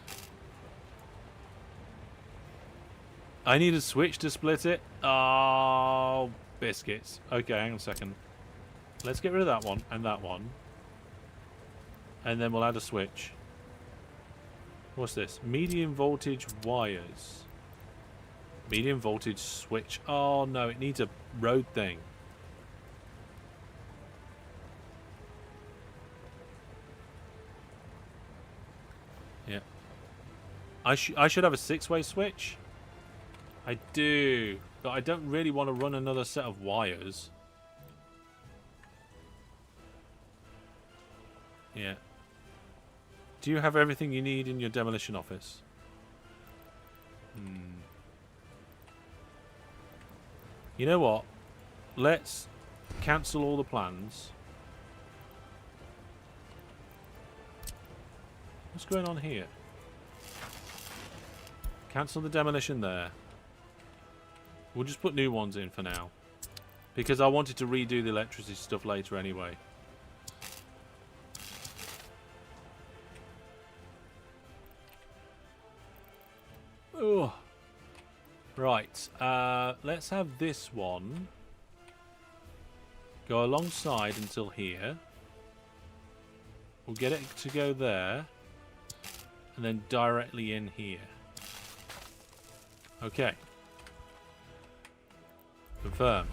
I need a switch to split it. Oh, biscuits. Okay, hang on a second. Let's get rid of that one and that one. And then we'll add a switch. What's this? Medium voltage wires. Medium voltage switch. Oh no, it needs a road thing. Yeah. I should have a 6-way switch. I do, but I don't really want to run another set of wires. Yeah. Do you have everything you need in your demolition office? You know what? Let's cancel all the plans. What's going on here? Cancel the demolition there. We'll just put new ones in for now. Because I wanted to redo the electricity stuff later anyway. Oh. Right. Let's have this one go alongside until here. We'll get it to go there. And then directly in here. Okay. Confirm.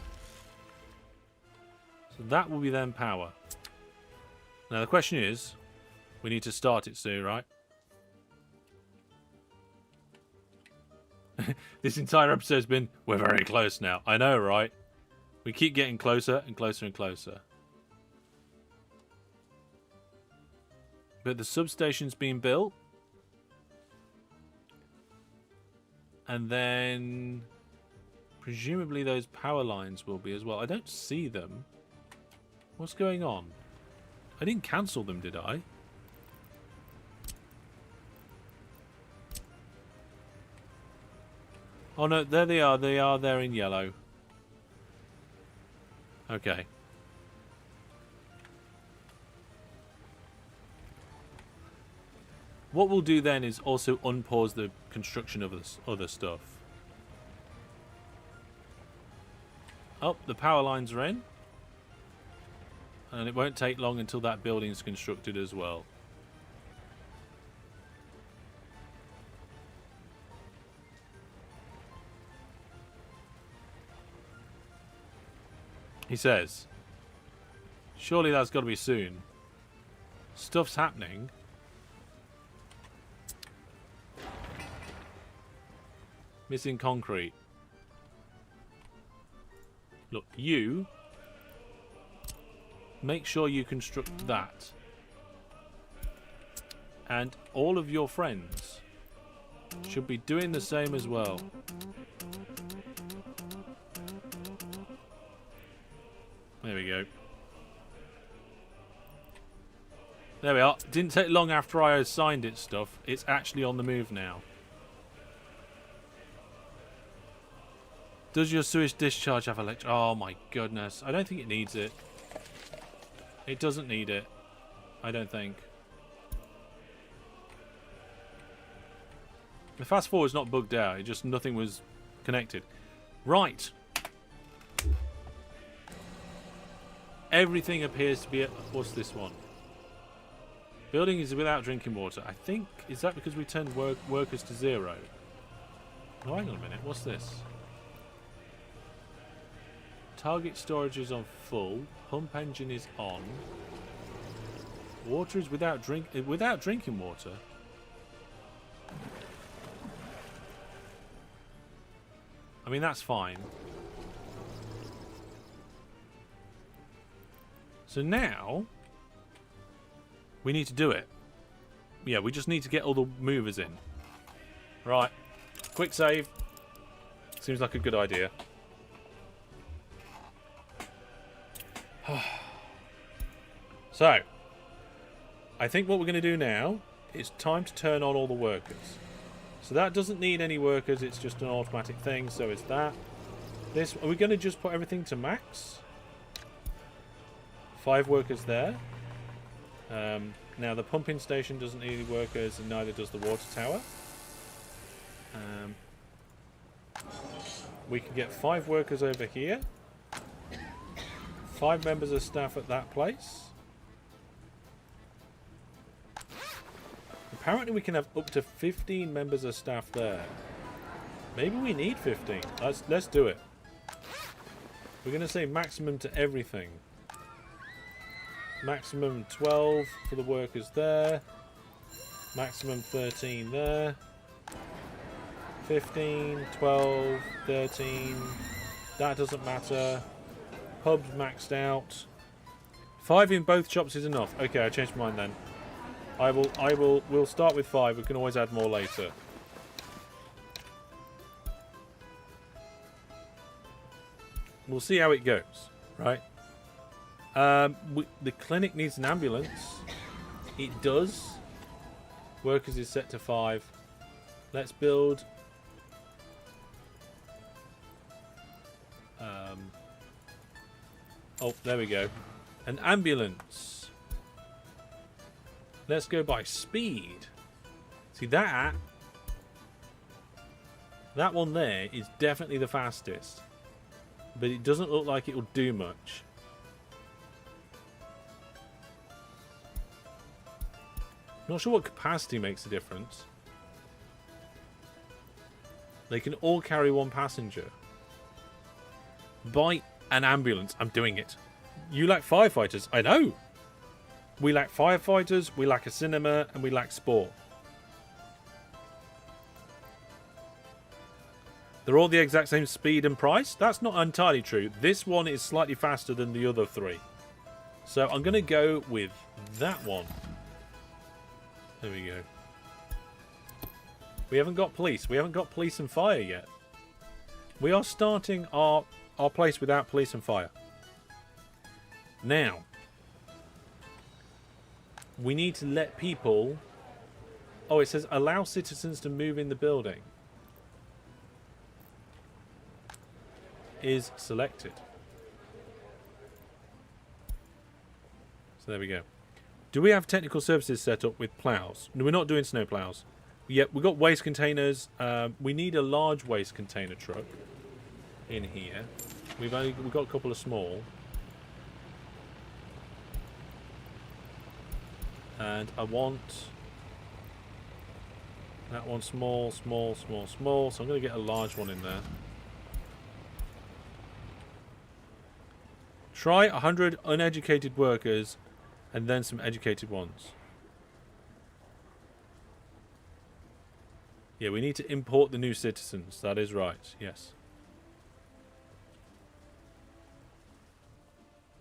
So that will be then power. Now the question is, we need to start it soon, right? This entire episode's been, we're very close now. I know, right? We keep getting closer and closer and closer. But the substation's being built. And then presumably those power lines will be as well. I don't see them. What's going on? I didn't cancel them, did I? Oh no, there they are. They are there in yellow. Okay. What we'll do then is also unpause the construction of this other stuff. Oh, the power lines are in. And it won't take long until that building's constructed as well. He says, surely that's got to be soon. Stuff's happening. Missing concrete. Look, you make sure you construct that. And all of your friends should be doing the same as well. There we go. There we are. Didn't take long after I assigned it stuff. It's actually on the move now. Does your sewage discharge have electric? Oh my goodness. I don't think it needs it. It doesn't need it. I don't think. The fast forward's not bugged out. It just nothing was connected. Right. Everything appears to be... What's this one? Building is without drinking water. I think... Is that because we turned workers to 0? Oh, hang on a minute. What's this? Target storage is on full. Pump engine is on. Water is without drinking water. I mean, that's fine. So now we need to do it. Yeah, we just need to get all the movers in. Right. Quick save. Seems like a good idea. So, I think what we're going to do now is time to turn on all the workers. So that doesn't need any workers, it's just an automatic thing, so it's that. This, are we going to just put everything to max? 5 workers there. Now the pumping station doesn't need any workers, and neither does the water tower. We can get 5 workers over here. 5 members of staff at that place. Apparently we can have up to 15 members of staff there. Maybe we need 15. Let's do it. We're going to say maximum to everything. Maximum 12 for the workers there. Maximum 13 there. 15, 12, 13. That doesn't matter. Pubs maxed out. 5 in both shops is enough. Okay, I changed my mind then. We'll start with 5. We can always add more later. We'll see how it goes, right? The clinic needs an ambulance. It does. Workers is set to 5. Let's build. Oh, there we go. An ambulance. Let's go by speed. See that? That one there is definitely the fastest. But it doesn't look like it'll do much. Not sure what capacity makes a difference. They can all carry 1 passenger. Buy an ambulance. I'm doing it. You lack firefighters. I know. We lack firefighters, we lack a cinema, and we lack sport. They're all the exact same speed and price? That's not entirely true. This one is slightly faster than the other 3. So I'm going to go with that one. There we go. We haven't got police. We haven't got police and fire yet. We are starting our place without police and fire. Now, we need to let people... Oh, it says allow citizens to move in the building. Is selected. So there we go. Do we have technical services set up with plows? No, we're not doing snow plows. Yep, we've got waste containers. We need a large waste container truck in here. We've got a couple of small. And I want that one small, small, small, small. So I'm going to get a large one in there. Try 100 uneducated workers and then some educated ones. Yeah, we need to import the new citizens. That is right. Yes.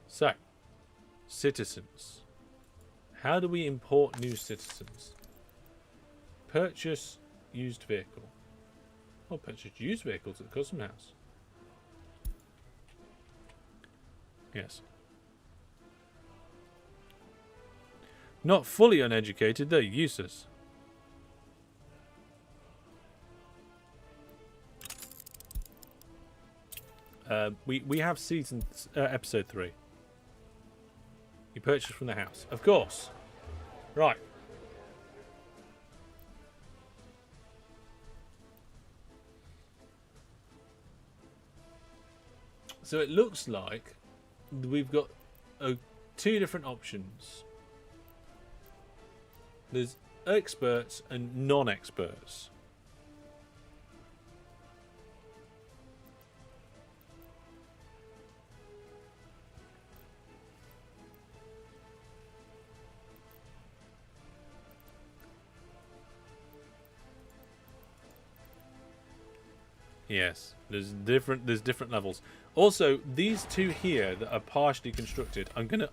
So, citizens. How do we import new citizens? Purchase used vehicle. Oh, purchase used vehicles at the custom house. Yes. Not fully uneducated, they're useless. We have episode 3. You purchase from the house, of course. Right. So it looks like we've got 2 different options. There's experts and non-experts. Yes, there's different levels. Also, these 2 here that are partially constructed, I'm going to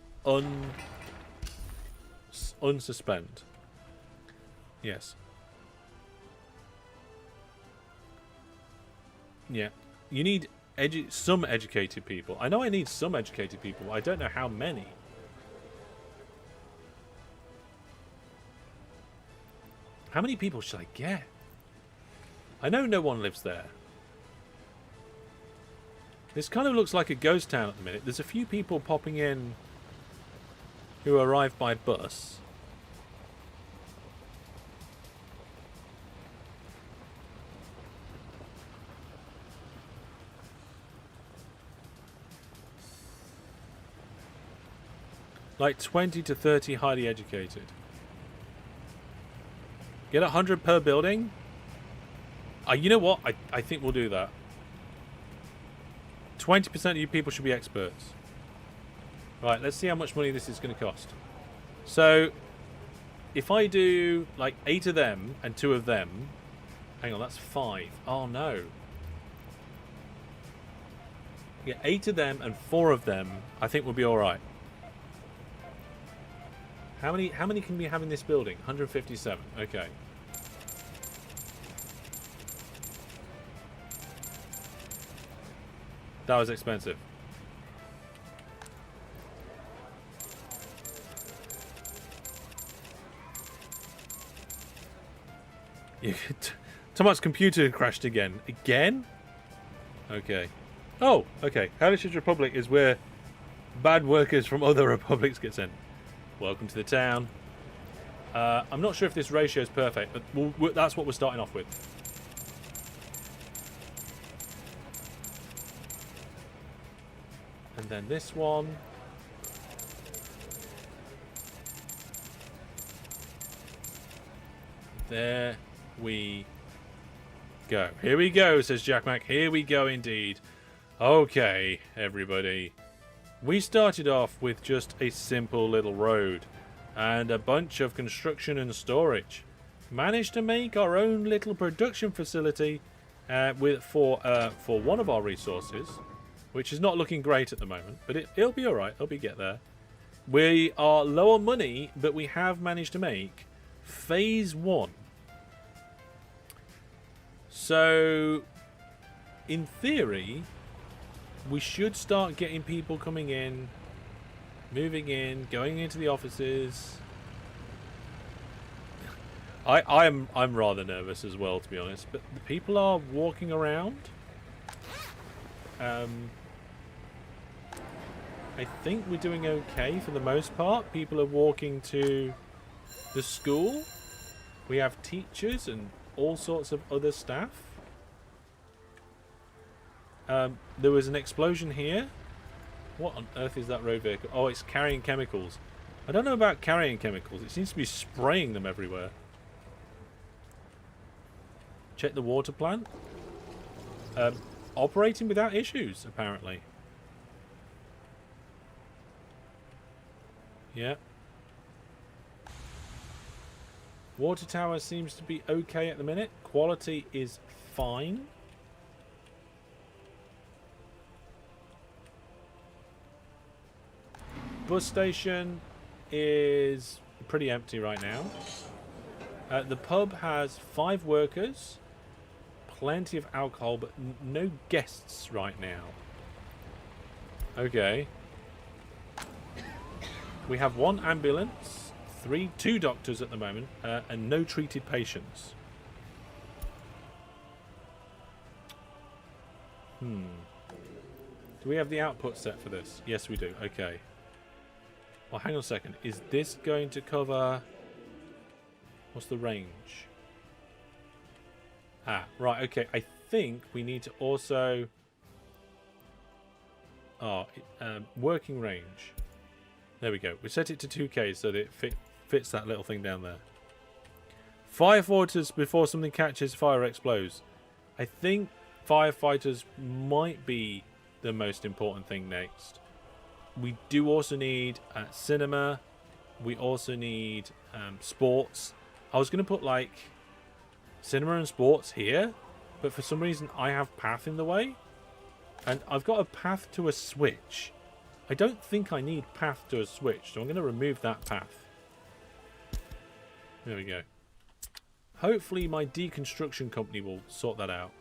unsuspend. Yes. Yeah. You need some educated people. I know I need some educated people. I don't know how many. How many people should I get? I know no one lives there. This kind of looks like a ghost town at the minute. There's a few people popping in who arrive by bus. Like 20 to 30 highly educated. Get 100 per building? You know what? I think we'll do that. 20% of you people should be experts. Right, let's see how much money this is going to cost. So, if I do like 8 of them and 2 of them... Hang on, that's 5. Oh no. Yeah, 8 of them and 4 of them, I think we'll be alright. How many can we have in this building? 157. Okay. That was expensive. Tomat's computer crashed again. Again? Okay. Oh, okay. Hellish's Republic is where bad workers from other republics get sent. Welcome to the town. I'm not sure if this ratio is perfect, but that's what we're starting off with. And then this one. There we go. Here we go, says Jack Mac. Here we go indeed. Okay, everybody. We started off with just a simple little road and a bunch of construction and storage. Managed to make our own little production facility for one of our resources, which is not looking great at the moment, but it'll be alright. It'll get there. We are low on money, but we have managed to make phase 1. So, in theory, we should start getting people coming in, moving in, going into the offices. I'm rather nervous as well, to be honest, but the people are walking around. I think we're doing okay for the most part. People are walking to the school. We have teachers and all sorts of other staff. There was an explosion here. What on earth is that road vehicle? Oh, it's carrying chemicals. I don't know about carrying chemicals. It seems to be spraying them everywhere. Check the water plant. Operating without issues, apparently. Yeah. Water tower seems to be okay at the minute. Quality is fine. Bus station is pretty empty right now. The pub has 5 workers. Plenty of alcohol, but no guests right now. Okay. We have 1 ambulance, 2 doctors at the moment, and no treated patients. Do we have the output set for this? Yes, we do. Okay. Well, hang on a second. Is this going to cover... What's the range? Ah, right, okay. I think we need to also... working range. There we go. We set it to 2K so that it fits that little thing down there. Firefighters before something catches fire explodes. I think firefighters might be the most important thing next. We do also need cinema. We also need sports. I was going to put like cinema and sports here, but for some reason I have path in the way. And I've got a path to a switch. I don't think I need path to a switch, so I'm going to remove that path. There we go. Hopefully my deconstruction company will sort that out.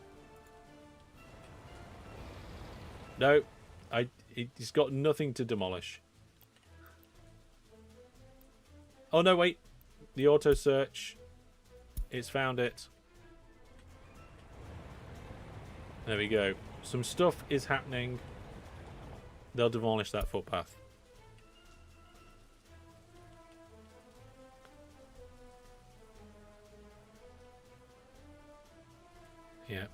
No, it's got nothing to demolish. Oh no, wait. The auto search. It's found it. There we go. Some stuff is happening. They'll demolish that footpath. Yeah.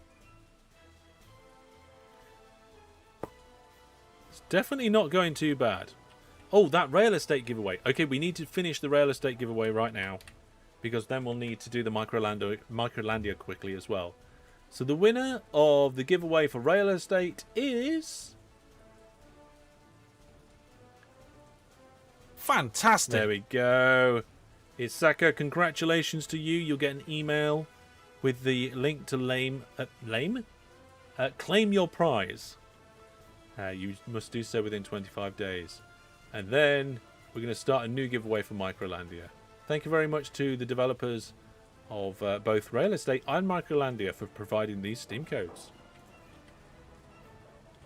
It's definitely not going too bad. Oh, that rail estate giveaway. Okay, we need to finish the rail estate giveaway right now, because then we'll need to do the Microlandia quickly as well. So the winner of the giveaway for rail estate is... Fantastic. There we go. Isaka, congratulations to you. You'll get an email with the link to claim your prize. You must do so within 25 days. And then we're going to start a new giveaway for Microlandia. Thank you very much to the developers of both Rail Estate and Microlandia for providing these Steam codes.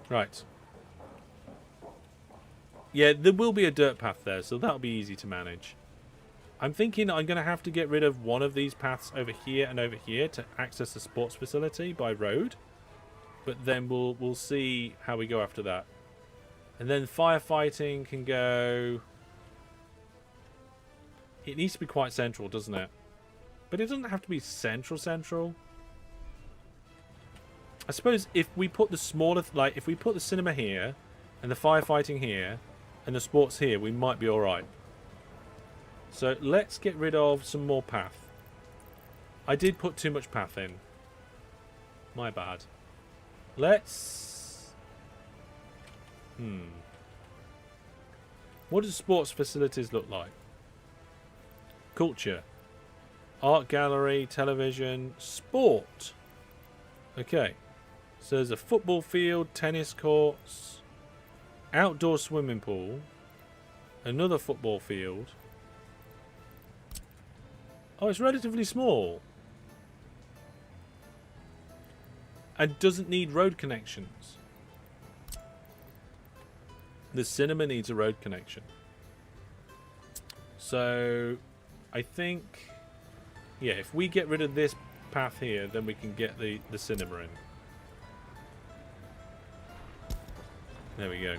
Right. Yeah, there will be a dirt path there, so that'll be easy to manage. I'm thinking I'm going to have to get rid of one of these paths over here and over here to access the sports facility by road. But then we'll see how we go after that. And then firefighting can go... It needs to be quite central, doesn't it? But it doesn't have to be central. I suppose if we put the smaller... Like, if we put the cinema here, and the firefighting here, and the sports here, we might be alright. So let's get rid of some more path. I did put too much path in. My bad. Let's... What do sports facilities look like? Culture. Art gallery, television, sport. Okay. So there's a football field, tennis courts, outdoor swimming pool, another football field. Oh, it's relatively small. And doesn't need road connections. The cinema needs a road connection. So, I think... Yeah, if we get rid of this path here, then we can get the cinema in. There we go.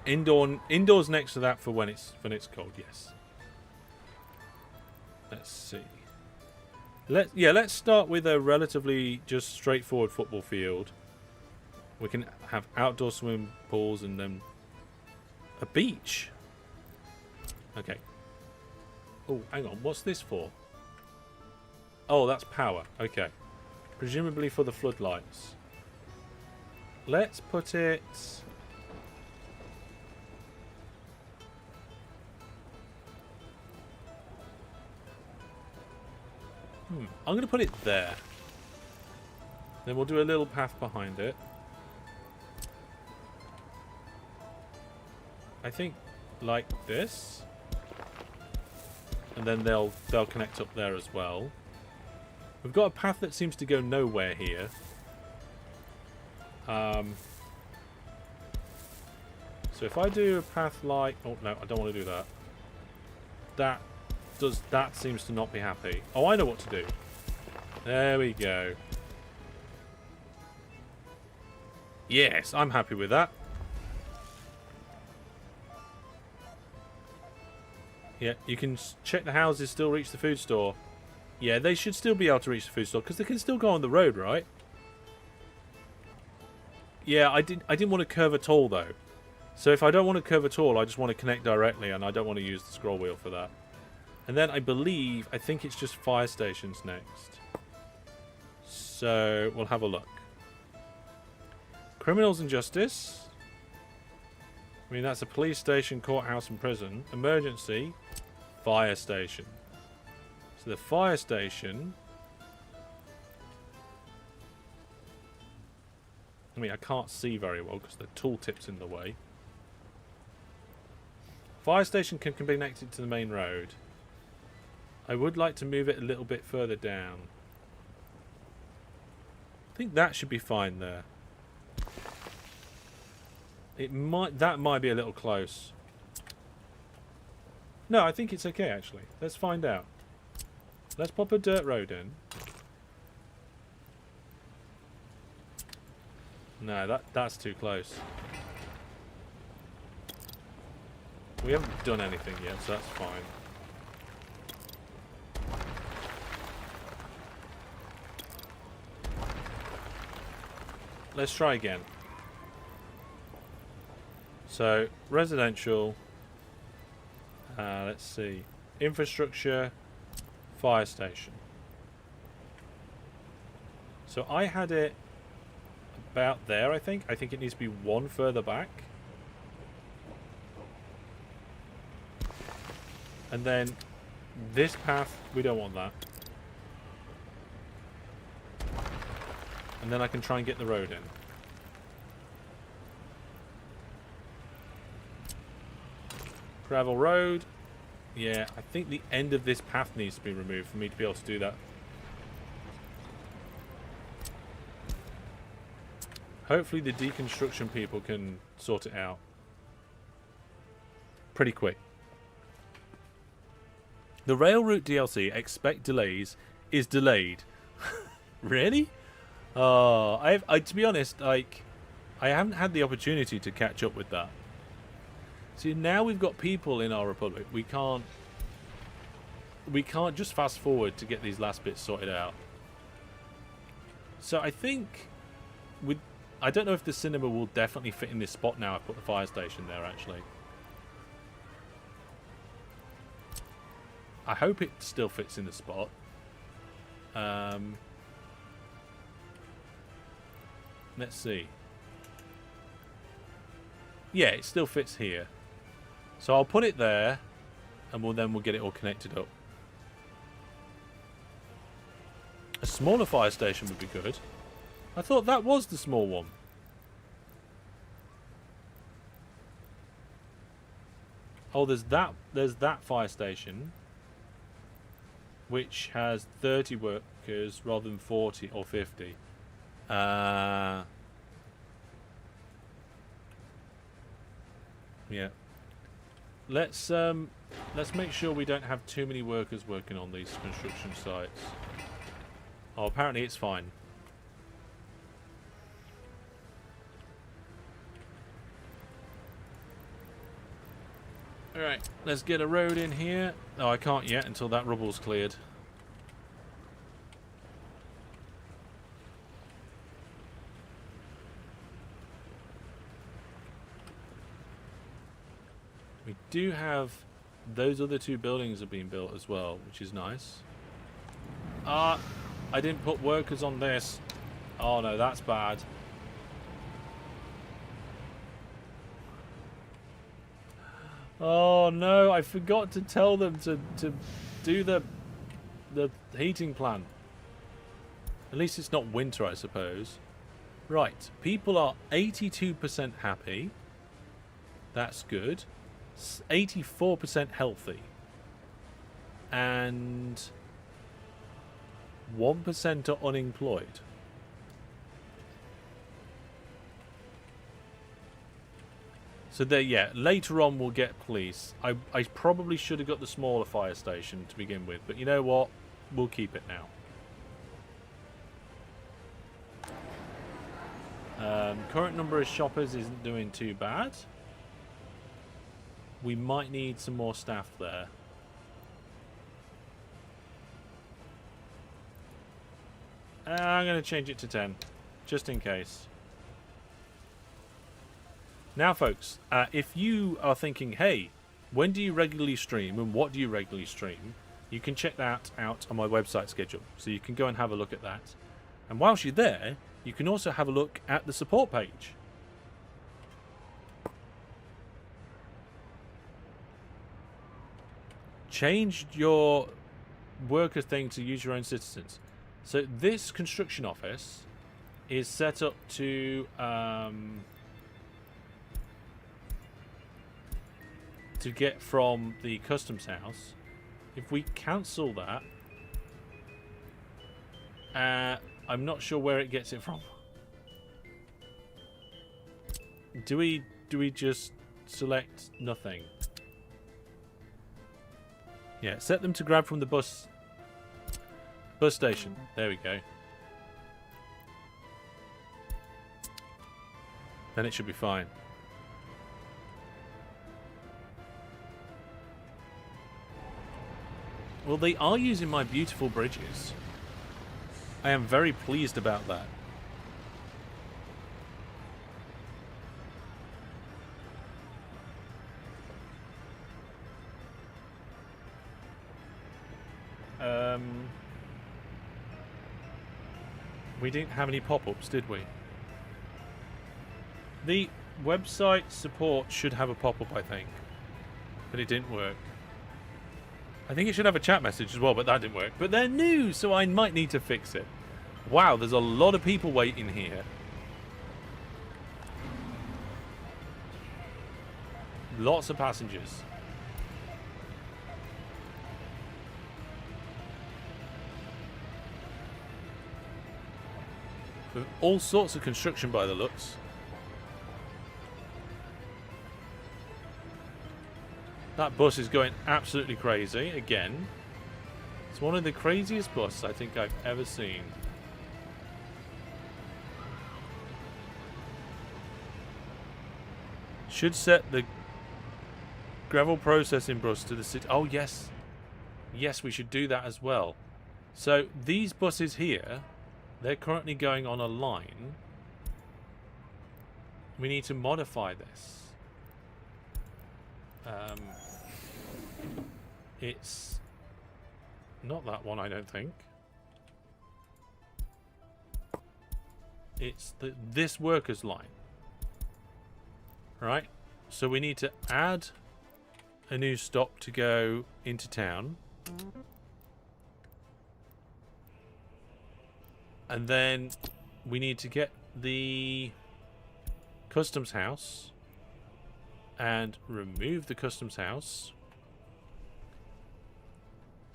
Indoors next to that for when it's cold. Yes. Let's see. Let's start with a relatively just straightforward football field. We can have outdoor swimming pools and then a beach. Okay. Oh, hang on. What's this for? Oh, that's power. Okay. Presumably for the floodlights. Let's put it... I'm going to put it there. Then we'll do a little path behind it. I think like this. And then they'll connect up there as well. We've got a path that seems to go nowhere here. So if I do a path like... Oh, no, I don't want to do that. That seems to not be happy. Oh, I know what to do. There we go. Yes, I'm happy with that. Yeah, you can check the houses still reach the food store. Yeah, they should still be able to reach the food store because they can still go on the road, right? Yeah, I didn't want to curve at all though. So if I don't want to curve at all, I just want to connect directly, and I don't want to use the scroll wheel for that. And then I think it's just fire stations next. So we'll have a look. Criminals and justice. I mean, that's a police station, courthouse and prison. Emergency, fire station. So the fire station... I mean, I can't see very well because the tooltip's in the way. Fire station can be connected to the main road. I would like to move it a little bit further down. I think that should be fine there. That might be a little close. No, I think it's okay actually. Let's find out. Let's pop a dirt road in. No, that's too close. We haven't done anything yet, so that's fine. Let's try again. So, residential. Let's see. Infrastructure. Fire station. So I had it about there, I think. I think it needs to be one further back. And then this path, we don't want that. And then I can try and get the road in. Gravel road. Yeah, I think the end of this path needs to be removed for me to be able to do that. Hopefully the deconstruction people can sort it out pretty quick. The Railroute DLC, expect delays, is delayed. Really? Oh, to be honest, like, I haven't had the opportunity to catch up with that. See, now we've got people in our republic. We can't just fast forward to get these last bits sorted out. So I think I don't know if the cinema will definitely fit in this spot now. I've put the fire station there, actually. I hope it still fits in the spot. Let's see. Yeah, it still fits here. So I'll put it there, and we'll get it all connected up. A smaller fire station would be good. I thought that was the small one. Oh, there's that fire station, which has 30 workers rather than 40 or 50. Yeah. Let's make sure we don't have too many workers working on these construction sites. Oh, apparently it's fine. Alright, let's get a road in here. Oh, I can't yet until that rubble's cleared. We do have those other two buildings are being built as well, which is nice. I didn't put workers on this. Oh no, that's bad. Oh no, I forgot to tell them to do the heating plan. At least it's not winter, I suppose. Right, people are 82% happy. That's good. 84% healthy. And 1% are unemployed. So there, yeah, later on we'll get police. I probably should have got the smaller fire station to begin with, but you know what? We'll keep it now. Current number of shoppers isn't doing too bad. We might need some more staff there. I'm going to change it to 10, just in case. Now, folks, if you are thinking, hey, when do you regularly stream and what do you regularly stream, you can check that out on my website schedule. So you can go and have a look at that. And whilst you're there, you can also have a look at the support page. Changed your worker thing to use your own citizens. So this construction office is set up to get from the customs house. If we cancel that, I'm not sure where it gets it from. Do we just select nothing? Yeah, set them to grab from the bus station. There we go. Then it should be fine. Well, they are using my beautiful bridges. I am very pleased about that. We didn't have any pop-ups, did we? The website support should have a pop-up, I think. But it didn't work. I think it should have a chat message as well, but that didn't work. But they're new, so I might need to fix it. Wow, there's a lot of people waiting here. Lots of passengers. With all sorts of construction by the looks. That bus is going absolutely crazy again. It's one of the craziest buses I think I've ever seen. Should set the gravel processing bus to the city. Oh, yes. Yes, we should do that as well. So these buses here, they're currently going on a line. We need to modify this. It's not that one, I don't think. It's this workers line. Right? So we need to add a new stop to go into town. And then we need to get the customs house and remove the customs house.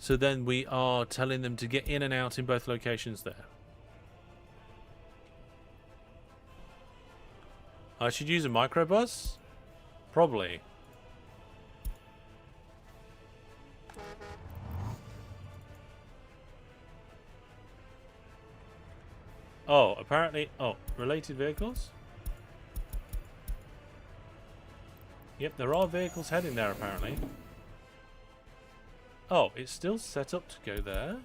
So then we are telling them to get in and out in both locations there. I should use a microbus? Probably. Oh, apparently... Oh, related vehicles? Yep, there are vehicles heading there apparently. Oh, it's still set up to go there.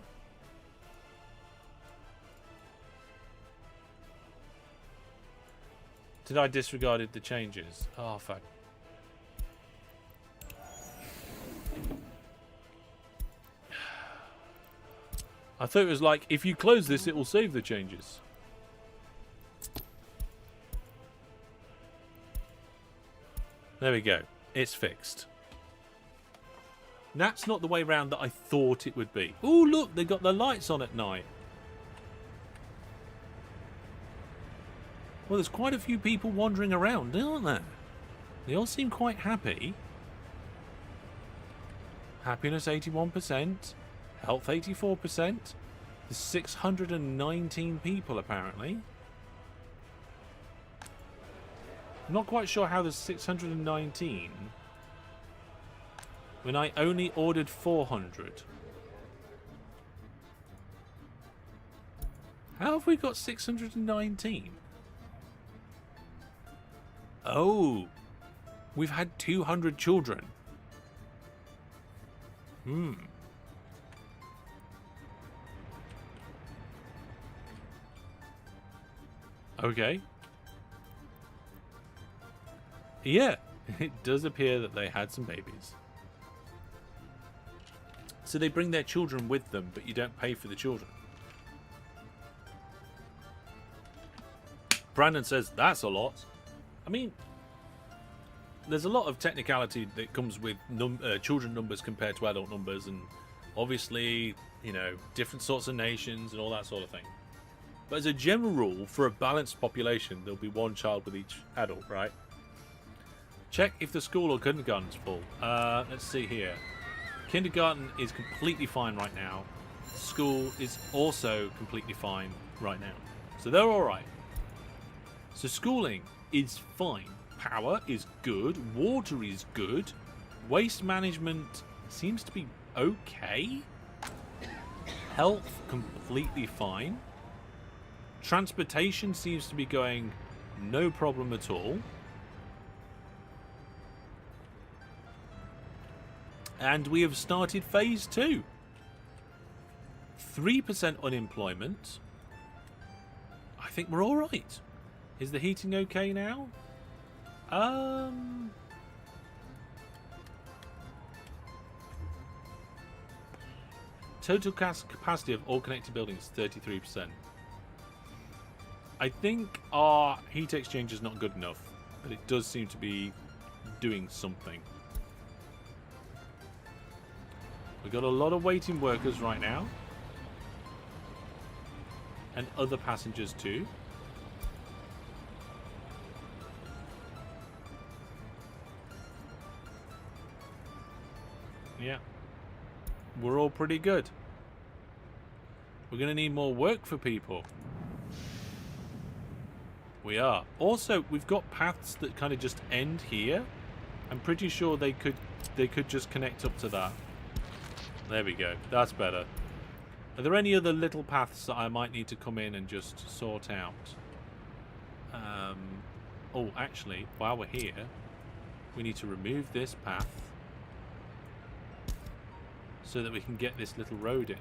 Did I disregarded the changes? Oh, fuck. I thought it was like, if you close this, it will save the changes. There we go. It's fixed. That's not the way round that I thought it would be. Oh, look, they got the lights on at night. Well, there's quite a few people wandering around, aren't there? They all seem quite happy. Happiness 81%. Health 84%. There's 619 people, apparently. I'm not quite sure how there's 619 when I only ordered 400. How have we got 619? Oh, we've had 200 children. Okay. Yeah, it does appear that they had some babies. So they bring their children with them, but you don't pay for the children. Brandon says, that's a lot. I mean, there's a lot of technicality that comes with children numbers compared to adult numbers, and obviously, you know, different sorts of nations and all that sort of thing. But as a general rule, for a balanced population, there'll be one child with each adult, right? Check if the school or kindergarten's full. Let's see here. Kindergarten is completely fine right now. School is also completely fine right now. So they're alright. So schooling is fine. Power is good. Water is good. Waste management seems to be okay. Health, completely fine. Transportation seems to be going no problem at all. And we have started phase 2. 3% unemployment. I think we're all right. Is the heating okay now? Total capacity of all connected buildings, 33%. I think our heat exchange is not good enough, but it does seem to be doing something. We've got a lot of waiting workers right now. And other passengers too. Yeah. We're all pretty good. We're going to need more work for people. We are. Also, we've got paths that kind of just end here. I'm pretty sure they could just connect up to that. There we go. That's better. Are there any other little paths that I might need to come in and just sort out? Oh, actually, while we're here, we need to remove this path so that we can get this little road in.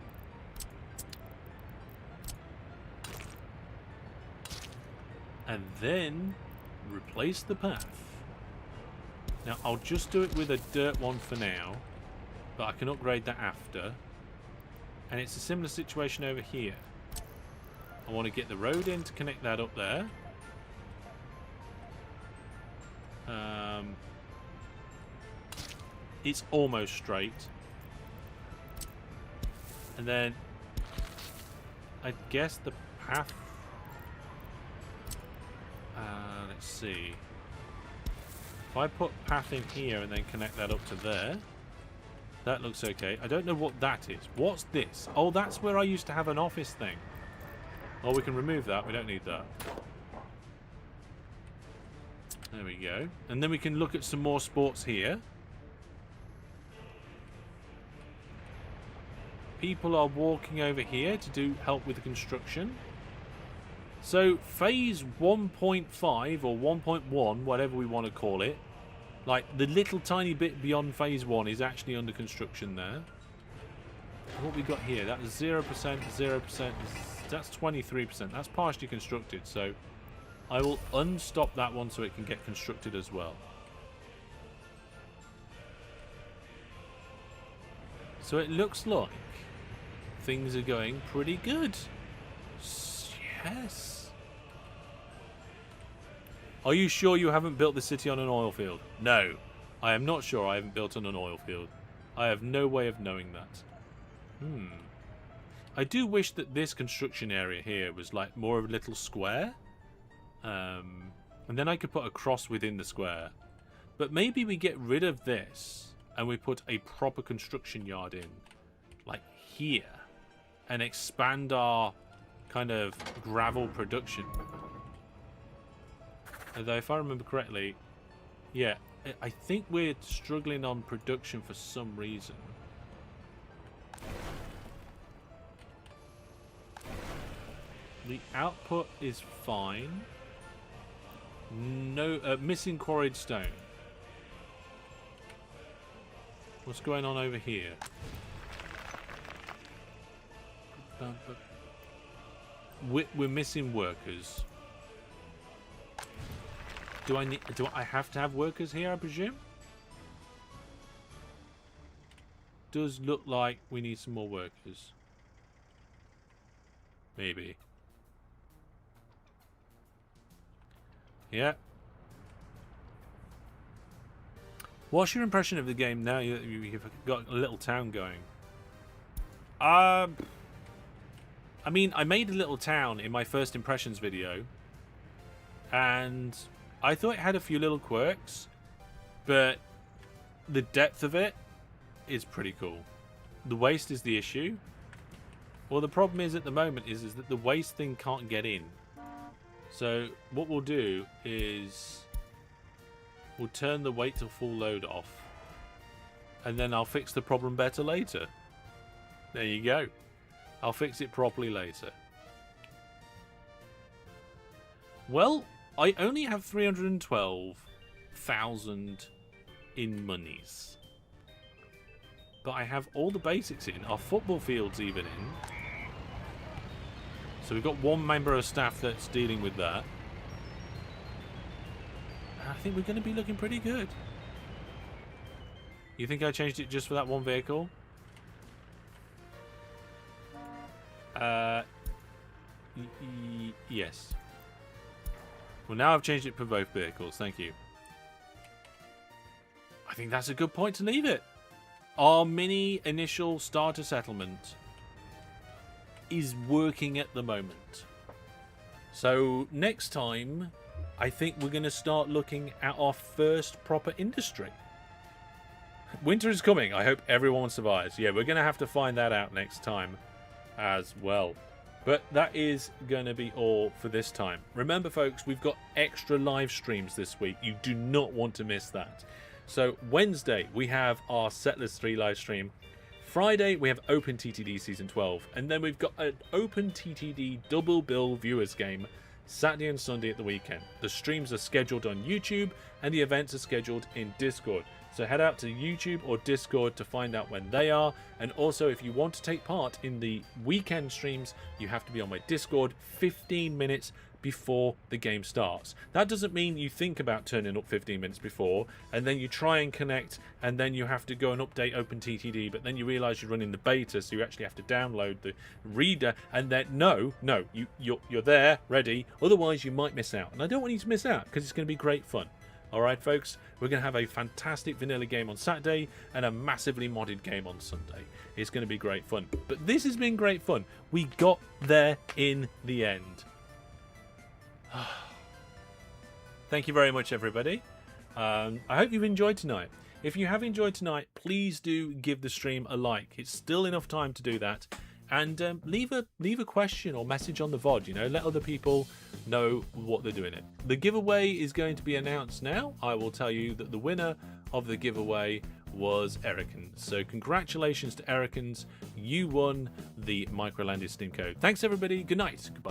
And then replace the path. Now, I'll just do it with a dirt one for now, but I can upgrade that after. And it's a similar situation over here. I want to get the road in to connect that up there. It's almost straight. And then I guess the path, let's see, if I put path in here and then connect that up to there, that looks okay. I don't know what that is. What's this? Oh, that's where I used to have an office thing. Oh, we can remove that. We don't need that. There we go. And then we can look at some more sports here. People are walking over here to do help with the construction. So phase 1.5 or 1.1, whatever we want to call it, Like, the little tiny bit beyond phase 1 is actually under construction there. What we got here, that was 0%, 0%, that's 23%. That's partially constructed, so I will unstop that one so it can get constructed as well. So it looks like things are going pretty good. Yes. Are you sure you haven't built the city on an oil field? No, I am not sure I haven't built on an oil field. I have no way of knowing that. I do wish that this construction area here was like more of a little square. And then I could put a cross within the square. But maybe we get rid of this and we put a proper construction yard in, like here, and expand our kind of gravel production. Although if I remember correctly, yeah, I think we're struggling on production for some reason. The output is fine. No, missing quarried stone. What's going on over here? We're missing workers. Do I have to have workers here, I presume? Does look like we need some more workers. Maybe. Yeah. What's your impression of the game now you've got a little town going? I mean, I made a little town in my first impressions video, and I thought it had a few little quirks, but the depth of it is pretty cool. The waste is the issue. Well, the problem is at the moment is that the waste thing can't get in. So what we'll do is we'll turn the wait to full load off, and then I'll fix the problem better later. There you go. I'll fix it properly later. Well, I only have 312,000 in monies. But I have all the basics in. Our football field's even in. So we've got one member of staff that's dealing with that. I think we're going to be looking pretty good. You think I changed it just for that one vehicle? Yes. Well, now I've changed it for both vehicles. Thank you. I think that's a good point to leave it. Our mini initial starter settlement is working at the moment. So next time, I think we're going to start looking at our first proper industry. Winter is coming. I hope everyone survives. Yeah, we're going to have to find that out next time as well. But that is going to be all for this time. Remember, folks, we've got extra live streams this week. You do not want to miss that. So Wednesday, we have our Settlers 3 live stream. Friday, we have Open TTD Season 12. And then we've got an Open TTD double bill viewers game Saturday and Sunday at the weekend. The streams are scheduled on YouTube and the events are scheduled in Discord. So head out to YouTube or Discord to find out when they are. And also, if you want to take part in the weekend streams, you have to be on my Discord 15 minutes before the game starts. That doesn't mean you think about turning up 15 minutes before and then you try and connect and then you have to go and update OpenTTD, but then you realize you're running the beta, so you actually have to download the reader, and then no, you're there ready, otherwise you might miss out. And I don't want you to miss out because it's going to be great fun. Alright folks, we're going to have a fantastic vanilla game on Saturday and a massively modded game on Sunday. It's going to be great fun. But this has been great fun. We got there in the end. Thank you very much, everybody. I hope you've enjoyed tonight. If you have enjoyed tonight, please do give the stream a like. It's still enough time to do that. And leave a question or message on the VOD, you know, let other people know what they're doing it. The giveaway is going to be announced now. I will tell you that the winner of the giveaway was Ericans. So congratulations to Ericans. You won the Microlanded Steam code. Thanks everybody. Good night. Goodbye.